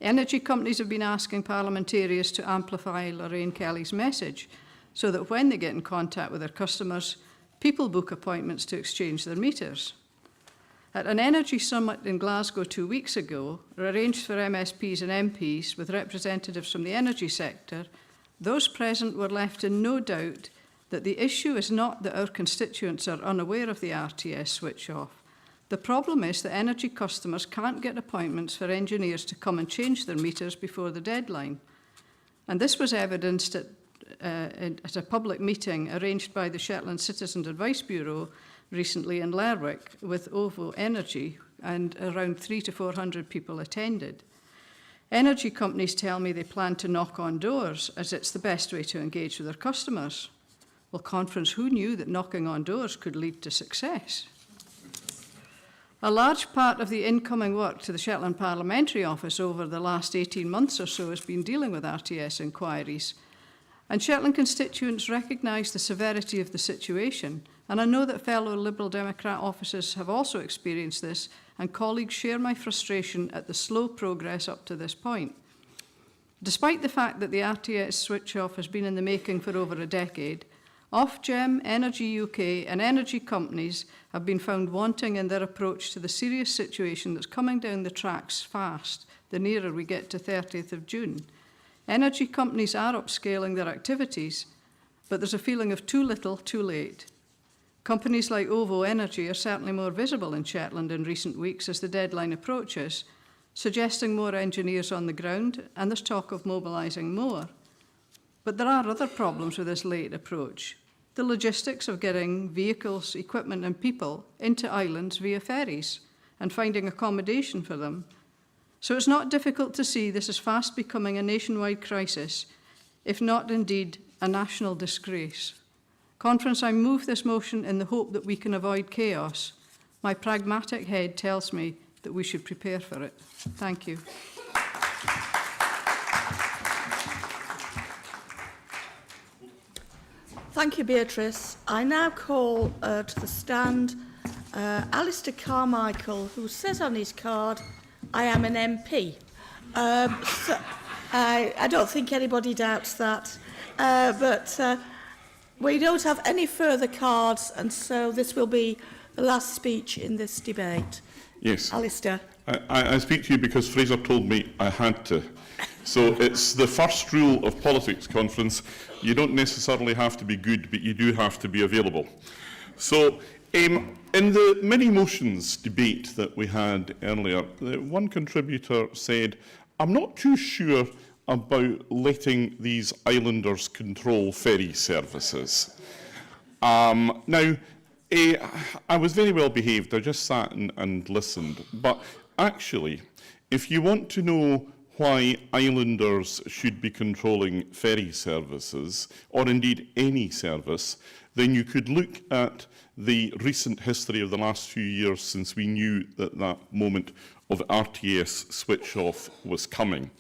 Energy companies have been asking parliamentarians to amplify Lorraine Kelly's message so that when they get in contact with their customers, people book appointments to exchange their meters. At an energy summit in Glasgow 2 weeks ago, arranged for MSPs and MPs with representatives from the energy sector, those present were left in no doubt that the issue is not that our constituents are unaware of the RTS switch-off. The problem is that energy customers can't get appointments for engineers to come and change their meters before the deadline. And this was evidenced at a public meeting arranged by the Shetland Citizens Advice Bureau recently in Lerwick with OVO Energy, and around 300 to 400 people attended. Energy companies tell me they plan to knock on doors as it's the best way to engage with their customers. Well, conference, who knew that knocking on doors could lead to success? A large part of the incoming work to the Shetland Parliamentary Office over the last 18 months or so has been dealing with RTS inquiries. And Shetland constituents recognise the severity of the situation, and I know that fellow Liberal Democrat officers have also experienced this, and colleagues share my frustration at the slow progress up to this point. Despite the fact that the RTS switch-off has been in the making for over a decade, Ofgem, Energy UK and energy companies have been found wanting in their approach to the serious situation that's coming down the tracks fast, the nearer we get to 30th of June. Energy companies are upscaling their activities, but there's a feeling of too little, too late. Companies like OVO Energy are certainly more visible in Shetland in recent weeks as the deadline approaches, suggesting more engineers on the ground, and there's talk of mobilising more. But there are other problems with this late approach. The logistics of getting vehicles, equipment and people into islands via ferries and finding accommodation for them. So it's not difficult to see this is fast becoming a nationwide crisis, if not indeed a national disgrace. Conference, I move this motion in the hope that we can avoid chaos. My pragmatic head tells me that we should prepare for it. Thank you. Thank you, Beatrice. I now call to the stand Alistair Carmichael, who says on his card, I am an MP. I don't think anybody doubts that. But we don't have any further cards, and so this will be the last speech in this debate. Yes. Alistair. I speak to you because Fraser told me I had to. So it's the first rule of politics, Conference. You don't necessarily have to be good, but you do have to be available. So in the many motions debate that we had earlier, one contributor said, I'm not too sure about letting these islanders control ferry services. Now, I was very well behaved. I just sat and listened. But actually, if you want to know why islanders should be controlling ferry services, or indeed any service, then you could look at the recent history of the last few years since we knew that that moment of RTS switch-off was coming.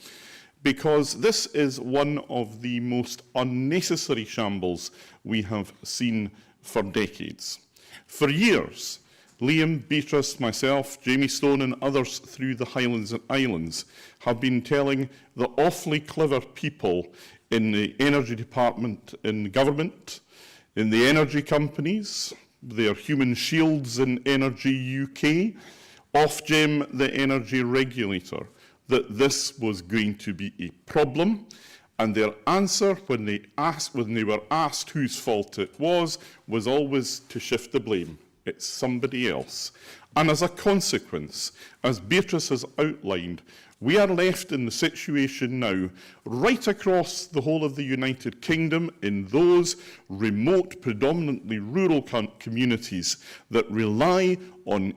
Because this is one of the most unnecessary shambles we have seen for decades. For years, Liam, Beatrice, myself, Jamie Stone and others through the Highlands and Islands have been telling the awfully clever people in the energy department in government, in the energy companies, their human shields in Energy UK, Ofgem, the energy regulator, that this was going to be a problem, and their answer when they were asked whose fault it was always to shift the blame. It's somebody else. And as a consequence, as Beatrice has outlined, we are left in the situation now, right across the whole of the United Kingdom, in those remote, predominantly rural communities that rely on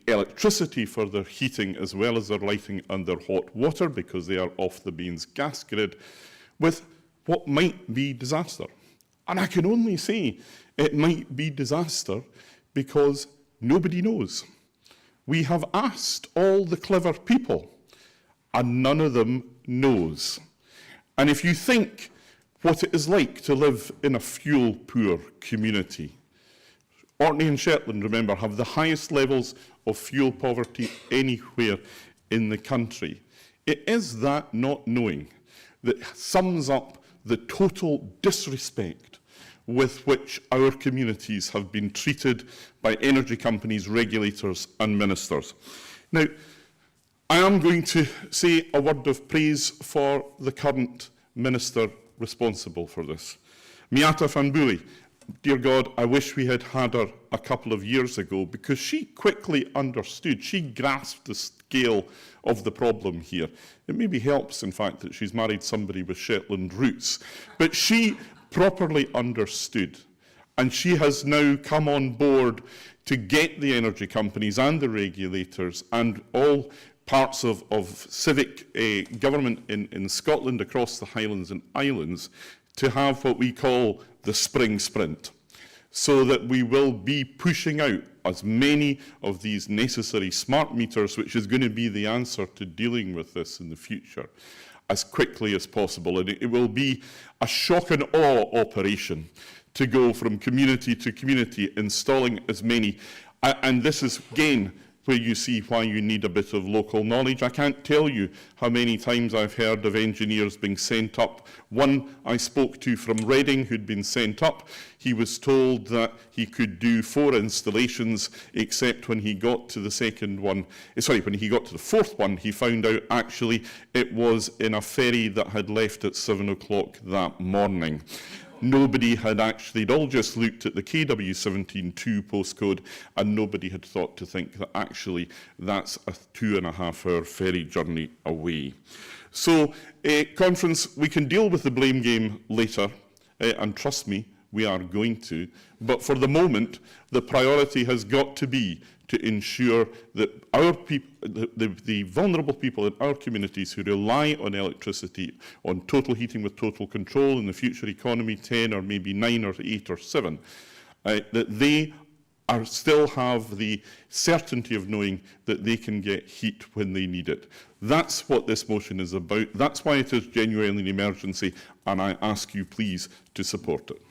electricity for their heating as well as their lighting and their hot water because they are off the mains gas grid, with what might be disaster. And I can only say it might be disaster because nobody knows. We have asked all the clever people, and none of them knows. And if you think what it is like to live in a fuel-poor community, Orkney and Shetland, remember, have the highest levels of fuel poverty anywhere in the country. It is that not knowing that sums up the total disrespect with which our communities have been treated by energy companies, regulators and ministers. Now, I am going to say a word of praise for the current minister responsible for this. Miata Fanbuli, dear God, I wish we had had her a couple of years ago because she quickly understood, she grasped the scale of the problem here. It maybe helps, in fact, that she's married somebody with Shetland roots, but she properly understood, and she has now come on board to get the energy companies and the regulators and all parts of civic government in Scotland across the Highlands and Islands to have what we call the spring sprint, so that we will be pushing out as many of these necessary smart meters, which is going to be the answer to dealing with this in the future, as quickly as possible. And it will be a shock and awe operation to go from community to community, installing as many. And this is, again, where you see why you need a bit of local knowledge. I can't tell you how many times I've heard of engineers being sent up. One I spoke to from Reading who'd been sent up, he was told that he could do 4 installations, except when he got to the second one, when he got to the fourth one, he found out actually it was in a ferry that had left at 7 o'clock that morning. Nobody had actually, they'd all just looked at the KW172 postcode, and nobody had thought to think that actually that's a 2.5-hour ferry journey away. So, conference, we can deal with the blame game later, and trust me, we are going to. But for the moment, the priority has got to be to ensure that our people, the vulnerable people in our communities who rely on electricity, on total heating with total control in the future economy 10 or maybe 9 or 8 or 7, that they still have the certainty of knowing that they can get heat when they need it. That's what this motion is about. That's why it is genuinely an emergency, and I ask you please to support it.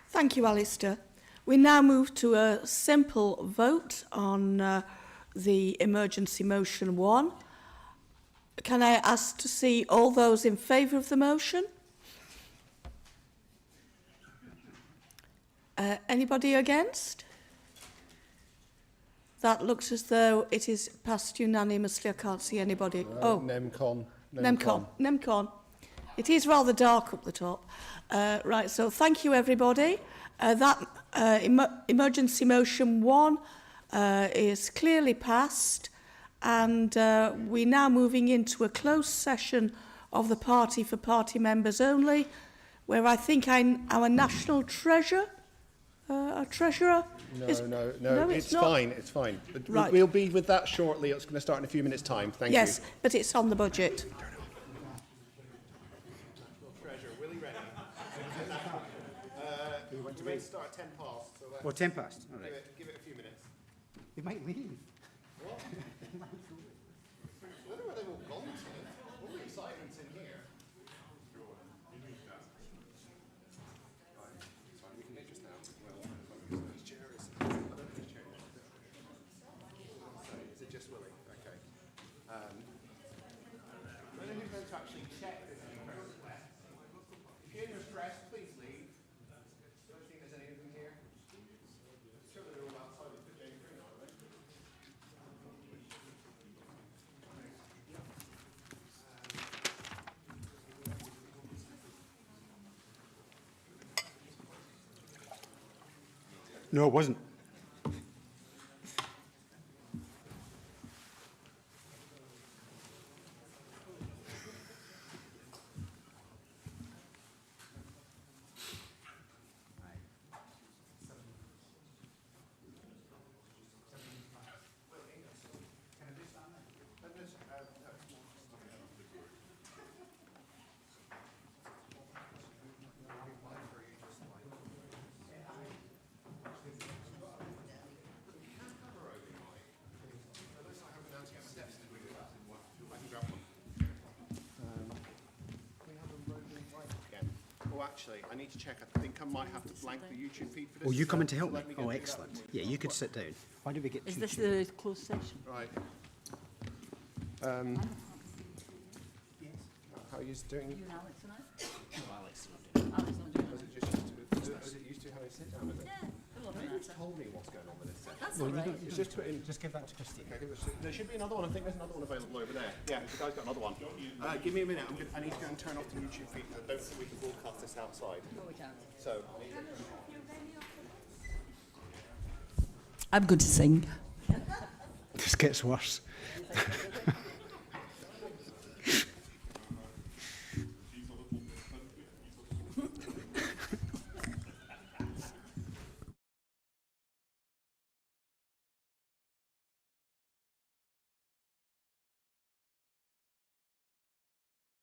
Thank you, Alistair. We now move to a simple vote on the emergency motion 1. Can I ask to see all those in favour of the motion? Anybody against? That looks as though it is passed unanimously. I can't see anybody. NEMCON. It is rather dark up the top. Right, so thank you, everybody. Emergency motion 1 is clearly passed, and we're now moving into a closed session of the party for party members only, where I think our national treasurer. No, it's fine. But right. We'll be with that shortly. It's going to start in a few minutes' time. Thank you. Yes, but it's on the budget. Treasurer, Willie ready? We're meant to start at 10 past. So 10 past? All right. Give it a few minutes. They might leave. What? I don't know where they've all gone to. All the excitement's in here. We can just now. His chair is. I don't know his chair. Is it just Willie? Okay. I don't know who's going to actually check this. If you're in your stress, please leave. I don't think there's anything here. Surely they're all outside of the game room, aren't they? No, it wasn't. Actually, I need to check. I think I might have to blank the YouTube feed for this. Oh, you coming to help me? Oh, excellent. Yeah, you could sit down. Why do we get Is this the closed session? Right. How are you doing? You and Alex tonight? No, Alex not doing it. Alex not doing it. Was it used to having a sit down with it? Yeah. Nobody's told me what's going on with this set. That's all right. Just give that to Christine. Okay, there should be another one. I think there's another one available over there. Yeah, the guy's got another one. Give me a minute. I need to go and turn off the YouTube feed. I don't think we can broadcast this outside. No, we can't. So. I'm going to sing. This gets worse.